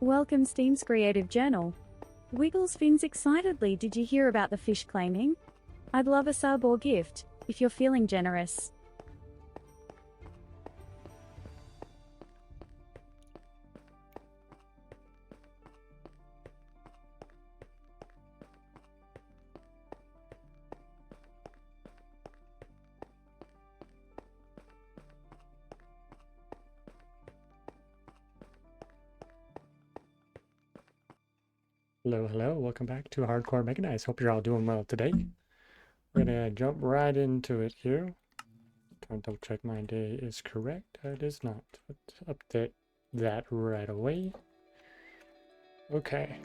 Welcome Steam's Creative Journal. Wiggles fins excitedly. Did you hear about the fish claiming? I'd love a sub or gift, if you're feeling generous. Hello, welcome back to Hardcore Mechanized. Hope you're all doing well today. We're gonna jump right into it here. Trying to double check my day is correct. It is not. Let's update that right away. Okay.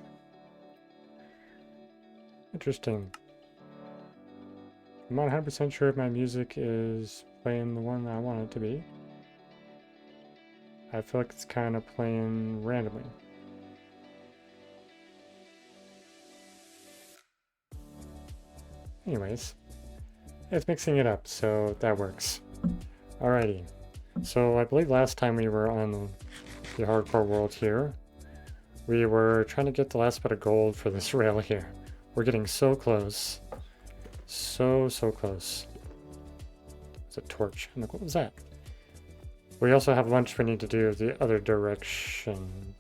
Interesting. I'm not 100% sure if my music is playing the one I want it to be. I feel like it's kind of playing randomly. Anyways, it's mixing it up, so that works. Alrighty, so I believe last time we were on the hardcore world here, we were trying to get the last bit of gold for this rail here. We're getting so close. So close. It's a torch. And look, what was that? We also have lunch we need to do the other direction.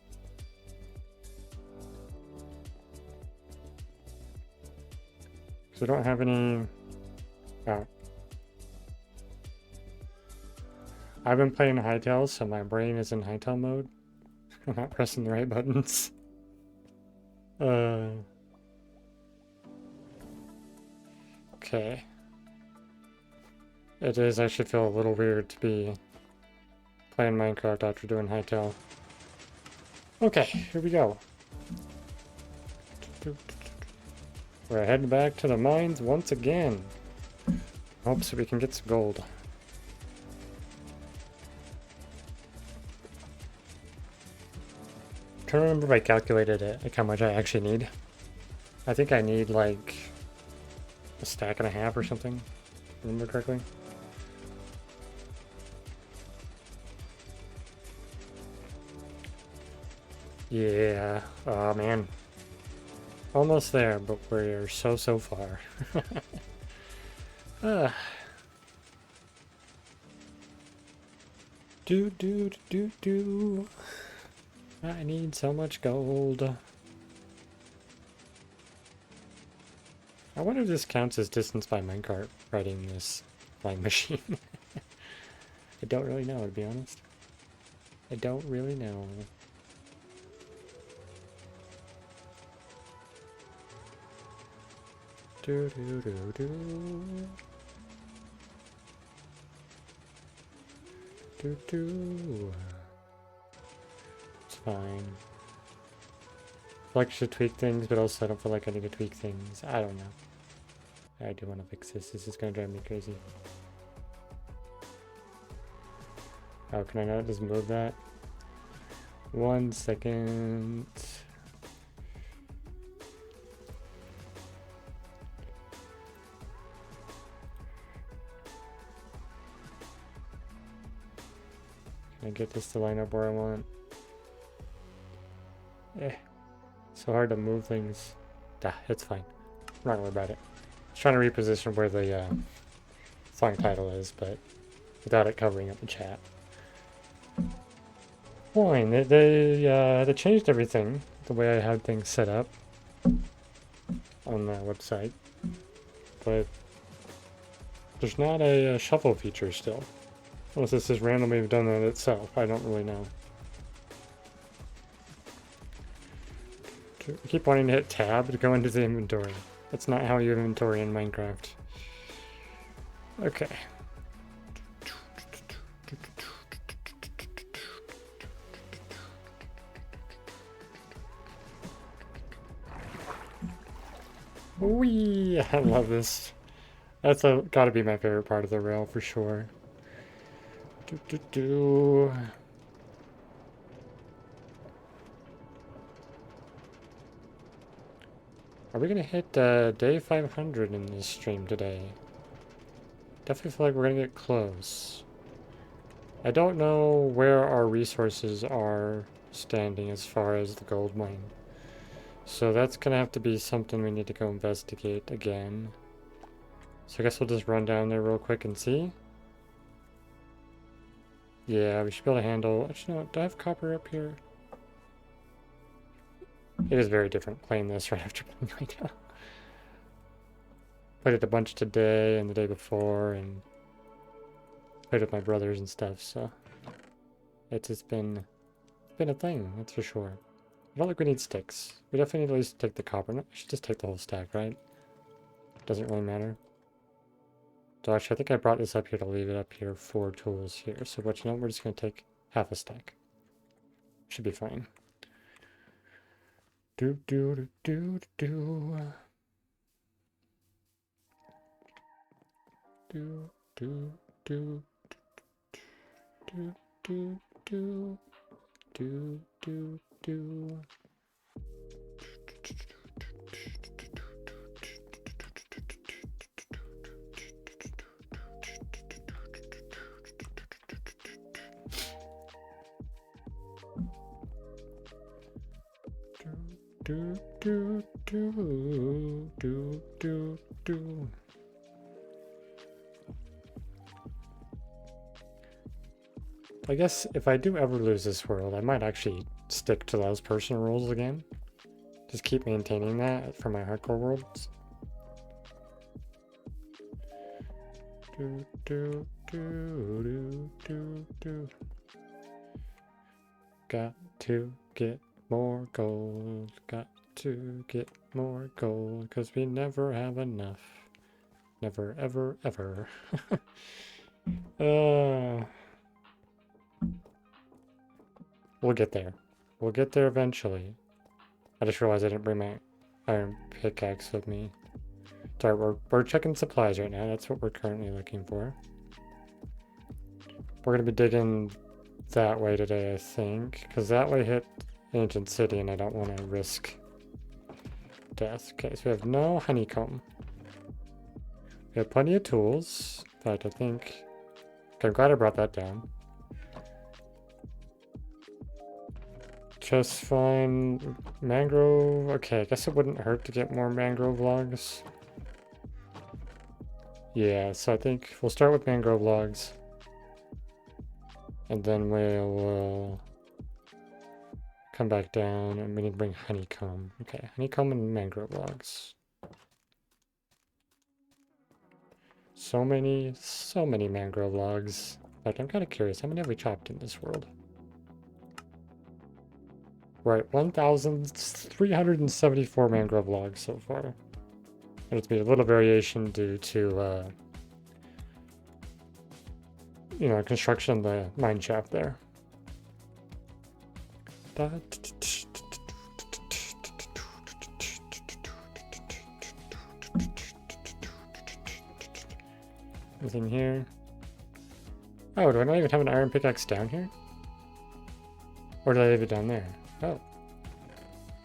So we don't have any... Oh. I've been playing Hytale, so my brain is in Hytale mode. I'm not pressing the right buttons. Okay. It is, I should feel a little weird to be playing Minecraft after doing Hytale. Okay, here we go. We're heading back to the mines once again. Hope so we can get some gold. I'm trying to remember if I calculated it, like how much I actually need. I think I need like a stack and a half or something, if I remember correctly. Yeah, oh man. Almost there, but we're so far. Do. I need so much gold. I wonder if this counts as distance by minecart riding this flying machine. I don't really know, to be honest. I don't really know. Do. It's fine. Like, I should tweak things, but also I don't feel like I need to tweak things. I don't know. I do want to fix this. This is going to drive me crazy. Oh, can I not just move that? 1 second. Can I get this to line up where I want? So hard to move things. It's fine. I'm not worried about it. I was trying to reposition where the song title is, but without it covering up the chat. Fine. They changed everything the way I had things set up on the website, but there's not a shuffle feature still. Unless this is randomly done that itself. I don't really know. I keep wanting to hit tab to go into the inventory. That's not how you inventory in Minecraft. Okay. Whee! I love this. That's gotta be my favorite part of the rail for sure. Are we gonna hit day 500 in this stream today? Definitely feel like we're gonna get close. I don't know where our resources are standing as far as the gold mine. So that's gonna have to be something we need to go investigate again. So I guess we'll just run down there real quick and see. Yeah, we should be able to handle... Actually, no, do I have copper up here? It is very different playing this right after playing right now. Played it a bunch today and the day before, and played with my brothers and stuff, so it's just been a thing, that's for sure. I don't think we need sticks. We definitely need to at least take the copper. No, we should just take the whole stack, right? Doesn't really matter. So actually, I think I brought this up here to leave it up here for tools here. So what you know, we're just gonna take half a stack. Should be fine. Do. I guess if I do ever lose this world, I might actually stick to those personal rules again. Just keep maintaining that for my hardcore worlds. Do, do, do, do, do, do. Got to get more gold. Got to get more gold. Because we never have enough. Never, ever, ever. We'll get there. We'll get there eventually. I just realized I didn't bring my iron pickaxe with me. Sorry, we're checking supplies right now. That's what we're currently looking for. We're going to be digging that way today, I think. Because that way hit Ancient City and I don't want to risk death. Okay, so we have no honeycomb. We have plenty of tools. In fact, I think... Okay, I'm glad I brought that down. Just fine. Mangrove. Okay, I guess it wouldn't hurt to get more mangrove logs. Yeah, so I think we'll start with mangrove logs. And then we'll come back down and we need to bring honeycomb. Okay, honeycomb and mangrove logs. So many mangrove logs. In fact, I'm kind of curious, how many have we chopped in this world? Right, 1,374 mangrove logs so far. And it's been a little variation due to, you know, construction of the mine shaft there. Anything here? Oh, do I not even have an iron pickaxe down here? Or did I leave it down there? Oh.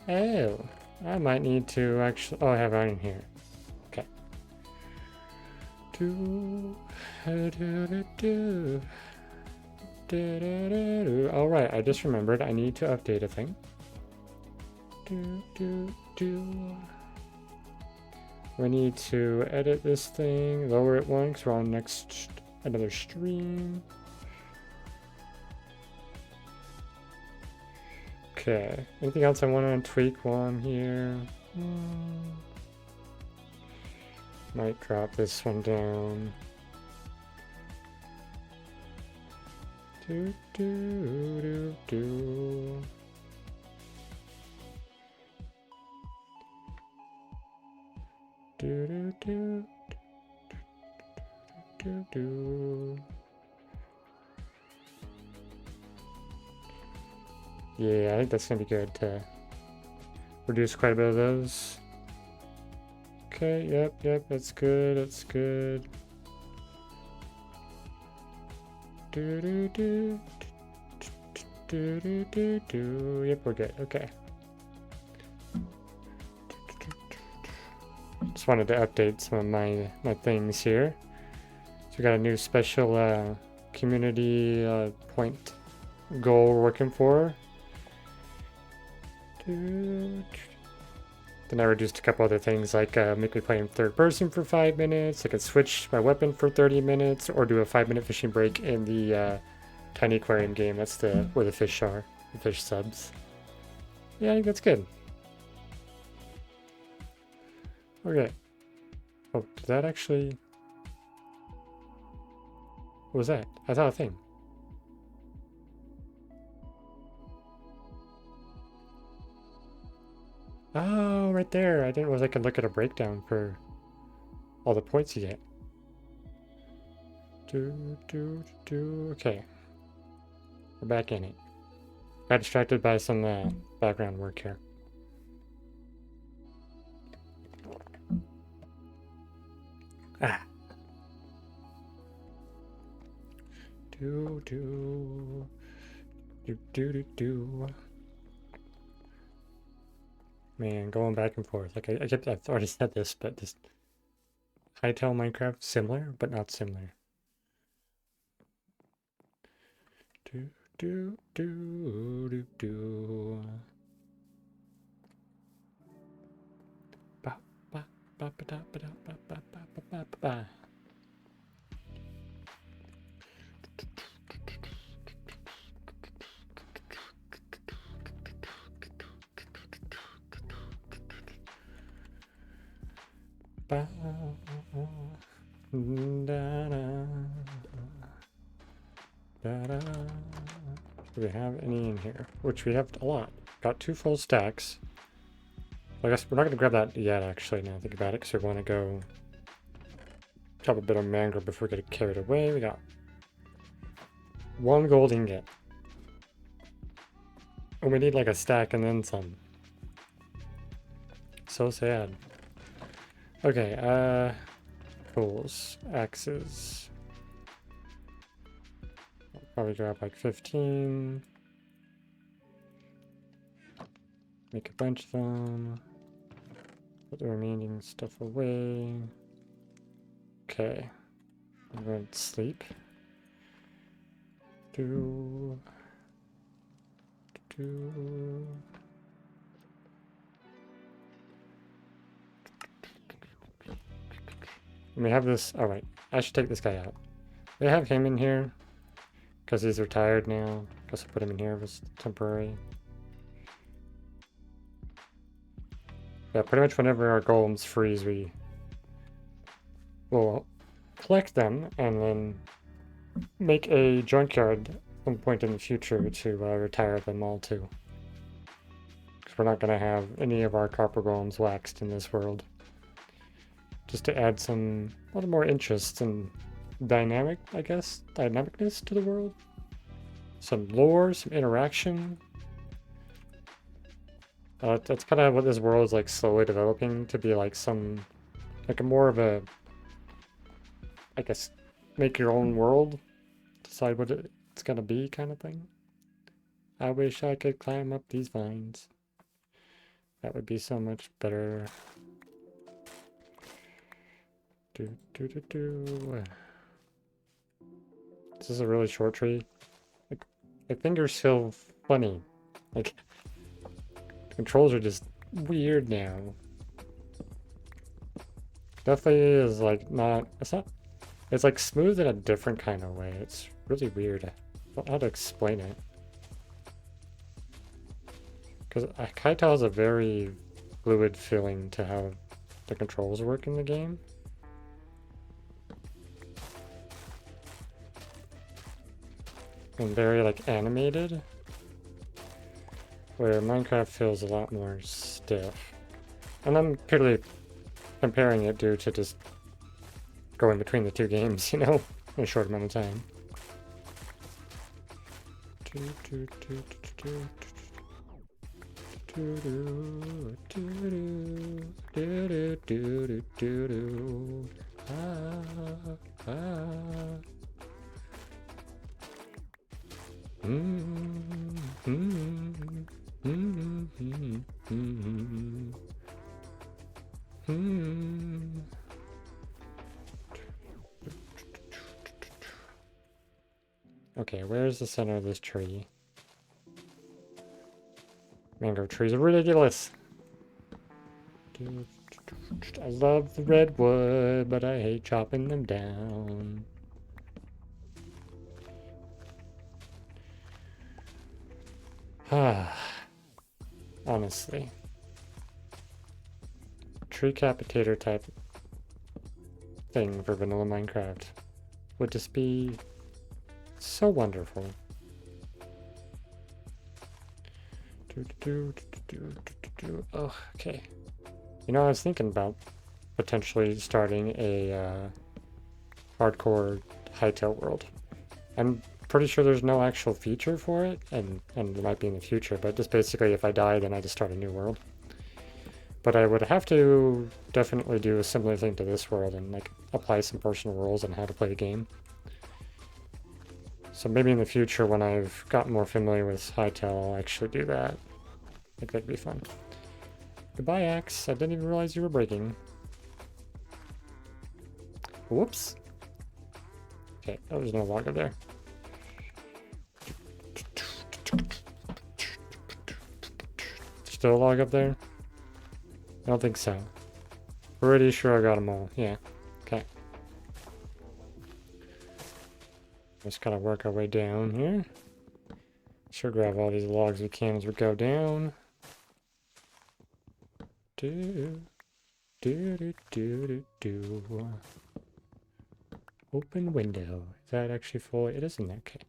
Oh. I might need to actually... Oh, I have iron here. Okay. Alright, I just remembered I need to update a thing. We need to edit this thing, lower it one because we're on next another stream. Okay, anything else I want to tweak while I'm here? Might drop this one down. Do, do, do, do. Do, do, do, do, do. Yeah, I think that's gonna be good to reduce quite a bit of those. Okay, yep, that's good, that's good. Do do do do do do do. Yep, we're good. Okay. Just wanted to update some of my things here. So we got a new special community point goal we're working for. Then I reduced a couple other things like make me play in third person for 5 minutes. I could switch my weapon for 30 minutes or do a 5-minute fishing break in the tiny aquarium game. That's the where the fish are, the fish subs. Yeah, I think that's good. Okay. Oh, did that actually... What was that? I thought a thing. Oh, right there. I didn't realize I could look at a breakdown for all the points you get. Okay. We're back in it. Got distracted by some background work here. Ah. Man, going back and forth. Like I've already said this, but just Hightail Minecraft similar, but not similar. Ba, da, da, da, da. Do we have any in here? Which we have a lot. Got 2 full stacks. I guess we're not going to grab that yet, actually, now I think about it, because we want to go chop a bit of mangrove before we get carried away. We got 1 gold ingot. And we need like a stack and then some. So sad. Okay, tools, axes. I'll probably grab like 15. Make a bunch of them. Put the remaining stuff away. Okay. I'm going to sleep. And we have this. Oh, right. I should take this guy out. They have him in here because he's retired now. Guess I'll put him in here. It was temporary. Yeah, pretty much whenever our golems freeze, we will collect them and then make a junkyard at some point in the future to retire them all too. Because we're not going to have any of our copper golems waxed in this world. Just to add a little more interest and dynamicness to the world. Some lore, some interaction. That's kind of what this world is like slowly developing to be like a more of a, I guess, make your own world, decide what it's gonna be kind of thing. I wish I could climb up these vines. That would be so much better. This is a really short tree. Like, my fingers feel funny. Like, controls are just weird now. Definitely is like it's like smooth in a different kind of way. It's really weird. I don't know how to explain it. Because Kaito has a very fluid feeling to how the controls work in the game. And very like animated. Where Minecraft feels a lot more stiff. And I'm purely comparing it due to just going between the 2 games, you know, in a short amount of time. Okay, where's the center of this tree? Mangrove trees are ridiculous. I love the redwood, but I hate chopping them down. Honestly. Tree capitator type thing for vanilla Minecraft would just be so wonderful. Oh, okay. You know, I was thinking about potentially starting a hardcore hightail world. I'm pretty sure there's no actual feature for it, and there might be in the future, but just basically if I die, then I just start a new world. But I would have to definitely do a similar thing to this world and like apply some personal rules on how to play the game. So maybe in the future when I've gotten more familiar with hightail, I'll actually do that. I think that'd be fun. Goodbye, axe. I didn't even realize you were breaking. Whoops. Okay, oh, there's no log up there. Still a log up there? I don't think so. Pretty sure I got them all. Yeah. Okay. Just gotta work our way down here. Sure, grab all these logs we can as we go down. Do do do do do. Open window. Is that actually full? It isn't. Okay.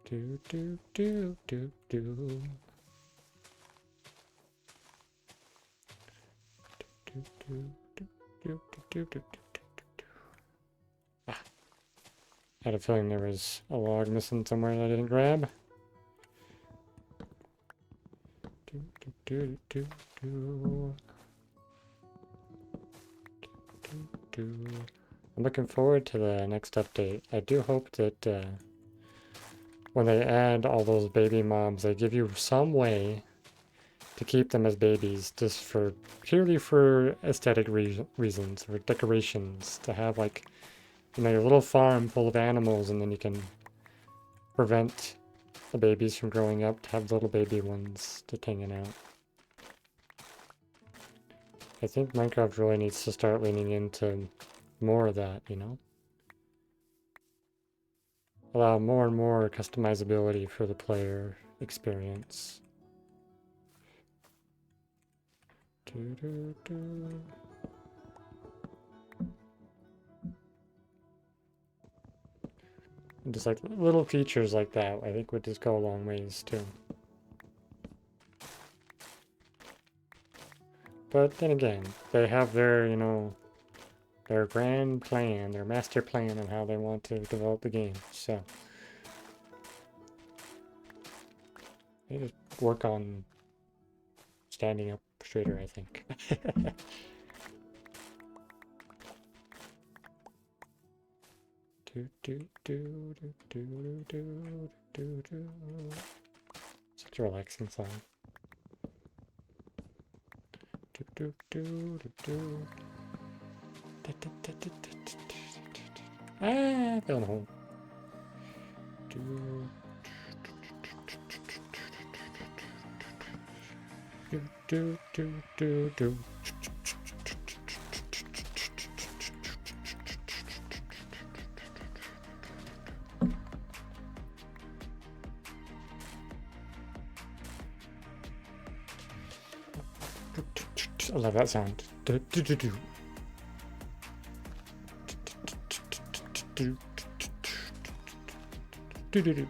Do do do do do. Do do do do do do do do. Ah. I had a feeling there was a log missing somewhere that I didn't grab. Do do do do do. I'm looking forward to the next update. I do hope that when they add all those baby mobs, they give you some way to keep them as babies, just for purely for aesthetic reasons or decorations. To have, like, you know, your little farm full of animals, and then you can prevent the babies from growing up to have little baby ones just hanging out. I think Minecraft really needs to start leaning into more of that, you know? Allow more and more customizability for the player experience. Do, do, do. And just like little features like that, I think would just go a long ways too. But then again, they have their, you know, their grand plan, their master plan on how they want to develop the game. So they just work on standing up straighter, I think. Do, do, do, do, do, do, do, do. Such a relaxing song. Do, do, do, do, do. Ah, I fell in a hole. Do, do, do, do, do. I love that sound. Do, do, do, do. Do, do, do, do.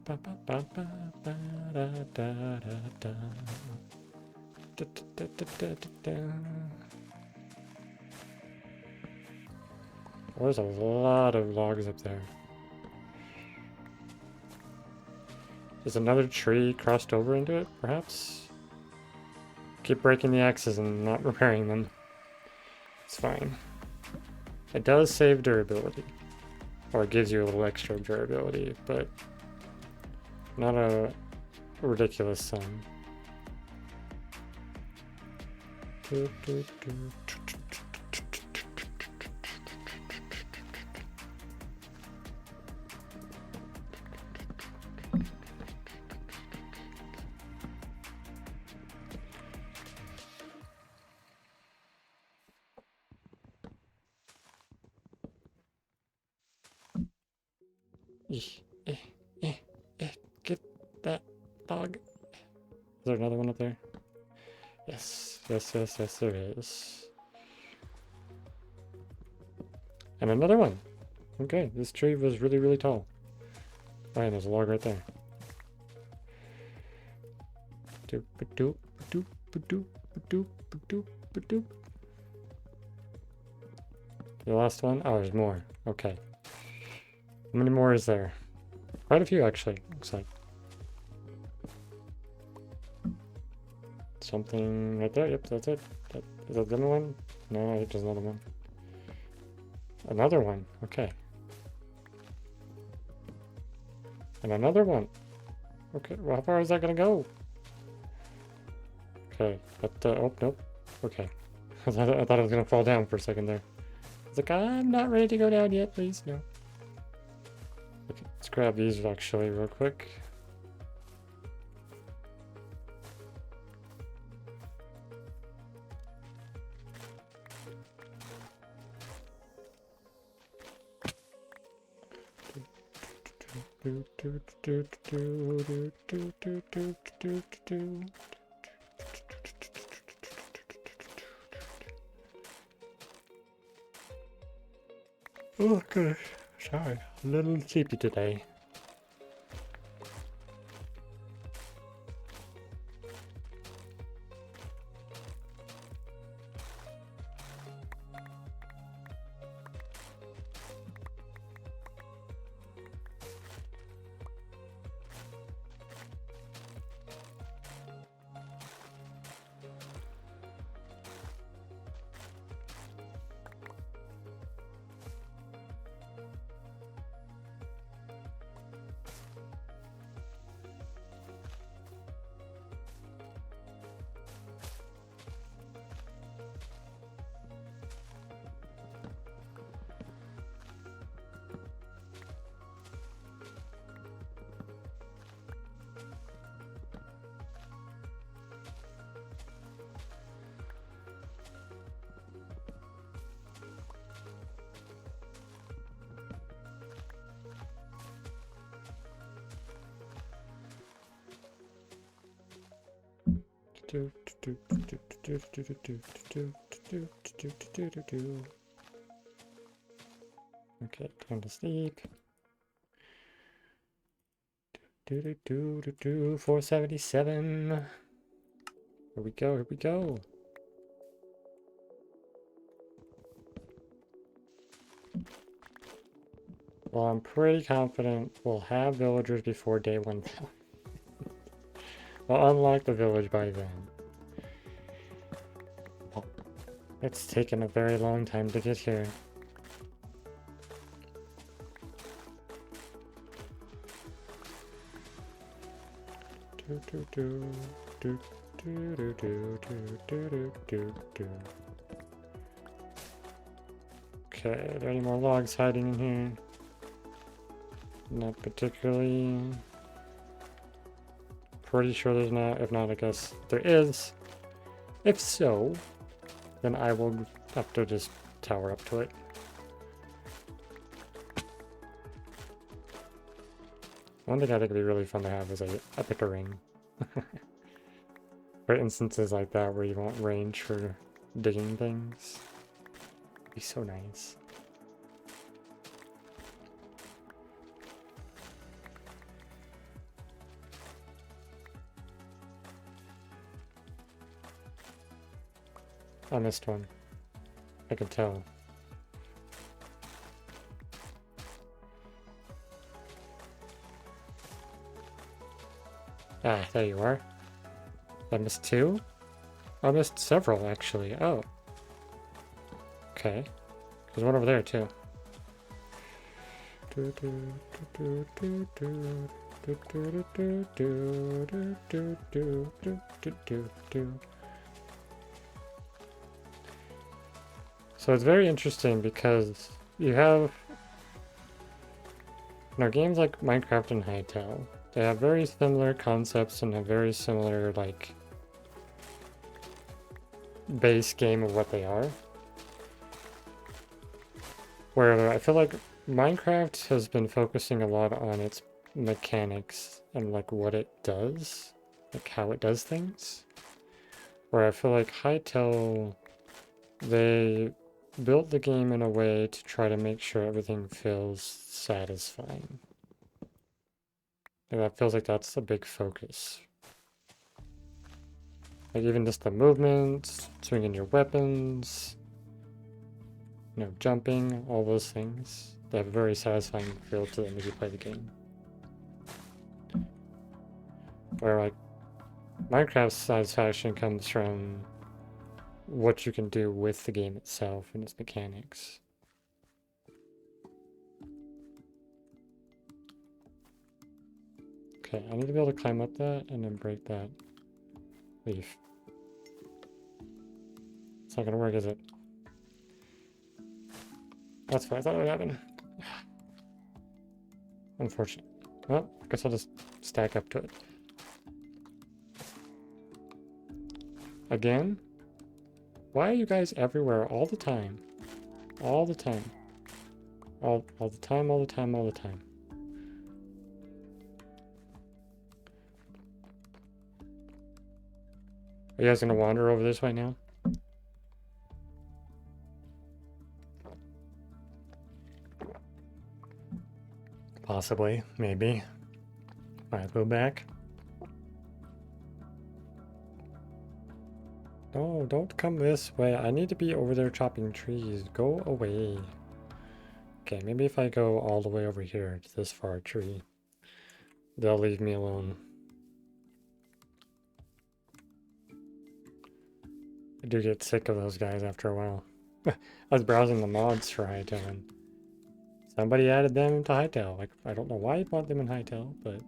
Ba, ba, ba, ba, ba, da, da, da, da. Da, da, da, da, da, da. Well, there's a lot of logs up there. Is another tree crossed over into it, perhaps? Keep breaking the axes and not repairing them. It's fine. It does save durability. Or it gives you a little extra durability, but not a ridiculous sum. Do, do, do. Get that dog. Is there another one up there? Yes, yes, yes, yes, there is. And another one. Okay, this tree was really, really tall. Oh, and there's a log right there. Doop, doop, doop, doop, doop, doop, doop. The last one? Oh, there's more. Okay. How many more is there? Quite a few, actually, looks like. Something right there. Yep, that's it. Is that the other one? No, I think there's another one. Another one. Okay. And another one. Okay, well, how far is that gonna go? Okay, but, oh, nope. Okay. I thought it was gonna fall down for a second there. I was like, I'm not ready to go down yet, please, no. Okay, let's grab these actually real quick. Oh gosh, sorry, a little sleepy today. Okay, time to sleep. 477. Here we go, here we go. Well, I'm pretty confident we'll have villagers before day 1. We'll unlock the village by then. Oh, it's taken a very long time to get here. Okay, are there any more logs hiding in here? Not particularly. Pretty sure there's not. If not, I guess there is. If so, then I will have to just tower up to it. One thing I think would be really fun to have is a picker ring. For instances like that where you want range for digging things. It'd be so nice. I missed one. I can tell. Ah, there you are. I missed 2? I missed several, actually. Oh. Okay. There's one over there, too. So it's very interesting because you have, games like Minecraft and Hytale, they have very similar concepts and a very similar, like, base game of what they are. Where I feel like Minecraft has been focusing a lot on its mechanics and, like, what it does, like, how it does things. Where I feel like Hytale, they built the game in a way to try to make sure everything feels satisfying. And that feels like that's a big focus. Like even just the movement, swinging your weapons, jumping, all those things. They have a very satisfying feel to them as you play the game. Where like Minecraft's satisfaction comes from what you can do with the game itself and its mechanics. Okay, I need to be able to climb up that and then break that leaf. It's not gonna work, is it? That's what I thought would happen. Unfortunate. Well, I guess I'll just stack up to it. Again? Why are you guys everywhere all the time? All the time. All the time, all the time, all the time. Are you guys gonna wander over this way now? Possibly, maybe. Alright, go back. No, don't come this way. I need to be over there chopping trees. Go away. Okay, maybe if I go all the way over here to this far tree, they'll leave me alone. I do get sick of those guys after a while. I was browsing the mods for Hytale and somebody added them into Hytale. Like, I don't know why you'd want them in Hytale, but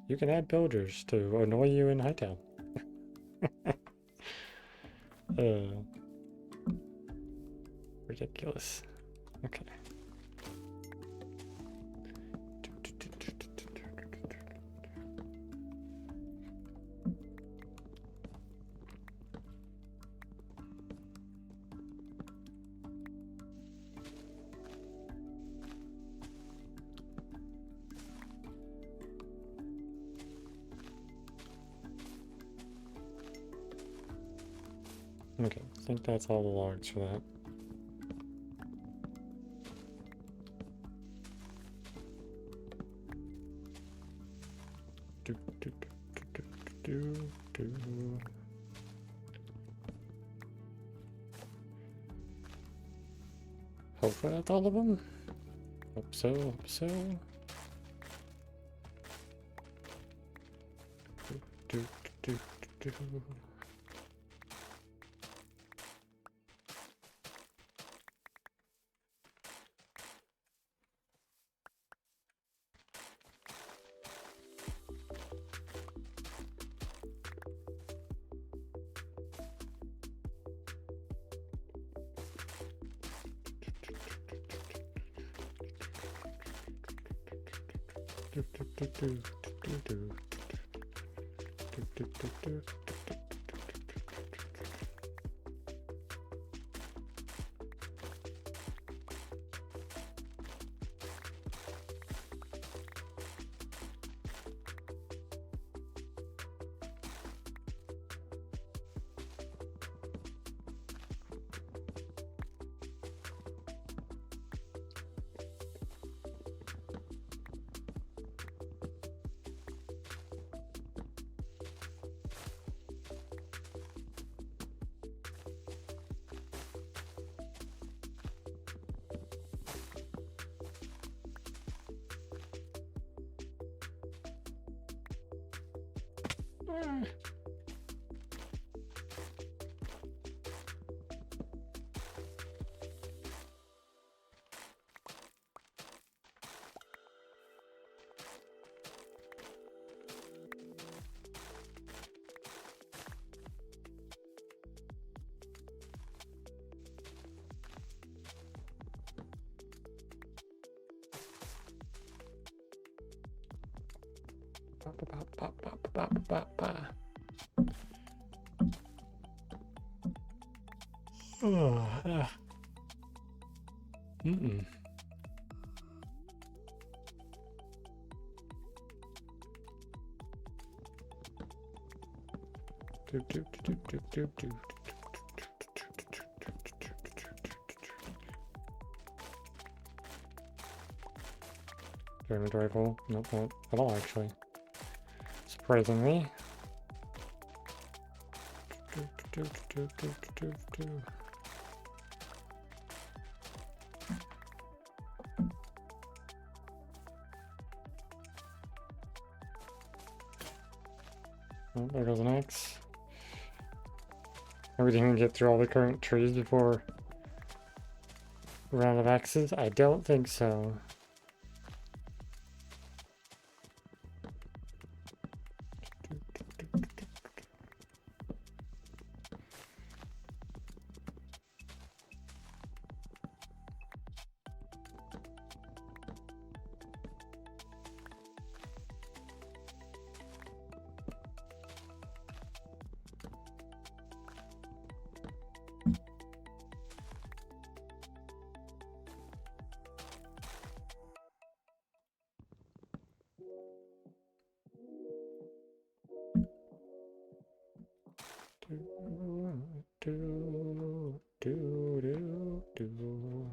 you can add villagers to annoy you in Hytale. Ridiculous. Okay. Okay, I think that's all the logs for that. Hopefully that's all of them. Hope so, hope so. Mm-mm. Inventory full? Nope, not at all actually. Surprisingly. Oh, there goes an axe. Everything can get through all the current trees before round of axes? I don't think so. do, do, do, do.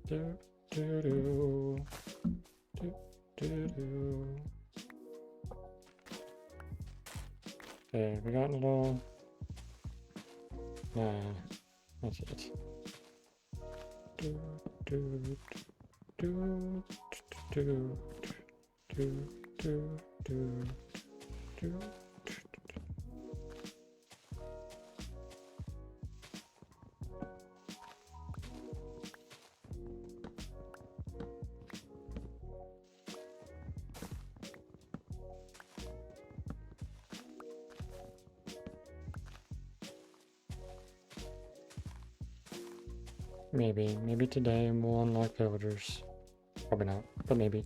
Do, do, do, do, do, do. Okay, we got it all. Nah, that's it. Do, do, do, do, do, do, do, do. Maybe today we'll unlock villagers. Probably not, but maybe.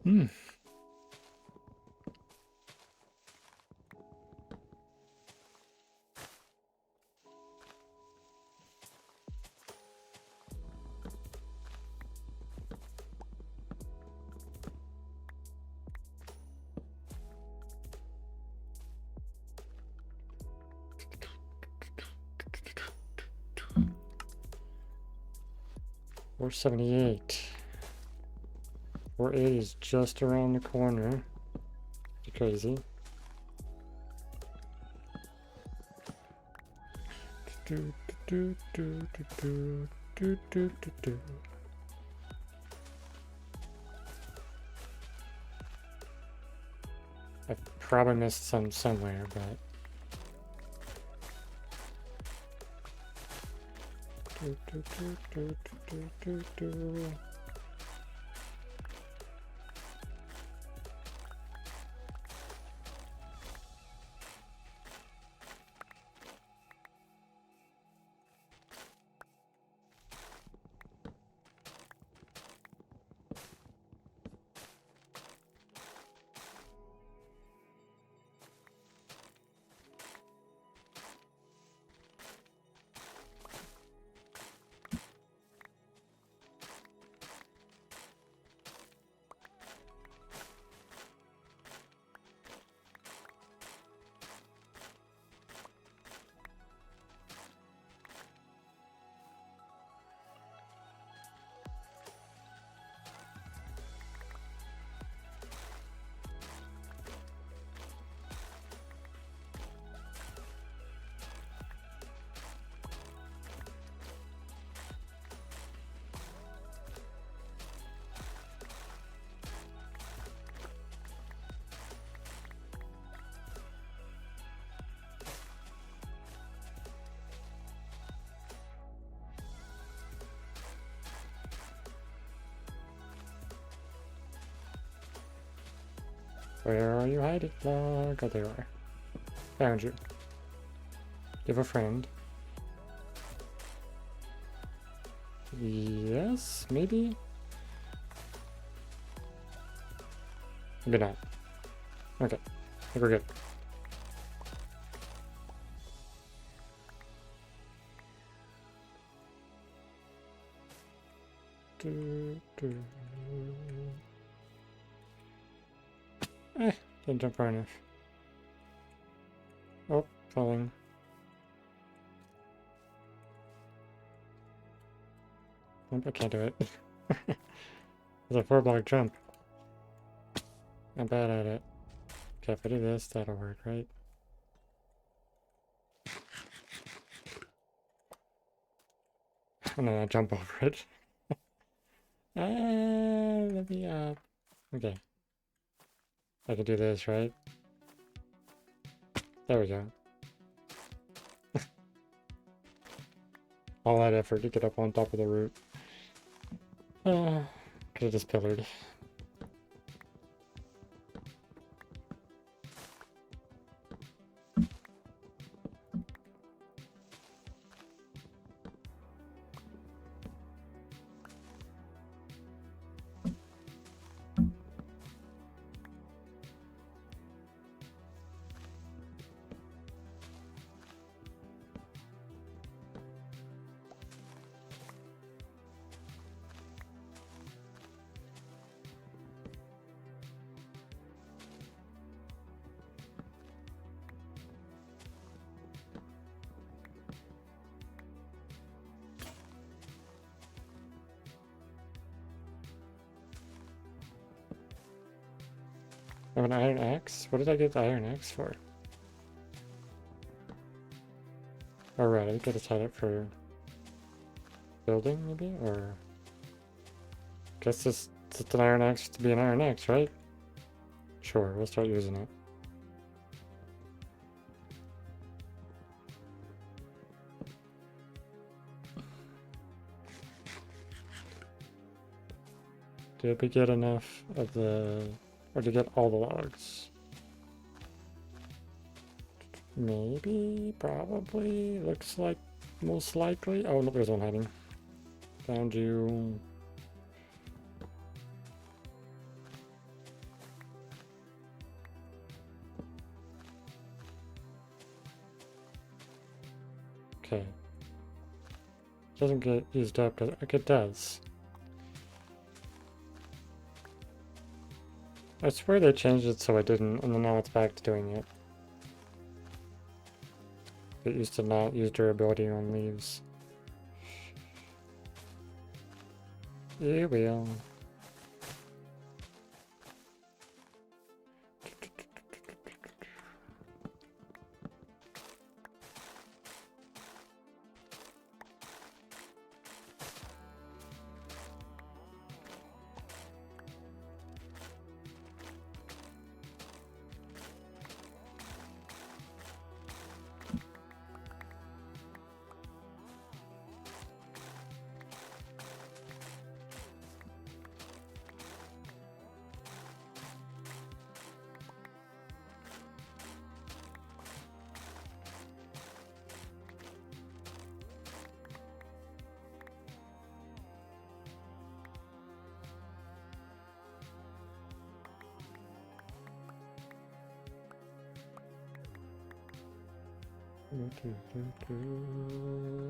Hmm. We're 78. 480 is just around the corner. It's crazy. Do, do, do, do, do, do, do, do, do. I probably missed some somewhere, but do, do, do, do, do, do, do. Where are you hiding, vlog? Oh, there you are. Found you. You have a friend. Yes, maybe? Maybe not. Okay, I think we're good. Do, do. Didn't jump far enough. Oh, falling. Nope, I can't do it. It's a 4-block jump. I'm bad at it. Okay, if I do this, that'll work, right? And then I jump over it. Let me up. Okay. I can do this, right? There we go. all that effort to get up on top of the root. Could have just pillared. I have an iron axe? What did I get the iron axe for? Alright, I gotta set it for building, maybe? Or... guess this it's an iron axe to be an iron axe, right? Sure, we'll start using it. Did we get enough of the... or to get all the logs? Maybe, probably, looks like most likely. Oh, no, there's one hiding. Found you. Okay. Doesn't get used up, but it does. I swear they changed it so I didn't, and then now it's back to doing it. It used to not use durability on leaves. You will.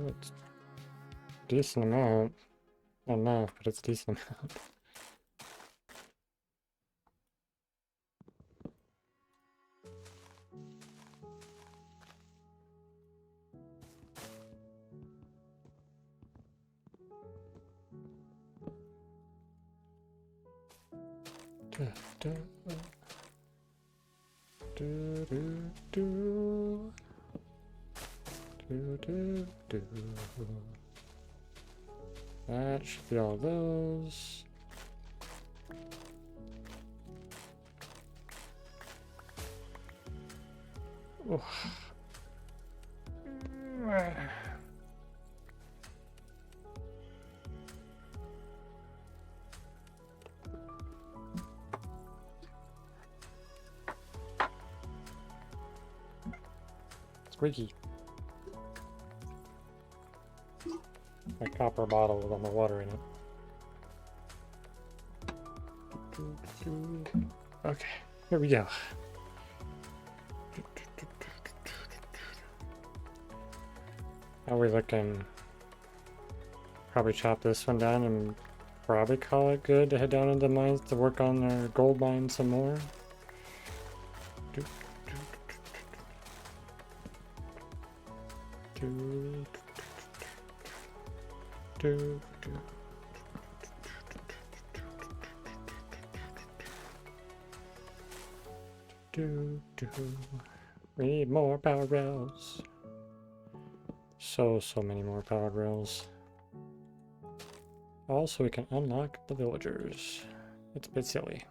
It's decent amount. Not enough, but it's decent amount. That should be all those. Oh. Squeaky. My copper bottle with all my water in it. Okay, here we go. How are we looking? Probably chop this one down and probably call it good to head down into the mines to work on our gold mine some more. We need more power rails. So many more powered rails. Also, we can unlock the villagers. It's a bit silly.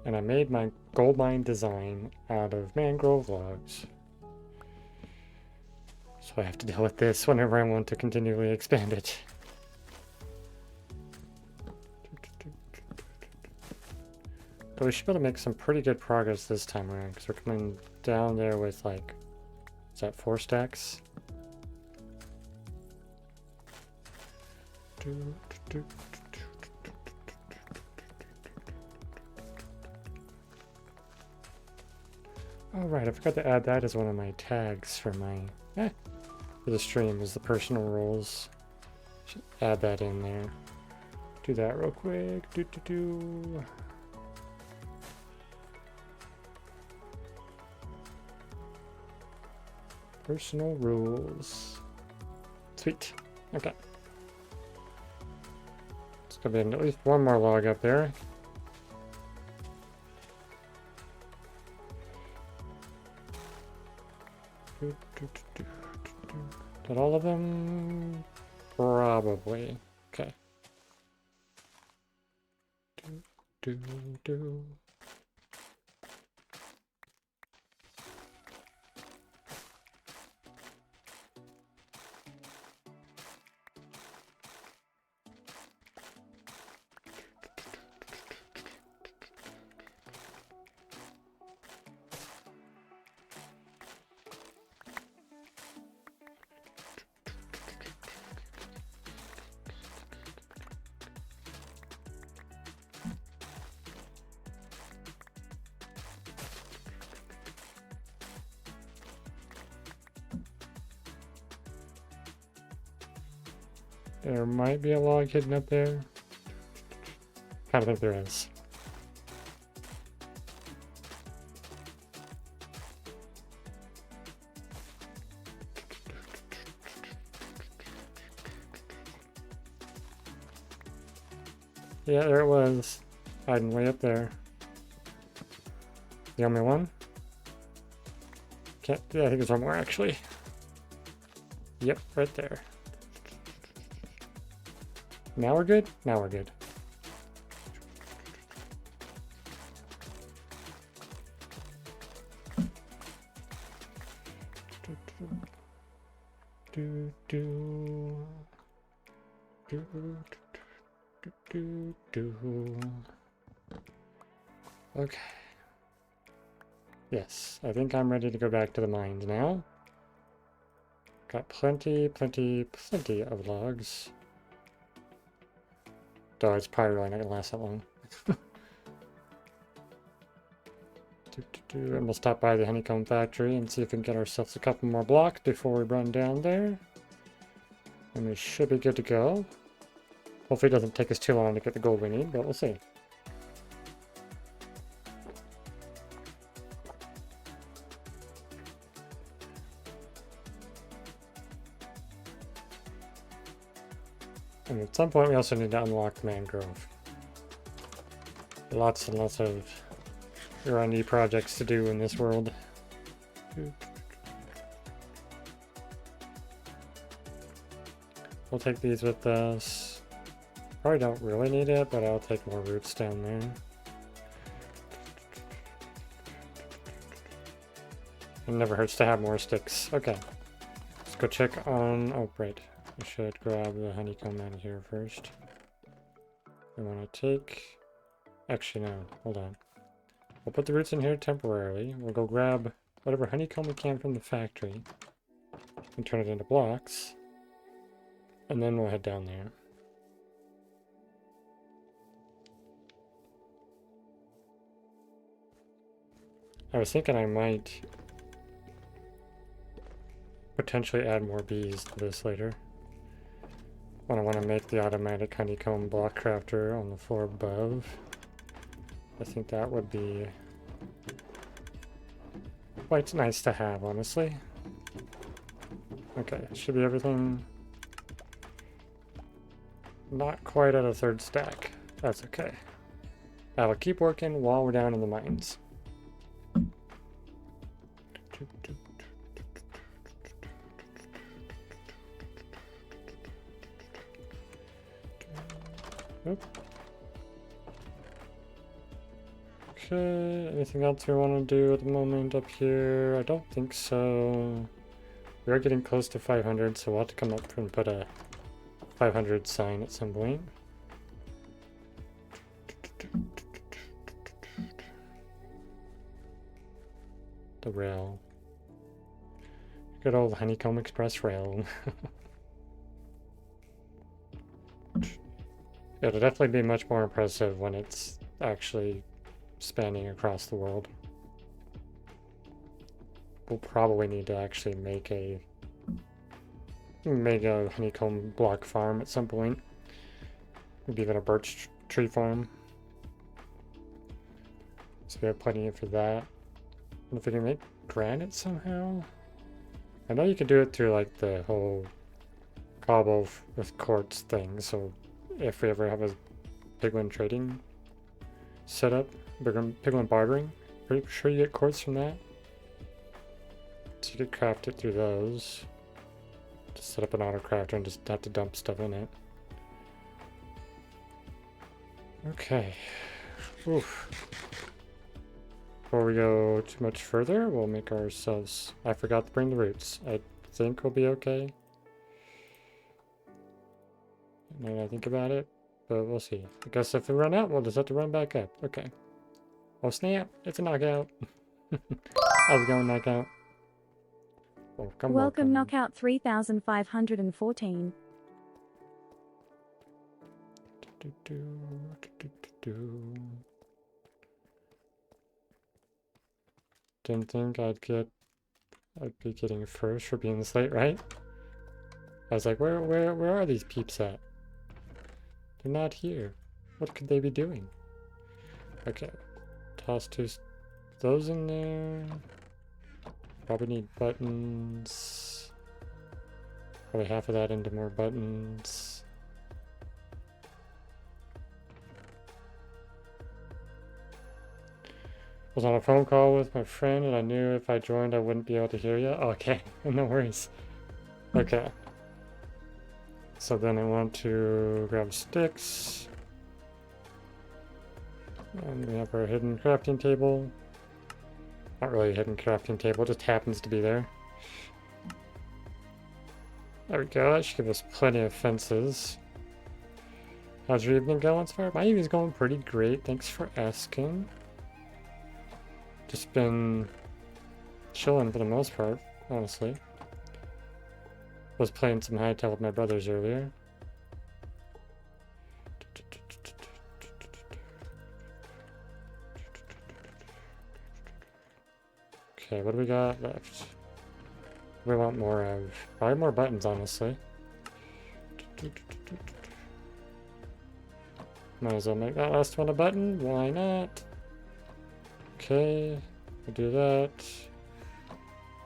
And I made my gold mine design out of mangrove logs. So I have to deal with this whenever I want to continually expand it. But we should be able to make some pretty good progress this time around, because we're coming down there with, like, is that 4 stacks? Oh right, I forgot to add that as one of my tags for my for the stream, is the personal rolls. Should add that in there. Do that real quick. Personal rules. Sweet. Okay. It's gonna be at least one more log up there. Did all of them? Probably. Okay. Do. There might be a log hidden up there. I don't think there is. Yeah, there it was. Hiding way up there. The only one? Can't, yeah, I think there's one more actually. Yep, right there. Now we're good? Now we're good. Okay. Yes, I think I'm ready to go back to the mines now. Got plenty of logs. Though it's probably really not gonna last that long. And we'll stop by the honeycomb factory and see if we can get ourselves a couple more blocks before we run down there. And we should be good to go. Hopefully it doesn't take us too long to get the gold we need, but we'll see. And at some point we also need to unlock mangrove. Lots and lots of R&D projects to do in this world. We'll take these with us. Probably don't really need it, but I'll take more roots down there. It never hurts to have more sticks. Okay. Let's go check on... Oh, right. I should grab the honeycomb out of here first. I want to take... Actually, no. Hold on. We'll put the roots in here temporarily. We'll go grab whatever honeycomb we can from the factory and turn it into blocks. And then we'll head down there. I was thinking I might potentially add more bees to this later. When I want to make the automatic honeycomb block crafter on the floor above. I think that would be quite nice to have, honestly. Okay, should be everything. Not quite at a third stack. That's okay. I will keep working while we're down in the mines. Oop. Okay, anything else we want to do at the moment up here? I don't think so. We are getting close to 500, so we'll have to come up and put a 500 sign at some point. The rail. Good old Honeycomb Express rail. It'll definitely be much more impressive when it's actually spanning across the world. We'll probably need to actually make a honeycomb block farm at some point. Maybe even a birch tree farm. So we have plenty for that. And if we can make granite somehow? I know you can do it through like the whole cobble with quartz thing, so if we ever have a piglin trading setup, piglin bartering, pretty sure you get quartz from that. So you could craft it through those. Just set up an auto crafter and just have to dump stuff in it. Okay. Oof. Before we go too much further, we'll make ourselves... I forgot to bring the roots. I think we'll be okay. Now that I think about it, but we'll see. I guess if we run out, we'll just have to run back up. Okay. Oh snap! It's a knockout! How's it going, knockout? Welcome, knockout 3514. Didn't think I'd be getting first for being this late, right? I was like, where are these peeps at? They're not here. What could they be doing? Okay. Toss those in there. Probably need buttons. Probably half of that into more buttons. I was on a phone call with my friend and I knew if I joined I wouldn't be able to hear you. Okay, no worries. Okay. So then I want to grab sticks. And we have our hidden crafting table. Not really a hidden crafting table, it just happens to be there. There we go, that should give us plenty of fences. How's your evening going so far? My evening's going pretty great, thanks for asking. Just been chilling for the most part, honestly. Was playing some Hightail with my brothers earlier. Okay, what do we got left? We want more of... Probably more buttons, honestly. Might as well make that last one a button. Why not? Okay, we'll do that.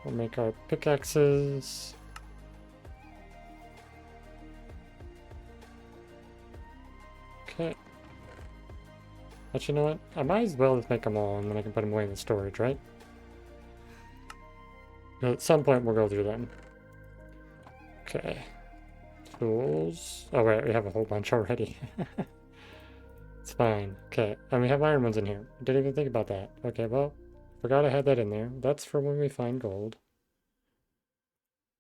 We'll make our pickaxes. Okay. Actually, you know what? I might as well just make them all and then I can put them away in the storage, right? At some point we'll go through them. Okay. Tools. Oh wait, we have a whole bunch already. It's fine. Okay, and we have iron ones in here. Didn't even think about that. Okay, well, forgot I had that in there. That's for when we find gold.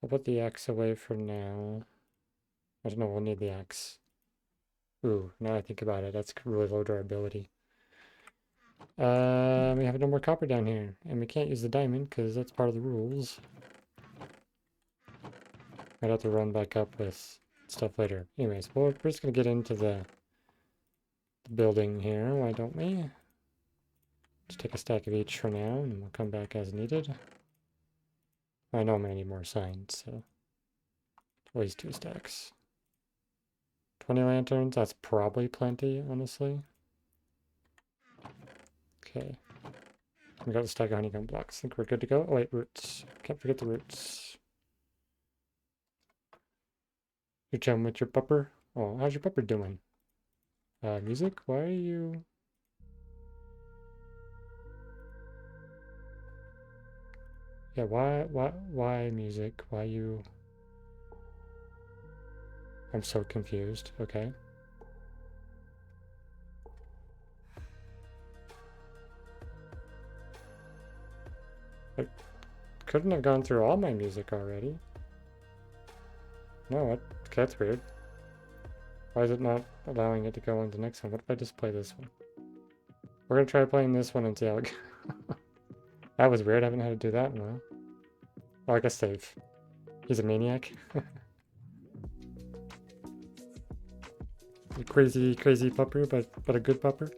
I'll put the axe away for now. I don't know, we'll need the axe. Ooh, now I think about it, that's really low durability. We have no more copper down here, and we can't use the diamond because that's part of the rules. I'd have to run back up with stuff later. Anyways, we're just gonna get into the building here, why don't we? Just take a stack of each for now, and we'll come back as needed. I know I'm gonna need more signs, so at least 2 stacks. 20 lanterns, that's probably plenty, honestly. Okay. We got a stack of honeycomb blocks. I think we're good to go. Oh wait, roots. Can't forget the roots. You're chilling with your pupper? Oh, how's your pupper doing? Music? Why are you... Yeah, why music? Why you... I'm so confused. Okay. I couldn't have gone through all my music already. No, what? Okay, that's weird. Why is it not allowing it to go on the next one? What if I just play this one? We're gonna try playing this one and see how it goes. That was weird. I haven't had to do that in a while. Oh, I guess save. He's a maniac. A crazy, crazy pupper, but a good pupper.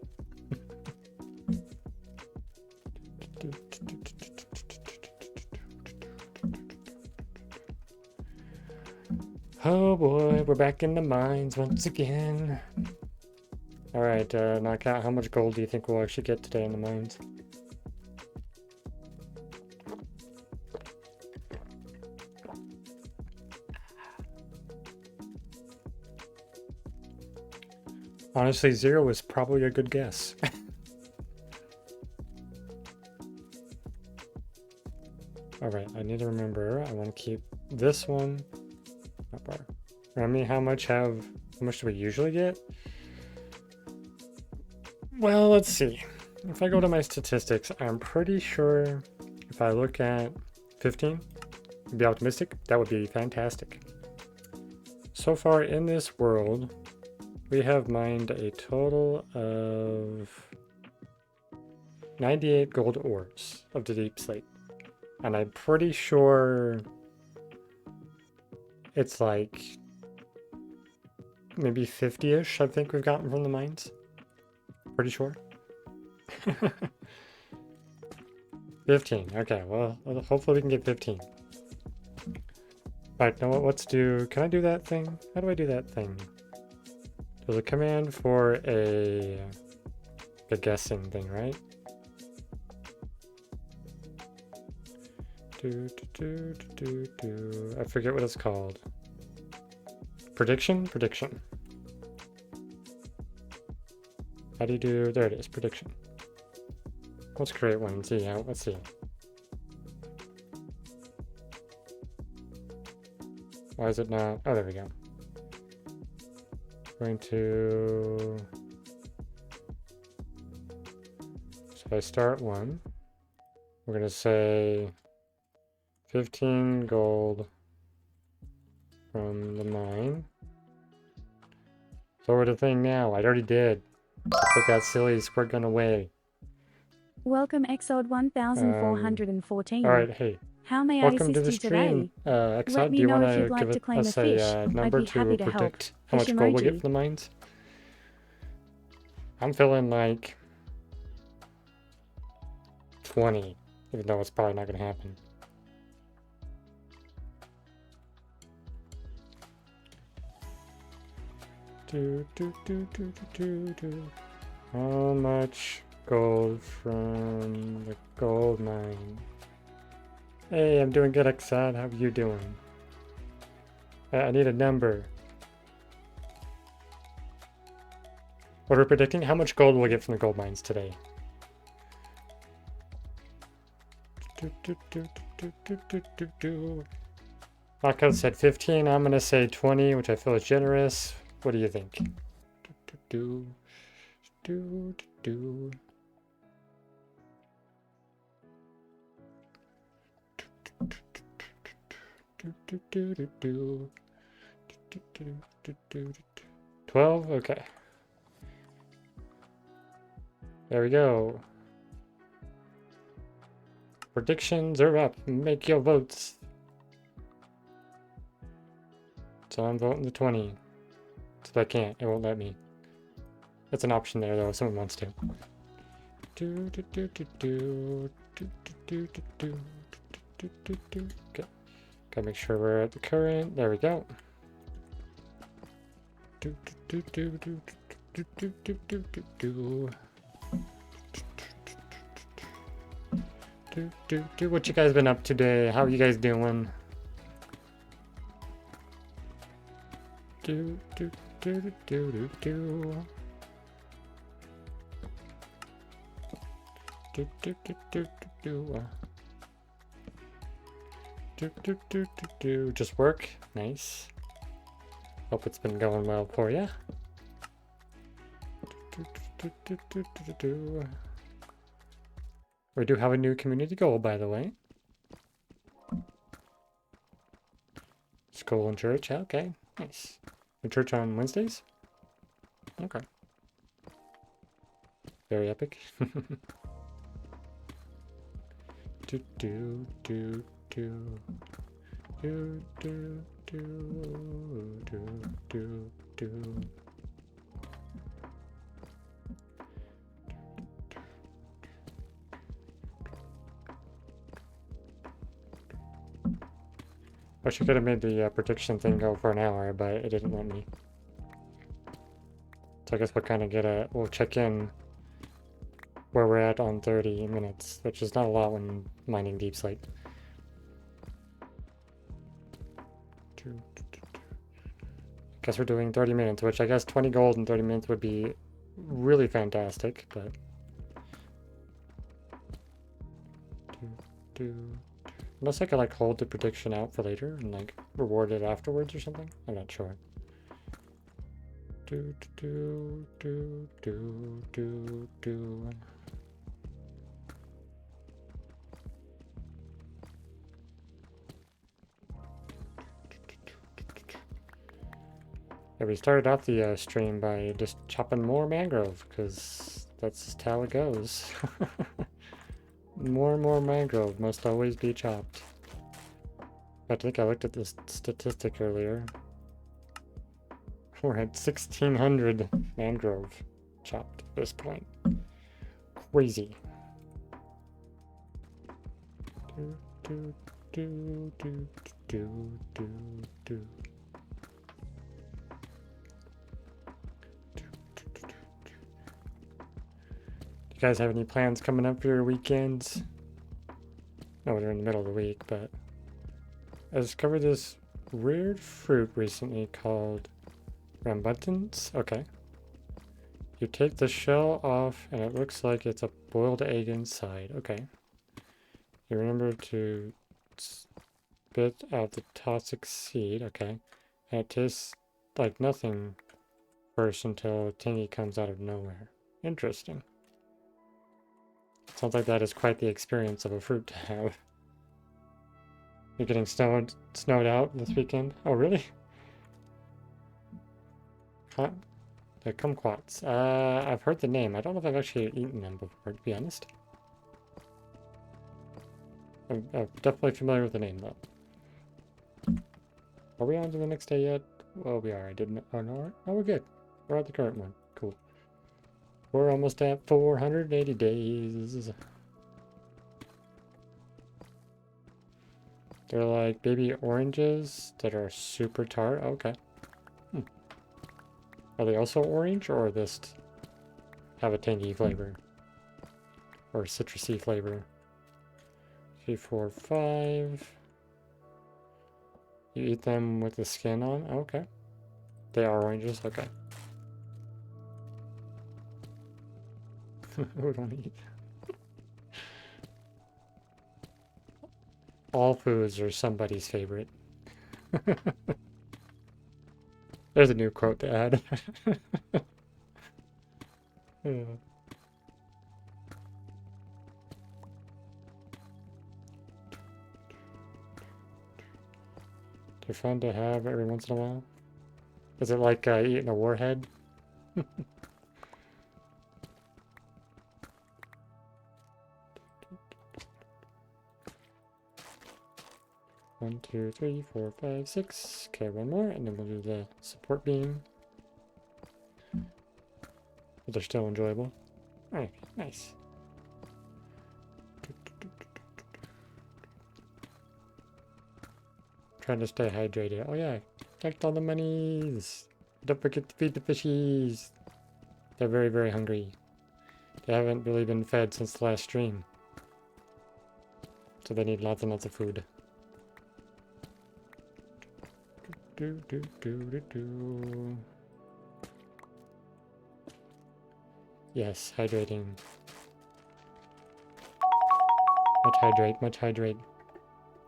Oh boy, we're back in the mines once again. Alright, Knockout, how much gold do you think we'll actually get today in the mines? Honestly, 0 is probably a good guess. Alright, I need to remember, I want to keep this one. Remind me how much do we usually get? Well, let's see. If I go to my statistics, I'm pretty sure if I look at 15, be optimistic, that would be fantastic. So far in this world, we have mined a total of 98 gold ores of the deep slate. And I'm pretty sure it's like maybe 50-ish, I think we've gotten from the mines. Pretty sure. 15. Okay, well, hopefully we can get 15. Alright, now let's do... Can I do that thing? How do I do that thing? There's a command for a guessing thing, right? I forget what it's called. Prediction? Prediction. How do you do... There it is, prediction. Let's create one and see how... Let's see. Why is it not... Oh, there we go. Going to... So I start one. We're going to say 15 gold from the mine. So we're the thing now. I already did. Put that silly squirt gun away. Welcome Exod 1414. Alright, hey. How may Welcome I to assist the you stream. today? Exod, Let do me you know want if to you'd like to give claim us a fish. a number I'd be happy to to help. predict how Fish much gold we'll get emoji. from the mines? I'm feeling like 20, even though it's probably not going to happen. How much gold from the gold mine? Hey, I'm doing good, Exad. How are you doing? I need a number. What are we predicting? How much gold we'll get from the gold mines today? Knockout said 15. I'm gonna say 20, which I feel is generous. What do you think? $12? Okay. There we go. Predictions are up. Make your votes. So I'm voting the 20. So I can't. It won't let me. That's an option there, though, if someone wants to. Okay. Gotta make sure we're at the current. There we go. What you guys been up today? How you guys doing? Just work. Nice. Hope it's been going well for you. We do have a new community goal, by the way. School and church. Okay, nice. The church on Wednesdays? Okay. Very epic. do do do do do do do do do. Wish I could have made the prediction thing go for an hour, but it didn't let me. So I guess we'll kind of we'll check in where we're at on 30 minutes, which is not a lot when mining deep slate. Guess we're doing 30 minutes, which I guess 20 gold in 30 minutes would be really fantastic, but... Unless I could like hold the prediction out for later and like reward it afterwards or something. I'm not sure. Yeah, we started off the stream by just chopping more mangrove, because that's just how it goes. More and more mangrove must always be chopped. I think I looked at this statistic earlier. We're at 1,600 mangrove chopped at this point. Crazy. Do, do, do, do, do, do. You guys have any plans coming up for your weekends? No, we're in the middle of the week, but I discovered this weird fruit recently called rambuntans. Okay. You take the shell off and it looks like it's a boiled egg inside. Okay. You remember to spit out the toxic seed. Okay. And it tastes like nothing first until Tingy comes out of nowhere. Interesting. Sounds like that is quite the experience of a fruit to have. You're getting snowed out this weekend? Oh, really? Huh? The kumquats. I've heard the name. I don't know if I've actually eaten them before, to be honest. I'm definitely familiar with the name, though. Are we on to the next day yet? Well, we are. I didn't... Oh, no, we're good. We're at the current one. Cool. We're almost at 480 days. They're like baby oranges that are super tart. Okay. Are they also orange, or just have a tangy flavor? Or citrusy flavor? 3, 4, 5. You eat them with the skin on? Okay. They are oranges? Okay. Who don't eat? All foods are somebody's favorite. There's a new quote to add. Yeah. They're fun to have every once in a while. Is it like eating a warhead? 1, 2, 3, 4, 5, 6. Okay, one more, and then we'll do the support beam. But they're still enjoyable. Alright, nice. Trying to stay hydrated. Oh yeah, collect all the monies. Don't forget to feed the fishies. They're very, very hungry. They haven't really been fed since the last stream. So they need lots and lots of food. Yes, hydrating. Much hydrate.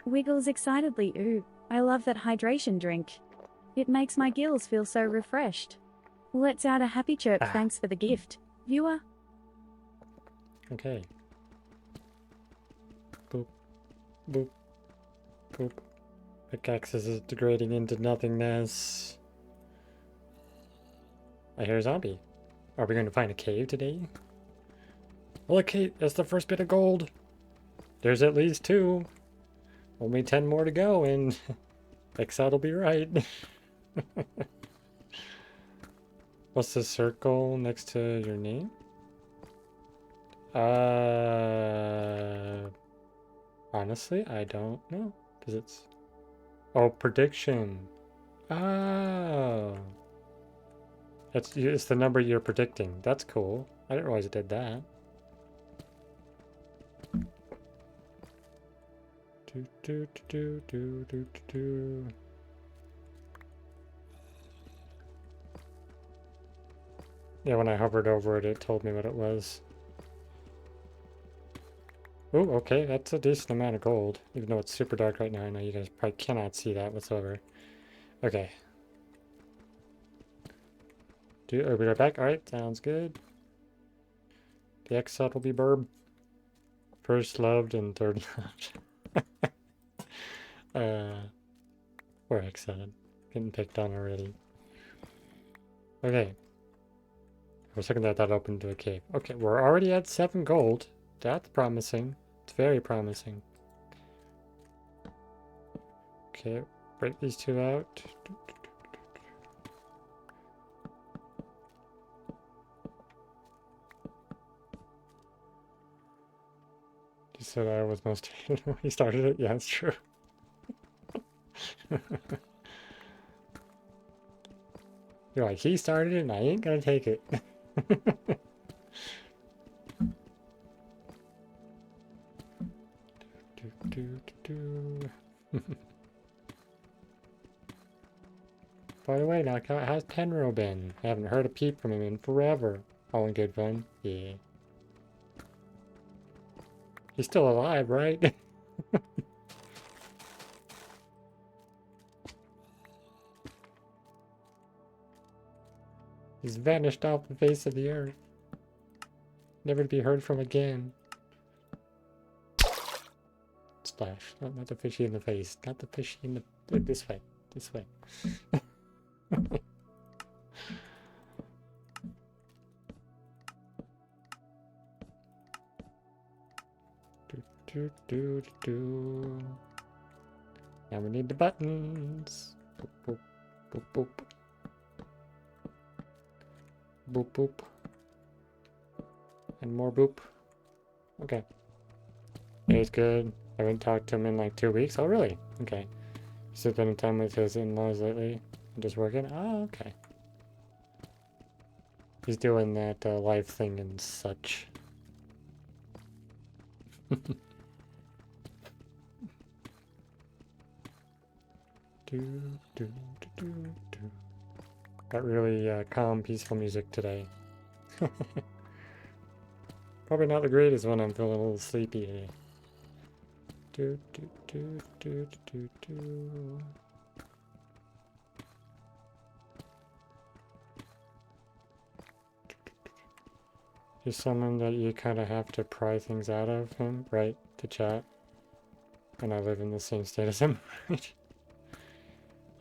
Wiggles excitedly. Ooh, I love that hydration drink. It makes my gills feel so refreshed. Let's out a happy chirp. Thanks for the gift, viewer. Okay. Boop. Boop. Boop. Pickaxes is degrading into nothingness. I hear a zombie. Are we going to find a cave today? Well, okay, that's the first bit of gold. There's at least 2. Only 10 more to go, and Exile will be right. What's the circle next to your name? Honestly, I don't know. Does it? Oh, prediction. Oh. It's the number you're predicting. That's cool. I didn't realize it did that. Yeah, when I hovered over it, it told me what it was. Oh, okay, that's a decent amount of gold. Even though it's super dark right now, I know you guys probably cannot see that whatsoever. Okay. Are we right back? Alright, sounds good. The exile will be burb. First loved and third loved. Poor exile. Getting picked on already. Okay. For a second there, I thought I opened to a cave. Okay, we're already at 7 gold. That's promising. It's very promising. Okay, break these 2 out. You said I was most he started it? Yeah, it's true. You're like, he started it and I ain't gonna take it. By the way, Knockout, how's Penro been? I haven't heard a peep from him in forever. All in good fun? Yeah. He's still alive, right? He's vanished off the face of the earth. Never to be heard from again. Splash. Not the fishy in the face. Not the fishy in the... This way. This way. Now we need the buttons. Boop, boop, boop, boop. Boop, boop. And more boop. Okay. He's good. I haven't talked to him in like 2 weeks. Oh, really? Okay. He's spending time with his in-laws lately. Just working? Oh, okay. He's doing that life thing and such. Got really calm, peaceful music today. Probably not the greatest when I'm feeling a little sleepy today. He's someone that you kind of have to pry things out of him, right? To chat. And I live in the same state as him, right?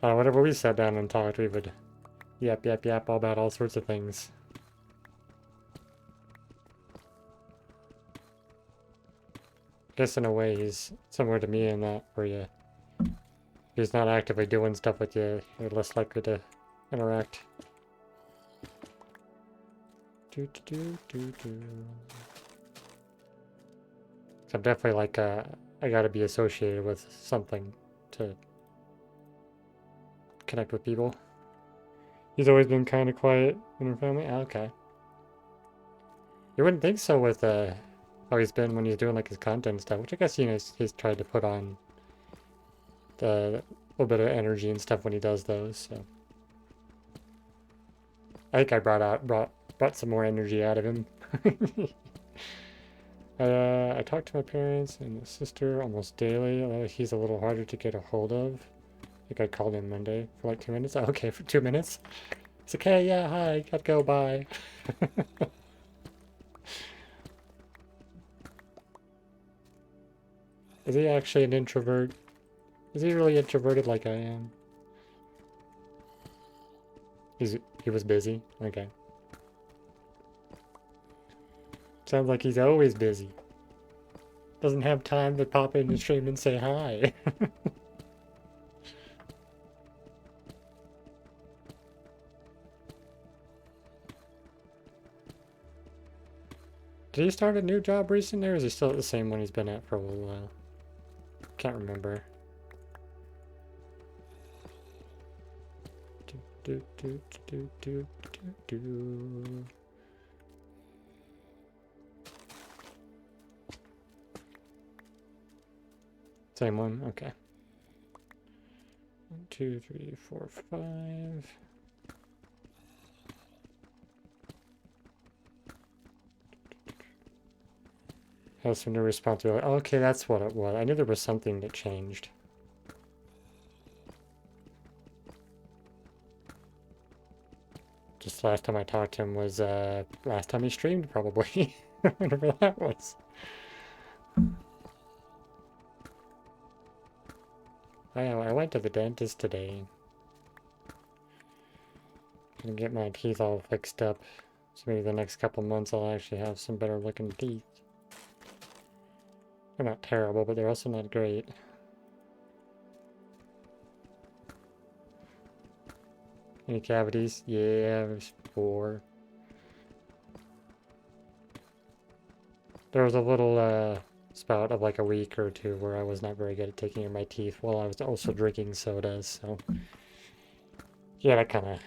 Whenever we sat down and talked, we would yap all about all sorts of things. I guess in a way he's similar to me in that where he's not actively doing stuff with you, you're less likely to interact. I'm definitely like I gotta be associated with something to connect with people. He's always been kind of quiet in our family. Oh, okay. You wouldn't think so with how he's been when he's doing like his content and stuff, which I guess, you know, he's tried to put on the little bit of energy and stuff when he does those, so. I think I brought some more energy out of him. I talk to my parents and my sister almost daily, although he's a little harder to get a hold of. I think I called him Monday for like 2 minutes. Oh, okay, for 2 minutes. It's okay, yeah, hi, gotta go, bye. Is he actually an introvert? Is he really introverted like I am? He was busy? Okay. Sounds like he's always busy. Doesn't have time to pop in the stream and say hi. Did he start a new job recently, or is he still at the same one he's been at for a little while? Can't remember. Same one? Okay. 1, 2, 3, 4, 5. Has some new responsibility. Okay, that's what it was. I knew there was something that changed. Just last time I talked to him was last time he streamed, probably. Whatever that was. I went to the dentist today. Gonna get my teeth all fixed up. So maybe the next couple months I'll actually have some better looking teeth. They're not terrible, but they're also not great. Any cavities? Yeah, there's 4. There was a little spout of like a week or 2 where I was not very good at taking care of my teeth while I was also drinking sodas, so yeah, that kind of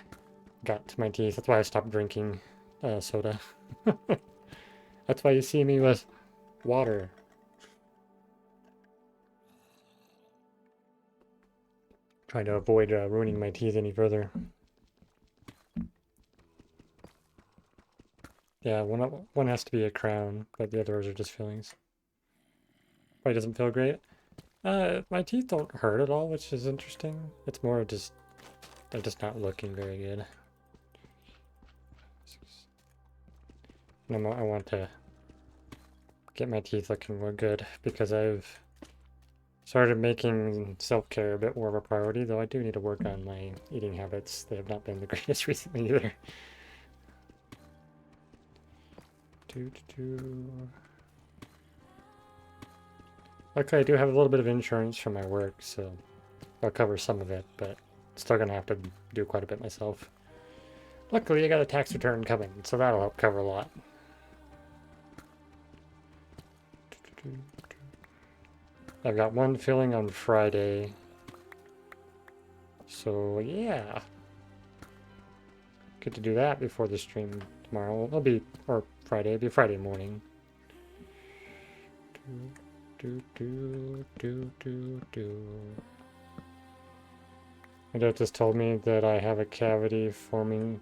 got to my teeth. That's why I stopped drinking soda. That's why you see me with water. Trying to avoid ruining my teeth any further. Yeah, one has to be a crown, but the others are just fillings. Probably doesn't feel great. My teeth don't hurt at all, which is interesting. It's more just they're just not looking very good. And I want to get my teeth looking more good because I've started making self-care a bit more of a priority, though I do need to work on my eating habits. They have not been the greatest recently either. Luckily, I do have a little bit of insurance from my work, so I'll cover some of it, but still gonna have to do quite a bit myself. Luckily, I got a tax return coming, so that'll help cover a lot. I've got one filling on Friday, so yeah. Get to do that before the stream tomorrow. It'll be, or Friday, it'll be Friday morning. My dentist told me that I have a cavity forming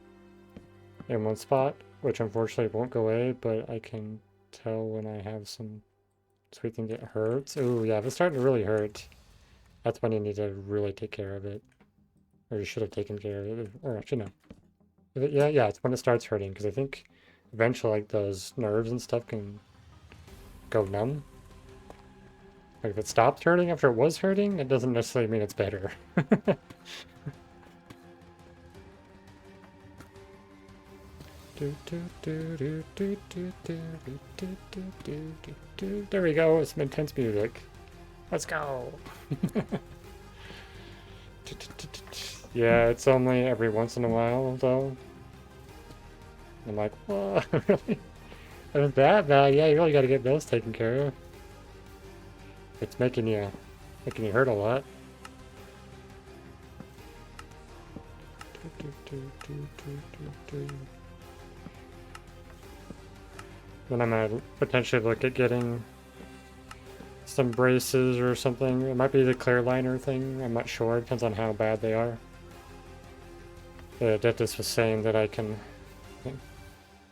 in one spot, which unfortunately won't go away, but I can tell when I have some sweet thing that hurts. Ooh, yeah, if it's starting to really hurt, that's when you need to really take care of it. Or you should have taken care of it, or actually no. Yeah, it's when it starts hurting, because I think eventually like those nerves and stuff can go numb. Like if it stopped hurting after it was hurting, it doesn't necessarily mean it's better. There we go, some intense music. Let's go! Yeah, it's only every once in a while, though. I'm like, whoa, really? If it's that bad, yeah, you really gotta get those taken care of. It's making you hurt a lot. Then I might potentially look at getting some braces or something. It might be the clear liner thing. I'm not sure. It depends on how bad they are. The dentist was saying that I can...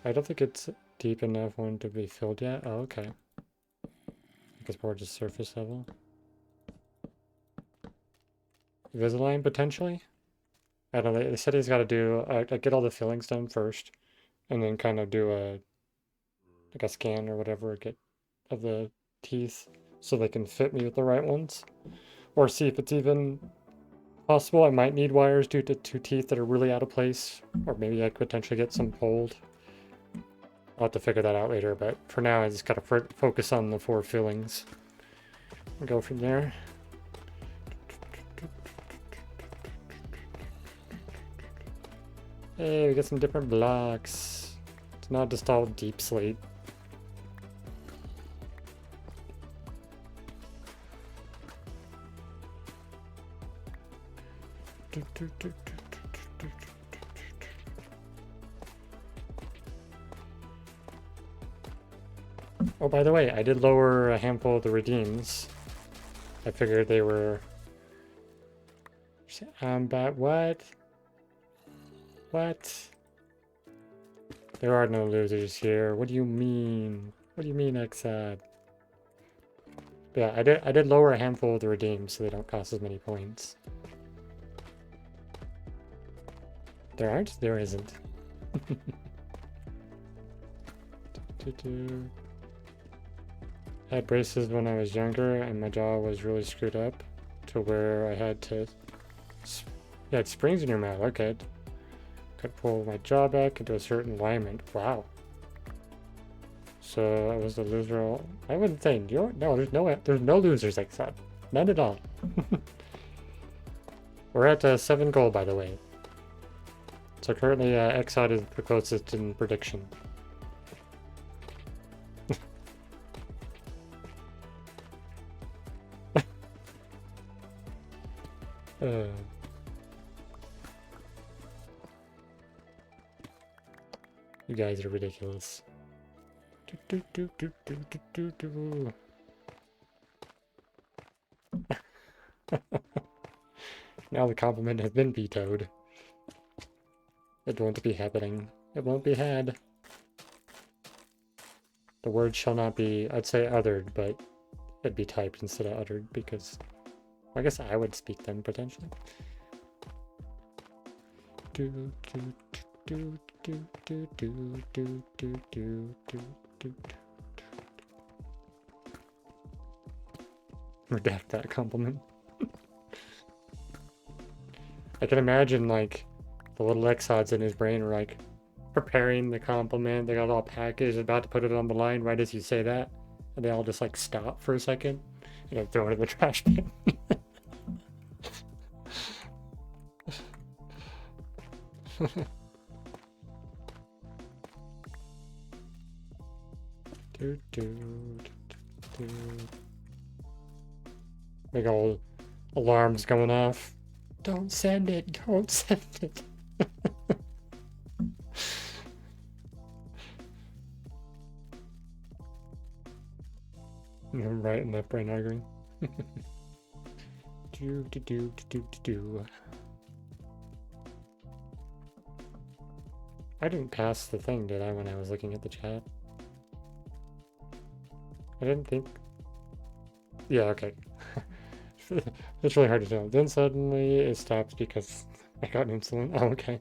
I don't think it's deep enough one to be filled yet. Oh, okay. It's more just surface level. Invisalign, potentially? I don't know. They said he's got to do... get all the fillings done first. And then kind of do like a scan or whatever of the teeth so they can fit me with the right ones. Or see if it's even possible. I might need wires due to 2 teeth that are really out of place. Or maybe I could potentially get some pulled. I'll have to figure that out later, but for now I just gotta focus on the 4 fillings. And go from there. Hey, we got some different blocks. It's not just all deep slate. Oh, by the way, I did lower a handful of the redeems. I figured they were... but what? What? There are no losers here. What do you mean? What do you mean, Exad? Yeah, I did lower a handful of the redeems so they don't cost as many points. There aren't? There isn't. I had braces when I was younger and my jaw was really screwed up to where I had to... Yeah, it springs in your mouth. Okay. Could pull my jaw back into a certain alignment. Wow. So I was the loser. I wouldn't say no. There's no losers like that. None at all. We're at 7 gold, by the way. So currently, Exod is the closest in prediction. You guys are ridiculous. Now the compliment has been vetoed. It won't be happening. It won't be had. The word shall not be, I'd say othered, but it'd be typed instead of uttered because I guess I would speak them potentially. Redact that compliment. I can imagine like the little Exods in his brain are like preparing the compliment. They got it all packaged, about to put it on the line right as you say that, and they all just like stop for a second and then throw it in the trash bin. Big old alarms going off. Don't send it, don't send it. Right and left brain arguing. I didn't pass the thing, did I, when I was looking at the chat? I didn't think... Yeah, okay. It's really hard to tell. Then suddenly it stopped because I got insulin. Oh, okay.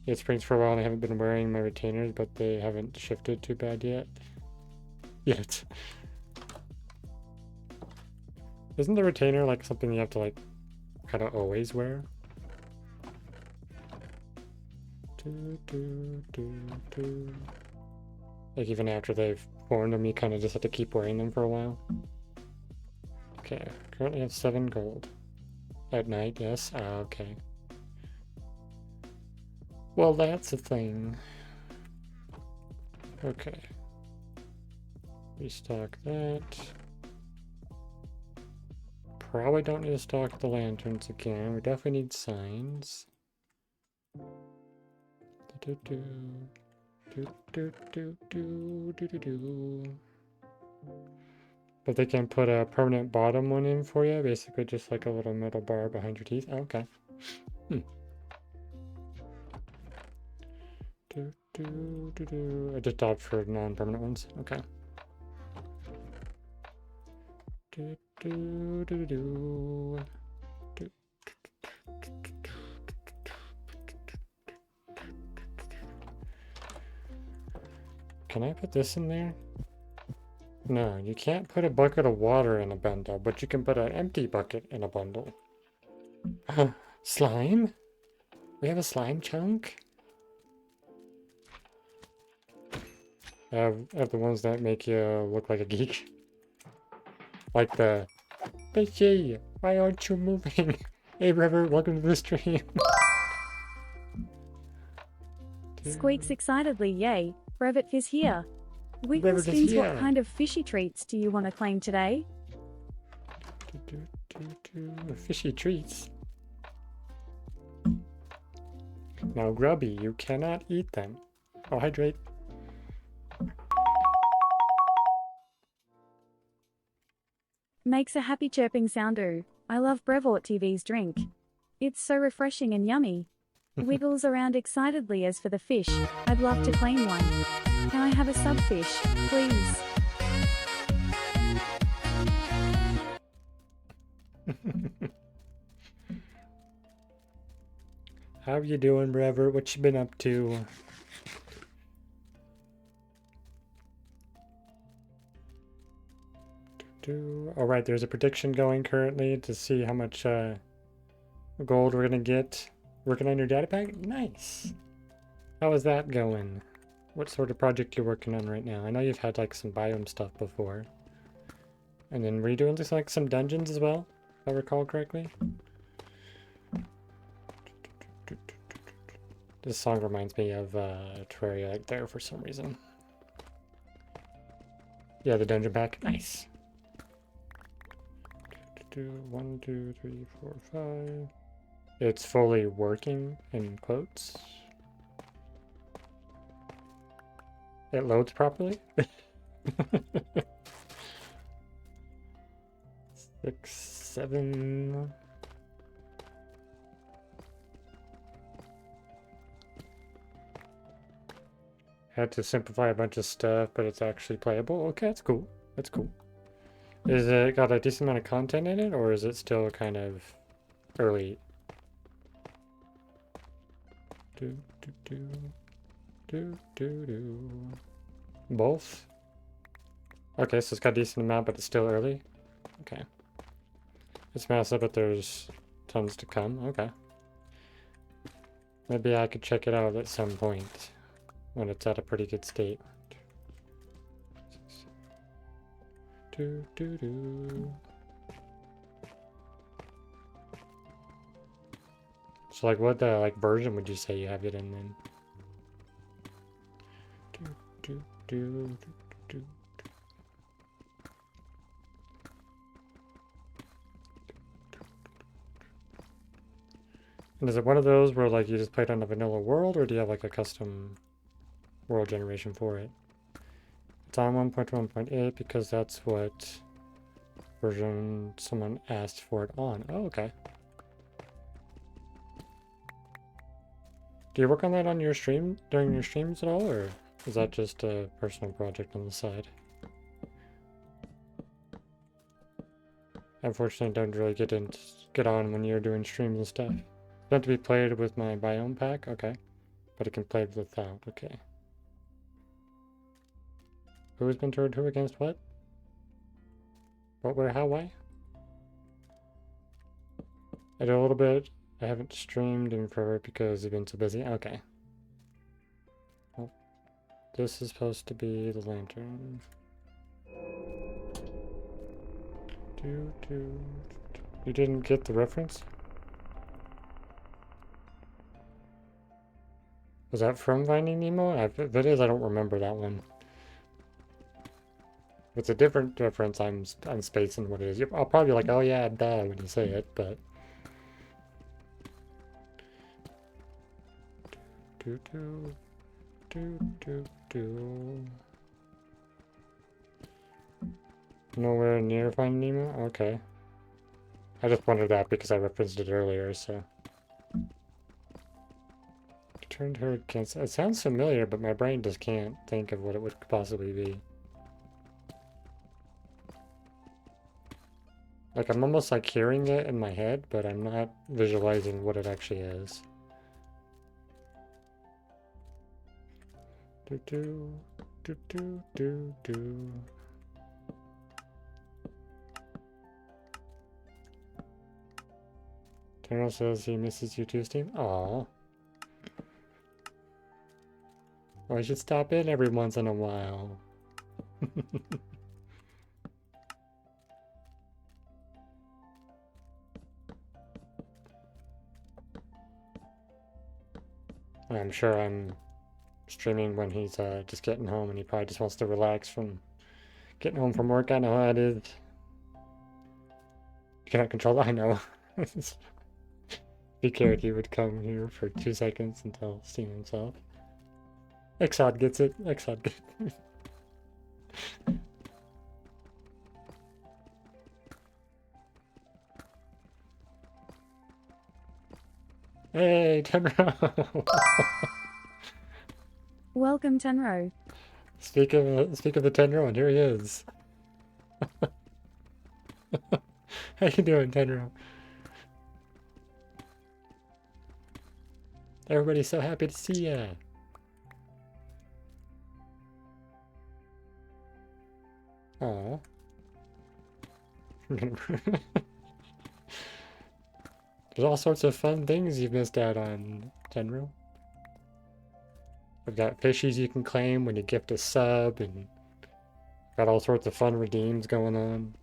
It springs for a while and I haven't been wearing my retainers, but they haven't shifted too bad yet. Yet. Isn't the retainer like something you have to like kind of always wear? Like even after they've worn them, you kind of just have to keep wearing them for a while. Okay, currently have 7 gold. At night, yes? Ah, okay. Well, that's a thing. Okay. Restock that. Probably don't need to stock the lanterns again. We definitely need signs. But they can put a permanent bottom one in for you, basically just like a little metal bar behind your teeth. Oh, okay. I just opted for non-permanent ones. Okay. Can I put this in there? No, you can't put a bucket of water in a bundle, but you can put an empty bucket in a bundle. Slime? We have a slime chunk? Have the ones that make you look like a geek. Like the, Fishy, why aren't you moving? Hey River, welcome to the stream. Squeaks excitedly, yay. Brevet is here. Wiggle River is spins, what here. kind of fishy treats do you want to claim today? Fishy treats. Now Grubby, you cannot eat them. Oh, hydrate. Makes a happy chirping sound. Ooh, I love Brevoort TV's drink. It's so refreshing and yummy. Wiggles around excitedly. As for the fish, I'd love to claim one. Can I have a subfish, please? How you doing, Brever? What you been up to? Alright, there's a prediction going currently to see how much gold we're gonna get working on your data pack. Nice. How is that going? What sort of project you're working on right now? I know you've had like some biome stuff before. And then were you doing just like some dungeons as well, if I recall correctly? This song reminds me of Terraria right there for some reason. Yeah, the dungeon pack. Nice. 1, 2, 3, 4, 5. It's fully working in quotes. It loads properly. 6, 7. Had to simplify a bunch of stuff, but it's actually playable. Okay, that's cool. That's cool. Is it got a decent amount of content in it, or is it still kind of early? Both? Okay, so it's got a decent amount, but it's still early? Okay. It's massive, but there's tons to come. Okay. Maybe I could check it out at some point when it's at a pretty good state. So like what like version would you say you have it in then? And is it one of those where like you just play it on a vanilla world, or do you have like a custom world generation for it? It's on 1.1.8 because that's what version someone asked for it on. Oh, okay. Do you work on that on your stream, during your streams at all, or is that just a personal project on the side? Unfortunately, don't really get on when you're doing streams and stuff. It's meant to be played with my biome pack, okay. But it can play without, okay. Who has been turned who against what? What, where, how, why? I did a little bit. I haven't streamed in forever because I've been so busy. Okay. Well, this is supposed to be the lantern. You didn't get the reference? Was that from Finding Nemo? If it is, I don't remember that one. If it's a different reference, I'm spacing what it is. I'll probably be like, oh yeah, duh, when you say it, but... Nowhere near Finding Nemo? Okay. I just wondered that because I referenced it earlier, so... Turned her against... It sounds familiar, but my brain just can't think of what it would possibly be. Like, I'm almost like hearing it in my head, but I'm not visualizing what it actually is. Terrell says he misses you too, Steve. Aww. Well, I should stop in every once in a while. I'm sure I'm streaming when he's just getting home and he probably just wants to relax from getting home from work. I know how it is. You cannot control that, I know. Be cared he would come here for 2 seconds until Steam himself. Exod gets it. Exod gets it. Hey, Tenro! Welcome, Tenro. Speak of the Tenro, and here he is. How you doing, Tenro? Everybody's so happy to see ya. Aww. There's all sorts of fun things you've missed out on, Tenro. We've got fishies you can claim when you gift a sub, and got all sorts of fun redeems going on.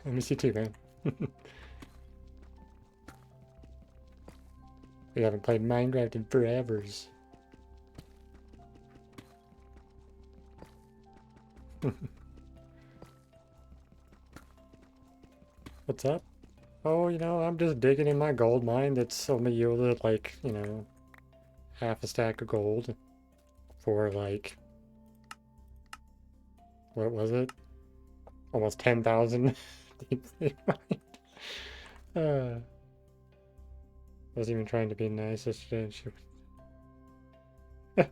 I miss you too, man. We haven't played Minecraft in forevers. What's up? Oh, you know, I'm just digging in my gold mine that's only yielded like, you know, half a stack of gold for like, what was it? Almost 10,000 deep sleep mine. Wasn't even trying to be nice yesterday. It's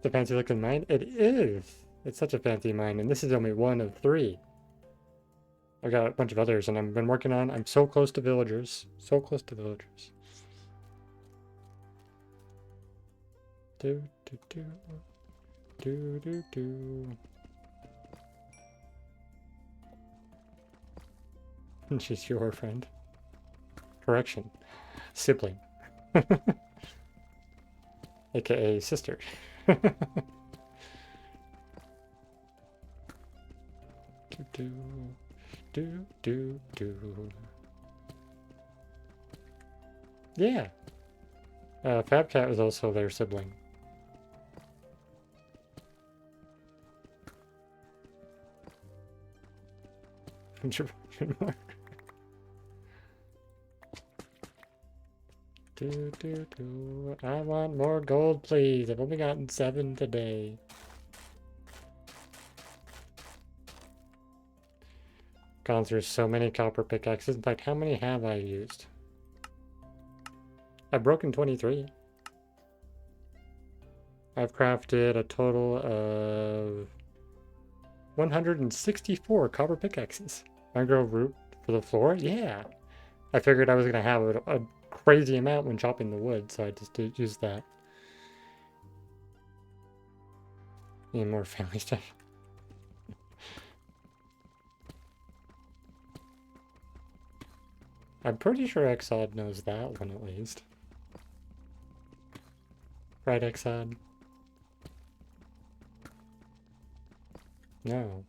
a fancy looking mine. It is. It's such a fancy mine, and this is only one of 3. I've got a bunch of others, and I've been working on. I'm so close to villagers. So close to villagers. Do do do do do do. She's your friend. Correction. Sibling. AKA sister. Do do do do. Yeah. Fabcat was also their sibling. Do do do. I want more gold, please. I've only gotten 7 today. Gone through so many copper pickaxes. In fact, how many have I used? I've broken 23. I've crafted a total of 164 copper pickaxes. Mangrove root for the floor? Yeah. I figured I was going to have a crazy amount when chopping the wood, so I just did use that. Need more family stuff. I'm pretty sure Exod knows that one at least. Right, Exod? No.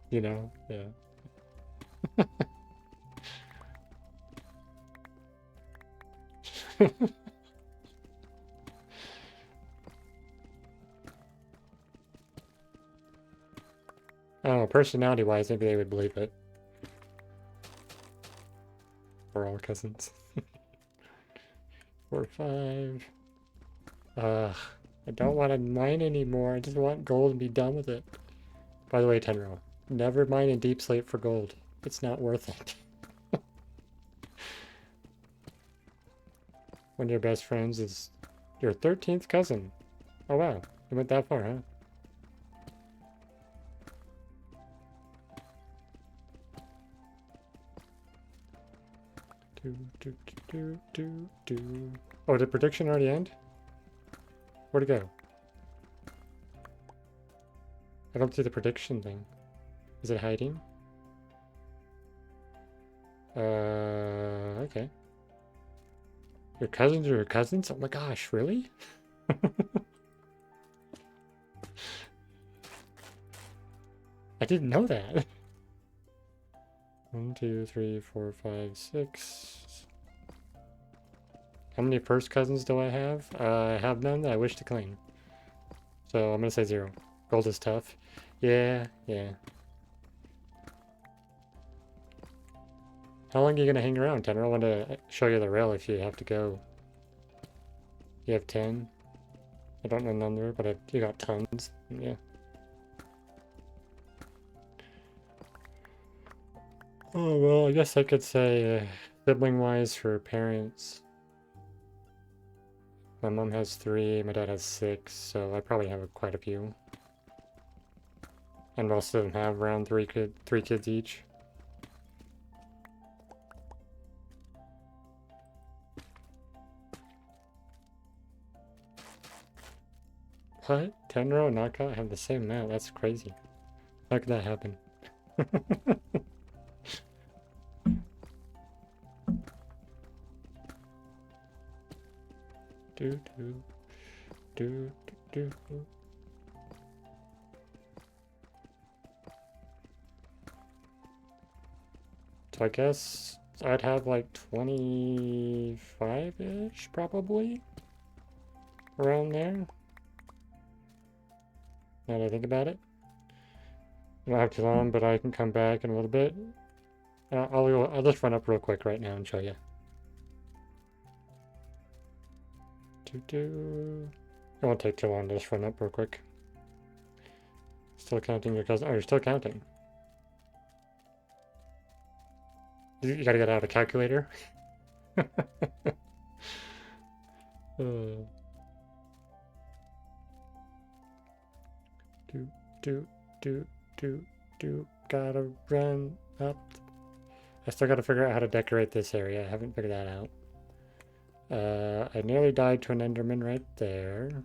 You know, yeah. I don't know, personality-wise, maybe they would believe it. We're all cousins. 4, 5. I don't want to mine anymore. I just want gold and be done with it. By the way, Tenro, never mine in deep slate for gold. It's not worth it. One of your best friends is your 13th cousin. Oh wow, you went that far, huh? Do. Oh, did prediction already end? Where'd it go? I don't see the prediction thing. Is it hiding? Okay. Your cousins are your cousins? Oh my gosh, really? I didn't know that. 1, 2, 3, 4, 5, 6. How many first cousins do I have? I have none that I wish to claim. So I'm gonna say 0. Gold is tough. Yeah. How long are you gonna hang around, Tanner? I want to show you the rail if you have to go. You have 10. I don't know the number, but you got tons. Yeah. Oh, well, I guess I could say sibling-wise for parents. My mom has 3, my dad has 6, so I probably have quite a few. And most of them have around 3 kids each. What? 10-row and knockout have the same amount? That's crazy. How could that happen? do. So I guess I'd have like 25-ish, probably. Around there. Now that I think about it. I don't have too long, but I can come back in a little bit. I'll just run up real quick right now and show you. It won't take too long to just run up real quick. Still counting your cousin. Oh, you're still counting. You gotta get out a calculator. Gotta run up. I still gotta figure out how to decorate this area. I haven't figured that out. I nearly died to an Enderman right there.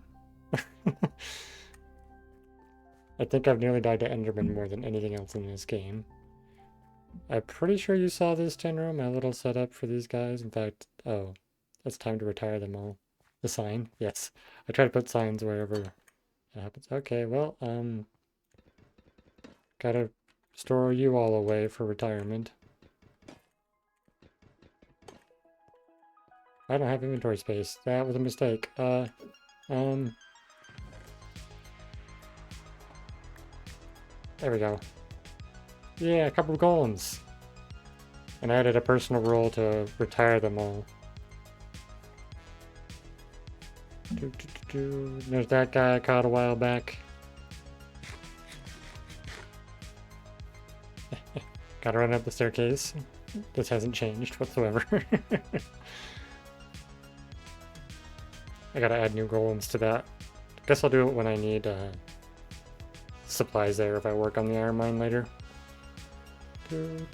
I think I've nearly died to Enderman more than anything else in this game. I'm pretty sure you saw this, Tenro, my little setup for these guys. In fact, oh, it's time to retire them all. The sign, yes. I try to put signs wherever it happens. Okay, well, gotta store you all away for retirement. I don't have inventory space. That was a mistake. There we go. Yeah, Copper Golems. And I added a personal role to retire them all. There's that guy I caught a while back. Gotta run up the staircase. This hasn't changed whatsoever. I gotta add new golems to that. Guess I'll do it when I need supplies there if I work on the iron mine later. I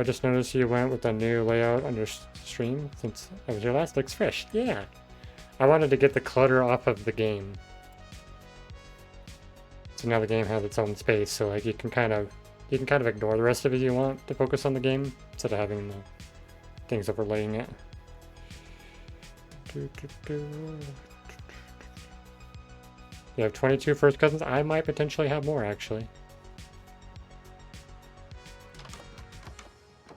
just noticed you went with a new layout on your stream since that was your last. Looks fresh. Yeah. I wanted to get the clutter off of the game. So now the game has its own space, so like you can kind of ignore the rest of it if you want to focus on the game instead of having the things overlaying it. You have 22 first cousins? I might potentially have more, actually.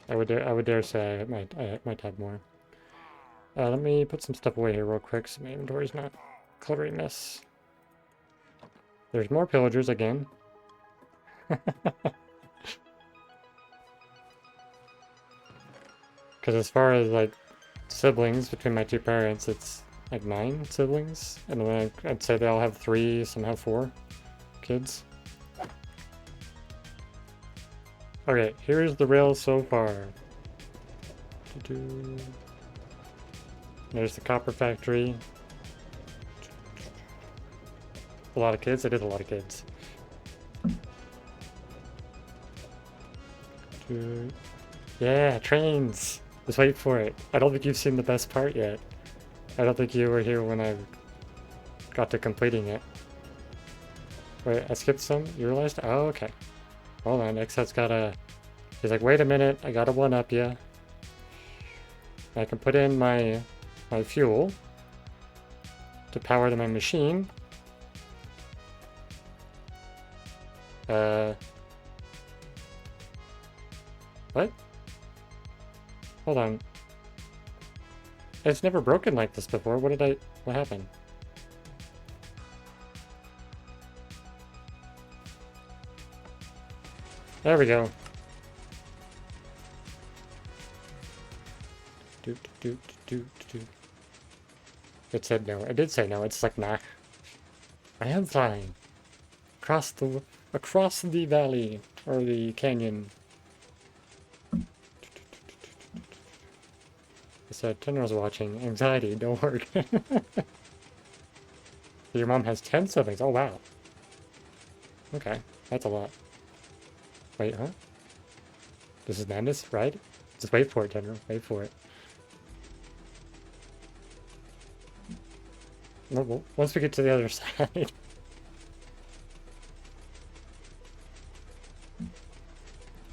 I would dare say I might have more. Let me put some stuff away here real quick so my inventory's not a cluttery mess. There's more pillagers again. Because as far as like siblings between my two parents, it's like 9 siblings, and then I'd say they all have 3, some have 4 kids. Okay, here's the rail so far. There's the copper factory. A lot of kids? It is a lot of kids. Yeah, trains. Just wait for it. I don't think you've seen the best part yet. I don't think you were here when I got to completing it. Wait, I skipped some? You realized? Oh, okay. Hold on, X's got a... He's like, wait a minute, I gotta one-up ya. I can put in my fuel to power my machine. What? Hold on. It's never broken like this before. What happened? There we go. It said no. It did say no. It's like, nah. I am flying. Across the valley. Or the canyon. I said, Tenro's watching. Anxiety, don't worry. Your mom has 10 siblings. Oh, wow. Okay, that's a lot. Wait, huh? This is madness, right? Just wait for it, Tenro. Wait for it. Well, once we get to the other side.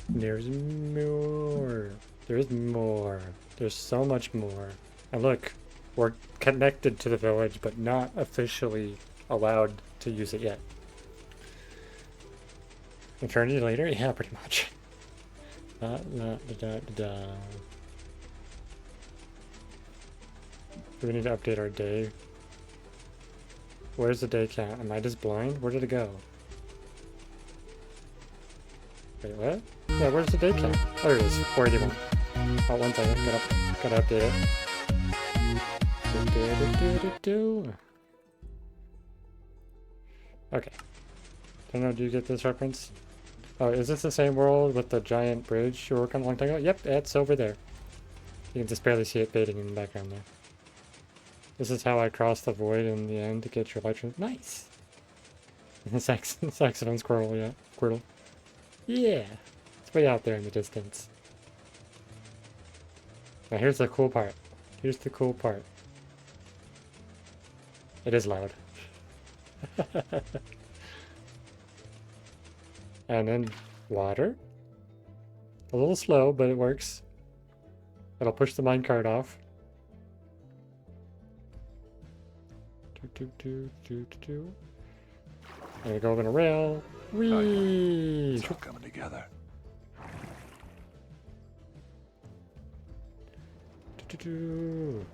There's more. There's more. There's so much more. And look, we're connected to the village, but not officially allowed to use it yet. Eternity later? Yeah, pretty much. Do we need to update our day? Where's the day count? Am I just blind? Where did it go? Wait, what? Yeah, where's the day count? Oh, there it is. 481. Oh, one second. Gotta update it. Okay. Don't know, do you get this reference? Oh, is this the same world with the giant bridge you were working on a long time ago? Yep, it's over there. You can just barely see it fading in the background there. This is how I crossed the void in the end to get your electric. Nice! Saxophone squirrel, yeah. Squirtle. Yeah! It's way out there in the distance. Now here's the cool part. Here's the cool part. It is loud. And then water. A little slow, but it works. It'll push the minecart off. And we go over a rail. Whee! Oh, yeah. It's all coming together. You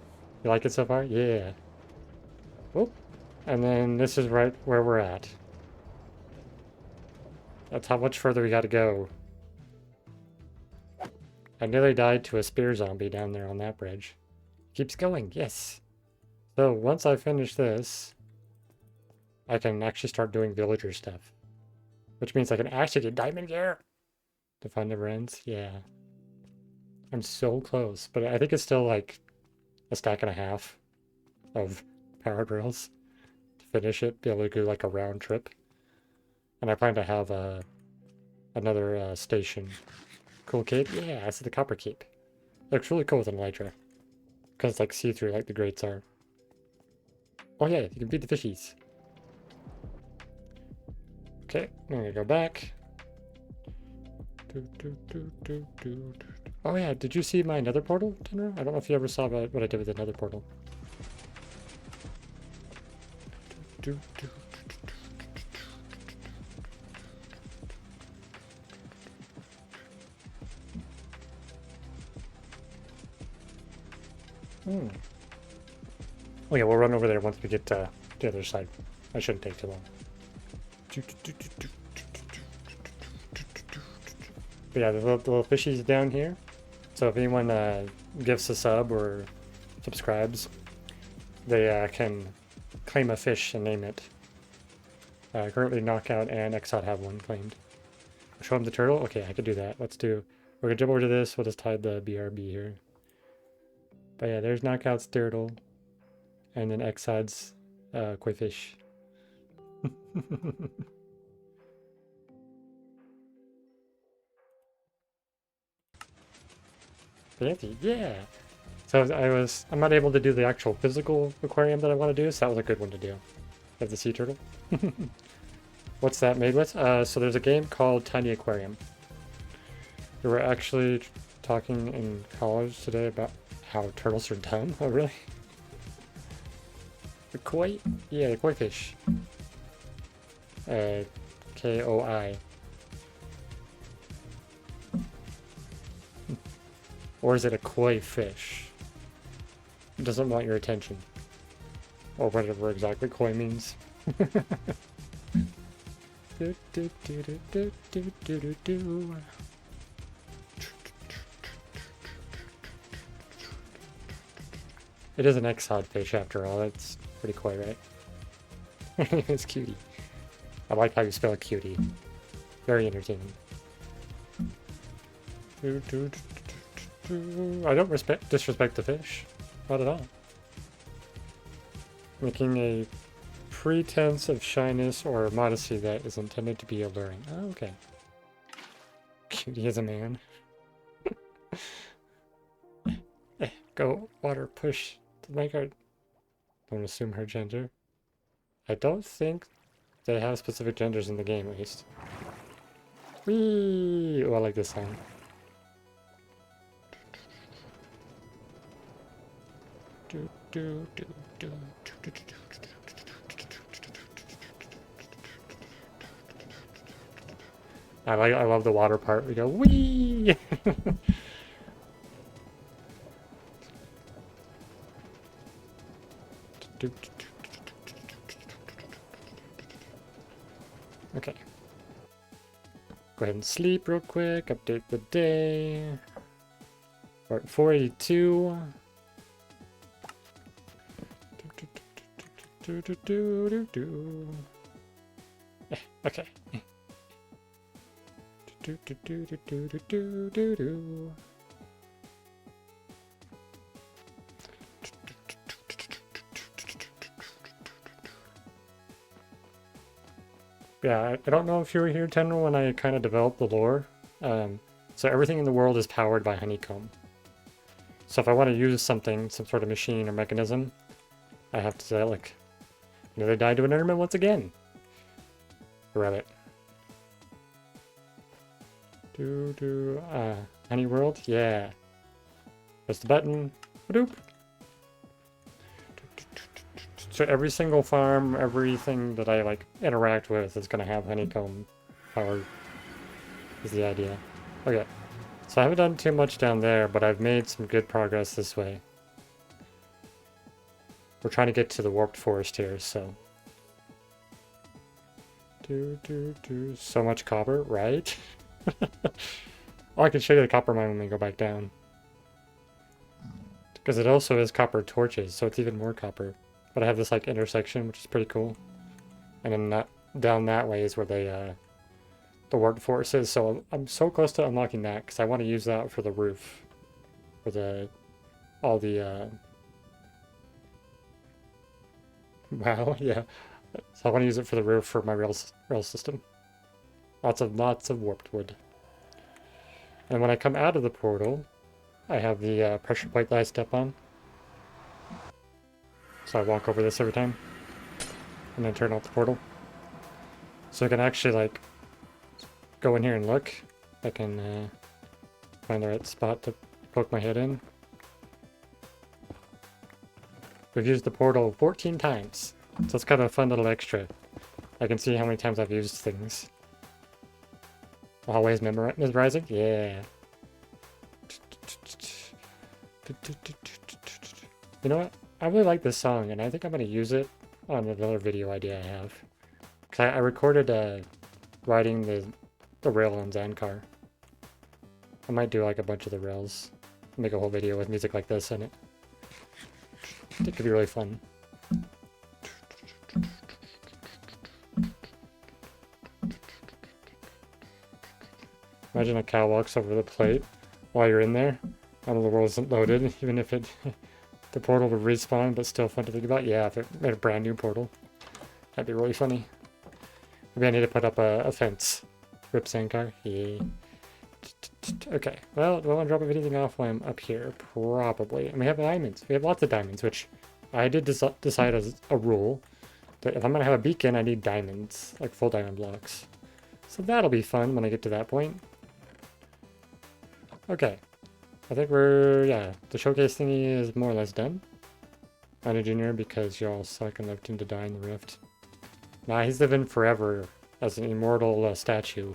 like it so far? Yeah. Whoop. And then this is right where we're at. That's how much further we gotta go. I nearly died to a spear zombie down there on that bridge. Keeps going, yes. So once I finish this, I can actually start doing villager stuff. Which means I can actually get diamond gear. The fun never ends, yeah. I'm so close, but I think it's still like a stack and a half of power drills to finish it, be able to do like a round trip. And I plan to have another station. Cool cape? Yeah, it's the Copper Cape. Looks really cool with an elytra. Because it's like see-through like the grates are. Oh yeah, you can feed the fishies. Okay, I'm gonna go back. Oh yeah, did you see my nether portal, Tenro? I don't know if you ever saw what I did with the nether portal. Oh yeah, we'll run over there once we get to the other side. That shouldn't take too long. But yeah, the little fishies down here. So if anyone gives a sub or subscribes, they can claim a fish and name it. Currently Knockout and Exot have one claimed. Show them the turtle? Okay, I could do that. We're gonna jump over to this. We'll just hide the BRB here. But yeah, there's Knockout's turtle. And then Exod's koi fish. Fancy, yeah. So I'm not able to do the actual physical aquarium that I want to do, so that was a good one to do. Of the sea turtle. What's that made with? So there's a game called Tiny Aquarium. We were actually talking in college today about how turtles are dumb. Oh, really? The koi? Yeah, the koi fish. Koi. Or is it a koi fish? It doesn't want your attention. Or whatever exactly koi means. It is an exod fish after all. That's pretty koi, right? It's cutie. I like how you spell cutie. Very entertaining. I don't disrespect the fish. Not at all. Making a pretense of shyness or modesty that is intended to be alluring. Oh, okay. Cutie is a man. Go, water, push to my card. Don't assume her gender. I don't think they have specific genders in the game, at least. Whee! Oh, I like this song. I love the water part. We go wee. Okay. Go ahead and sleep real quick. Update the day. We're at 482. Okay. Yeah, I don't know if you were here, Tenro, when I kind of developed the lore. So everything in the world is powered by honeycomb. So if I want to use something, some sort of machine or mechanism, I have to say, like, they died to an enderman once again. Rabbit. Honey world? Yeah. Press the button. Ba-doop. So every single farm, everything that I like interact with is gonna have honeycomb power. Is the idea. Okay. So I haven't done too much down there, but I've made some good progress this way. We're trying to get to the warped forest here, so. So much copper, right? Oh, I can show you the copper mine when we go back down. Because it also is copper torches, so it's even more copper. But I have this like intersection, which is pretty cool. And then down that way is where the warped forest is. So I'm so close to unlocking that because I want to use that for the roof, for all the wow, yeah. So I want to use it for the roof for my rail system. Lots of warped wood. And when I come out of the portal, I have the pressure plate that I step on. So I walk over this every time. And then turn off the portal. So I can actually like go in here and look. I can find the right spot to poke my head in. We've used the portal 14 times. So it's kind of a fun little extra. I can see how many times I've used things. Always mesmerizing? Yeah. You know what? I really like this song, and I think I'm going to use it on another video idea I have. Because I recorded riding the rail on Zankar. I might do like a bunch of the rails. Make a whole video with music like this in it. I think it could be really fun. Imagine a cow walks over the plate while you're in there. The world isn't loaded, even if the portal would respawn, but still fun to think about. Yeah, if it made a brand new portal, that'd be really funny. Maybe I need to put up a fence. Rip Sankar. Yeah. Okay, well, do I want to drop anything off while I'm up here? Probably. And we have diamonds. We have lots of diamonds, which I did decide as a rule that if I'm going to have a beacon, I need diamonds, like full diamond blocks. So that'll be fun when I get to that point. Okay. I think yeah, the showcase thingy is more or less done. Not a junior because y'all suck and left him to die in the rift. Nah, he's living forever as an immortal statue,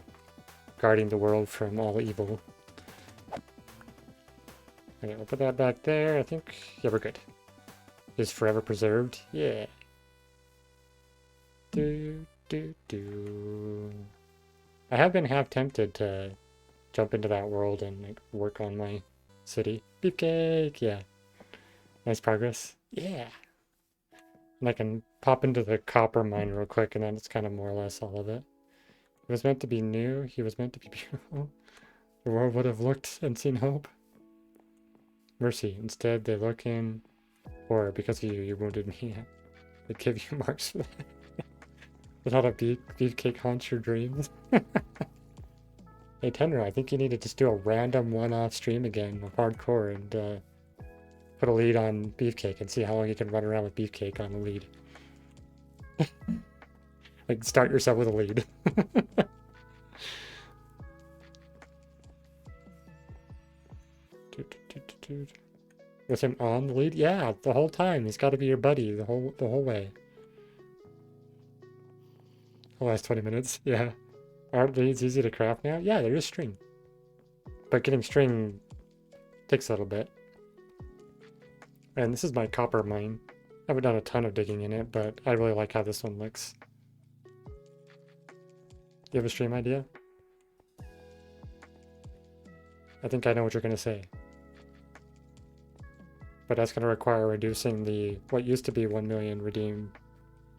guarding the world from all evil. Okay, we'll put that back there. I think, yeah, we're good. Is forever preserved? Yeah. I have been half tempted to jump into that world and like, work on my city. Beefcake, yeah. Nice progress. Yeah. And I can pop into the copper mine real quick, and then it's kind of more or less all of it. It was meant to be new. He was meant to be beautiful. The world would have looked and seen hope. Mercy. Instead, they look in horror because of you. You wounded me. They give you marks for that. Without a beefcake haunts your dreams. Hey, Tenra, I think you need to just do a random one-off stream again of hardcore and put a lead on Beefcake and see how long you can run around with Beefcake on the lead. Like, start yourself with a lead. With him on the lead? Yeah, the whole time. He's got to be your buddy the whole way. The last 20 minutes, yeah. Aren't leads easy to craft now? Yeah, there is string. But getting string takes a little bit. And this is my copper mine. I haven't done a ton of digging in it, but I really like how this one looks. Do you have a stream idea? I think I know what you're going to say. But that's going to require reducing the what used to be 1 million redeemed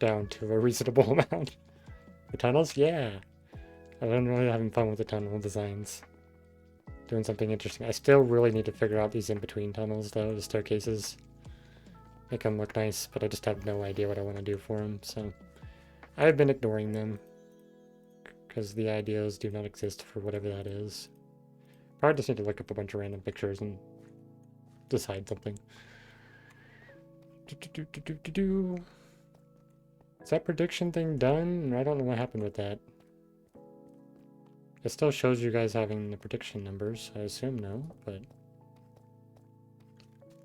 down to a reasonable amount. The tunnels? Yeah. I've been really having fun with the tunnel designs. Doing something interesting. I still really need to figure out these in-between tunnels, though, the staircases. Make them look nice, but I just have no idea what I want to do for them, so... I've been ignoring them. Because the ideas do not exist for whatever that is. Probably just need to look up a bunch of random pictures and decide something. Is that prediction thing done? I don't know what happened with that. It still shows you guys having the prediction numbers. I assume no, but...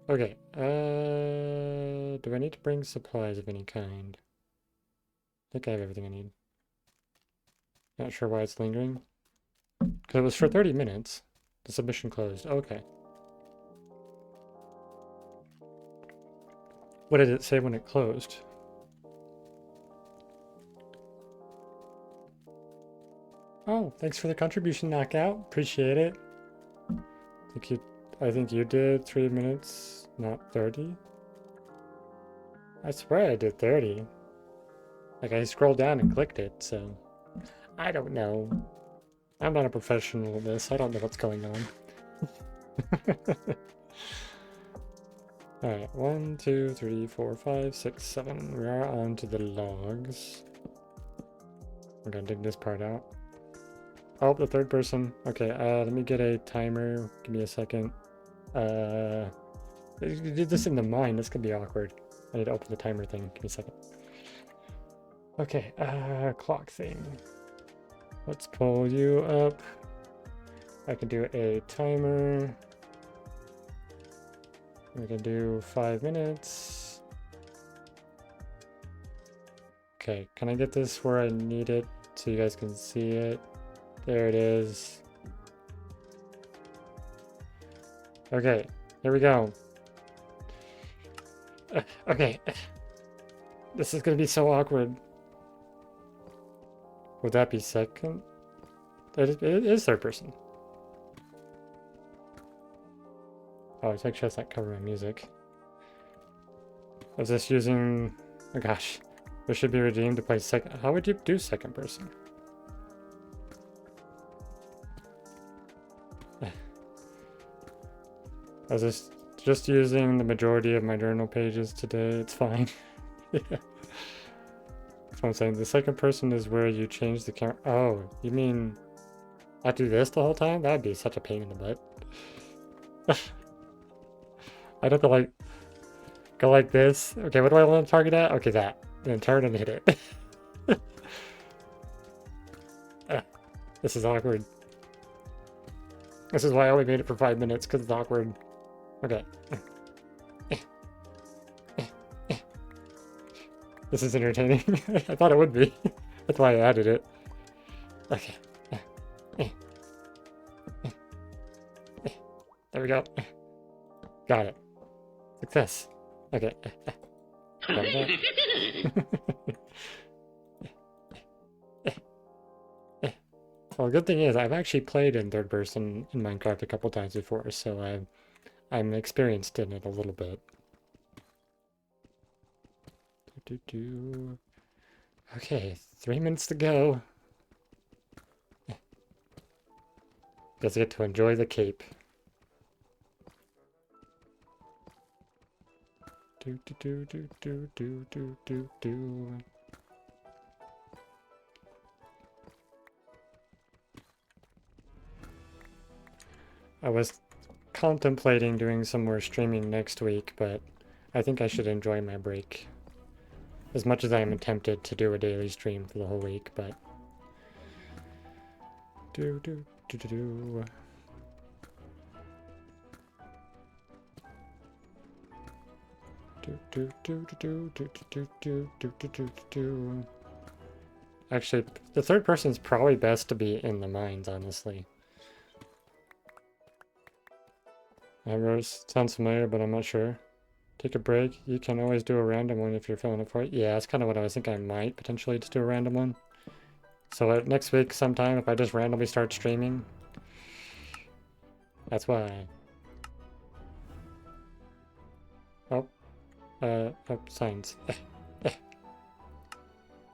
Okay, do I need to bring supplies of any kind? I think I have everything I need. Not sure why it's lingering. Because it was for 30 minutes. The submission closed. Okay. What did it say when it closed? Oh, thanks for the contribution, Knockout. Appreciate it. I think you did 3 minutes, not 30. I swear I did 30. Like, I scrolled down and clicked it, so... I don't know. I'm not a professional at this. I don't know what's going on. Alright, 1, 2, 3, 4, 5, 6, 7. We are on to the logs. We're gonna dig this part out. Oh, the third person. Okay, let me get a timer. Give me a second. You did this in the mine. This could be awkward. I need to open the timer thing. Give me a second. Okay, clock thing. Let's pull you up. I can do a timer. We can do 5 minutes. Okay, can I get this where I need it so you guys can see it? There it is. Okay, here we go. Okay. This is gonna be so awkward. Would that be second? It is third person. Oh, it's actually that's not covering music. I was just using... Oh gosh. This should be redeemed to play second... How would you do second person? I was just using the majority of my journal pages today. It's fine. Yeah. That's what I'm saying. The second person is where you change the camera. Oh, you mean I do this the whole time? That'd be such a pain in the butt. I'd have to like go like this. Okay, what do I want to target at? Okay, that. And then turn and hit it. This is awkward. This is why I only made it for 5 minutes, because it's awkward. Okay. This is entertaining. I thought it would be. That's why I added it. Okay. There we go. Got it. Success. Okay. Well, the good thing is I've actually played in third person in Minecraft a couple times before, so I'm experienced in it a little bit. Okay, 3 minutes to go. Does get to enjoy the cape. Do. I was contemplating doing some more streaming next week, but I think I should enjoy my break. As much as I am tempted to do a daily stream for the whole week, but... Do. Actually, the third person is probably best to be in the mines, honestly. Sounds familiar, but I'm not sure. Take a break. You can always do a random one if you're feeling up for it. Yeah, that's kind of what I was thinking. I might potentially just do a random one. So next week sometime, if I just randomly start streaming, that's why. Oh, signs.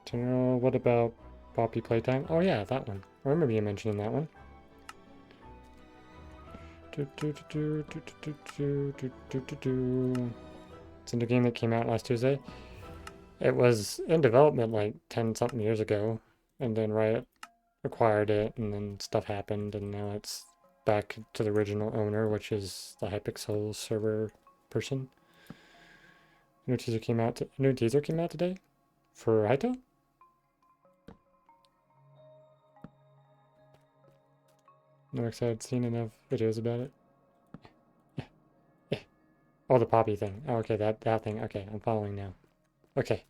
General, what about Poppy Playtime? Oh yeah, that one. I remember you mentioning that one. It's a new game that came out last Tuesday. It was in development like 10-something years ago, and then Riot acquired it, and then stuff happened, and now it's back to the original owner, which is the Hypixel server person. New teaser came out today for Hyto. No, because I'd seen enough videos about it. Oh, the Poppy thing. Oh, okay, that thing. Okay, I'm following now. Okay.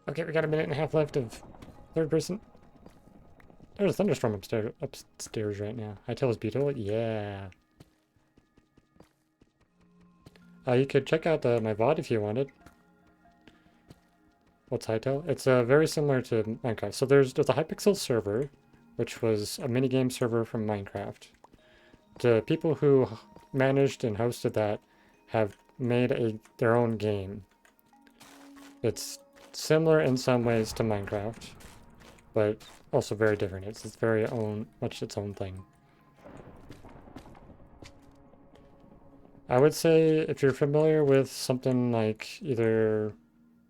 Okay, we got a minute and a half left of third person. There's a thunderstorm upstairs right now. Hytale is beautiful. Yeah. You could check out my VOD if you wanted. What's Hytale? It's very similar to Minecraft. So there's a Hypixel server, which was a minigame server from Minecraft. The people who managed and hosted that have made their own game. It's similar in some ways to Minecraft, but also very different. It's its very own, much its own thing. I would say if you're familiar with something like either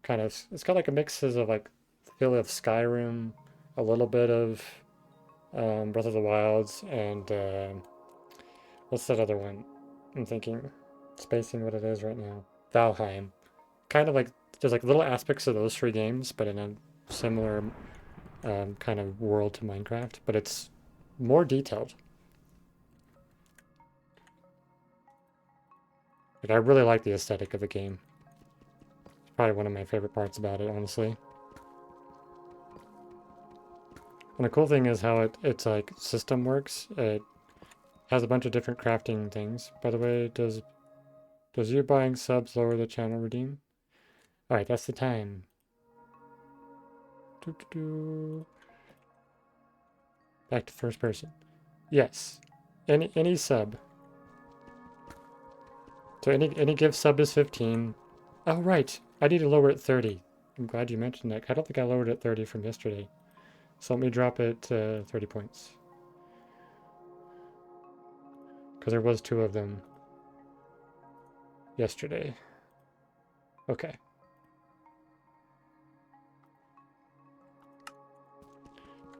kind of, it's got like a mix of like the feel of Skyrim, a little bit of Breath of the Wilds, and what's that other one? I'm thinking, spacing what it is right now. Valheim. Kind of like, there's like little aspects of those 3 games, but in a similar kind of world to Minecraft, but it's more detailed. Like, I really like the aesthetic of the game. It's probably one of my favorite parts about it, honestly. And the cool thing is how its like system works. It has a bunch of different crafting things. By the way, does you buying subs lower the channel redeem? Alright, that's the time. Back to first person. Yes. Any sub. So any give sub is 15. Oh right. I need to lower it 30. I'm glad you mentioned that. I don't think I lowered it 30 from yesterday. So let me drop it 30 points. Because there was 2 of them yesterday. Okay.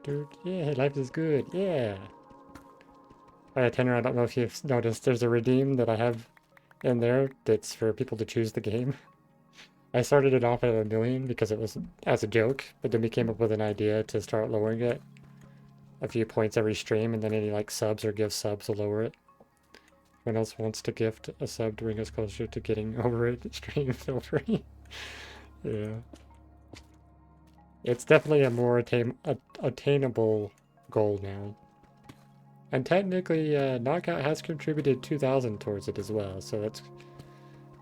Dude, yeah, life is good, yeah. Alright, Tanner, I don't know if you've noticed, there's a redeem that I have in there that's for people to choose the game. I started it off at 1,000,000 because it was as a joke, but then we came up with an idea to start lowering it a few points every stream, and then any like subs or gift subs will lower it. Anyone else wants to gift a sub to bring us closer to getting over it, stream, feel free. Yeah. It's definitely a more attainable goal now. And technically, Knockout has contributed 2,000 towards it as well, so that's...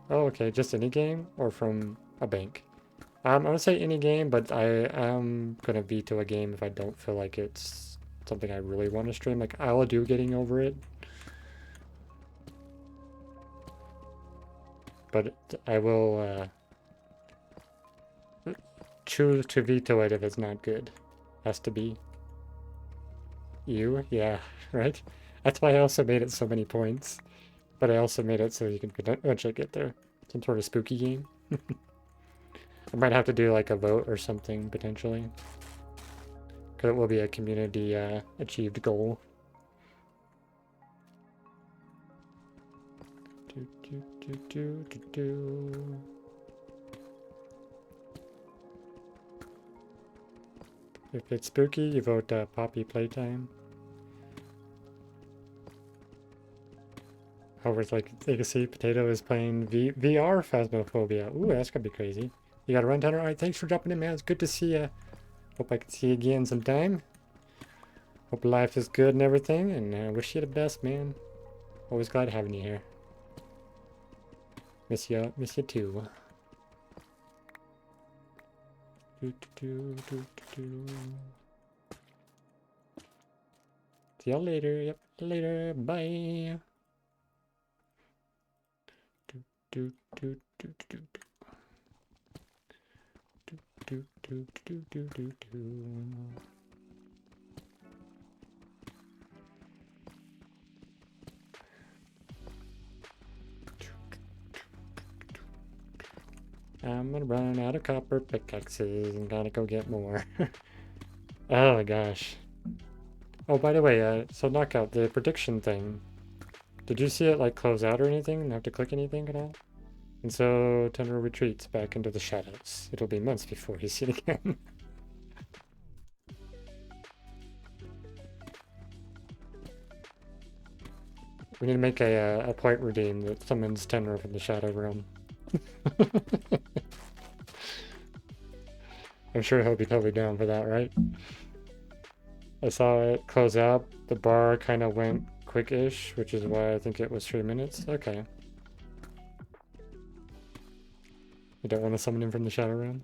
Oh, okay, just any game or from a bank? I'm gonna say any game, but I am gonna veto a game if I don't feel like it's something I really want to stream. Like, I'll do getting over it. But I will choose to veto it if it's not good. Has to be. You? Yeah, right? That's why I also made it so many points. But I also made it so you can eventually get there. Some sort of spooky game. I might have to do like a vote or something, potentially. Because it will be a community achieved goal. If it's spooky, you vote Poppy Playtime. Howard's like, you can see Potato is playing VR Phasmophobia. Ooh, that's gonna be crazy. You got a run, Tanner? Alright, thanks for dropping in, man. It's good to see you. Hope I can see you again sometime. Hope life is good and everything, and I wish you the best, man. Always glad having you here. Miss you too. See y'all later. Yep, later. Bye. I'm gonna run out of copper pickaxes and gotta go get more. Oh my gosh. Oh, by the way, so Knockout, the prediction thing. Did you see it like close out or anything? Not have to click anything at all? And so Tanner retreats back into the shadows. It'll be months before he's seen again. We need to make a point redeem that summons Tanner from the Shadow Realm. I'm sure he'll be totally down for that, right? I saw it close out. The bar kind of went quick-ish, which is why I think it was 3 minutes. Okay. You don't want to summon him from the Shadow Realm?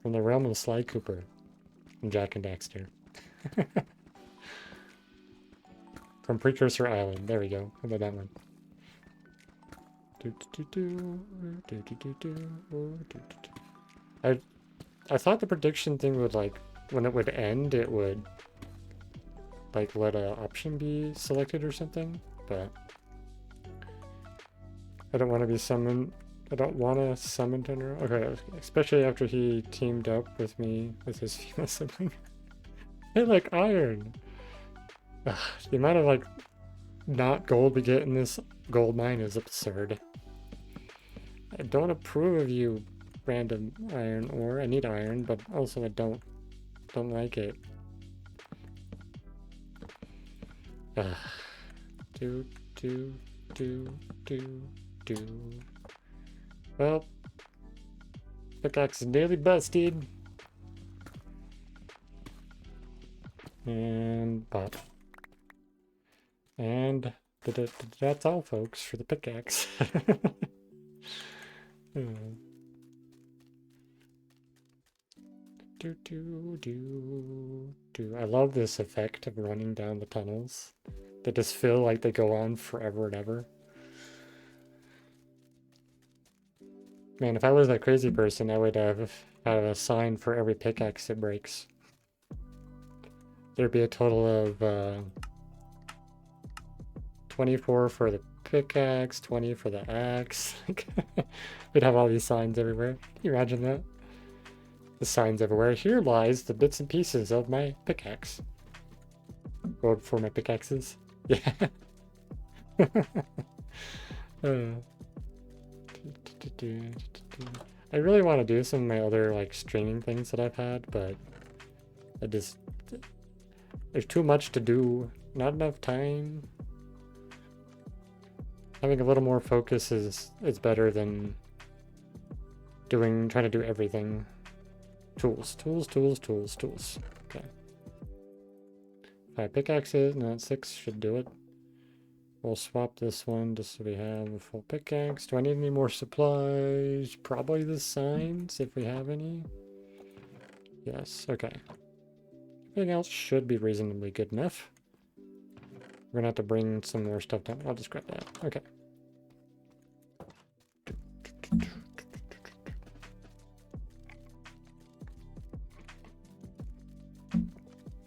From the realm of Sly Cooper and Jack and Daxter. From Precursor Island. There we go. How about that one? I thought the prediction thing would like, when it would end, it would like let an option be selected or something, but I don't want to be summoned. I don't want to summon Tanner. Okay, especially after he teamed up with me with his female sibling. Hey, like iron. Ugh, the amount of like not gold we get in this gold mine is absurd. I don't approve of you, random iron ore. I need iron, but also I don't like it. Ugh. Well, pickaxe is nearly busted. And pop. And that's all, folks, for the pickaxe. I love this effect of running down the tunnels. They just feel like they go on forever and ever. Man, if I was a crazy person, I would have a sign for every pickaxe that breaks. There'd be a total of 24 for the pickaxe, 20 for the axe. We'd have all these signs everywhere. Can you imagine that? The signs everywhere. Here lies the bits and pieces of my pickaxe. Gold for my pickaxes. Yeah. I really want to do some of my other like streaming things that I've had, but I just there's too much to do, not enough time. Having a little more focus is better than trying to do everything. Tools. Okay. 5 pickaxes, not 6 should do it. We'll swap this one just so we have a full pickaxe. Do I need any more supplies? Probably the signs, if we have any. Yes, okay. Everything else should be reasonably good enough. We're gonna have to bring some more stuff down. I'll just grab that. Okay.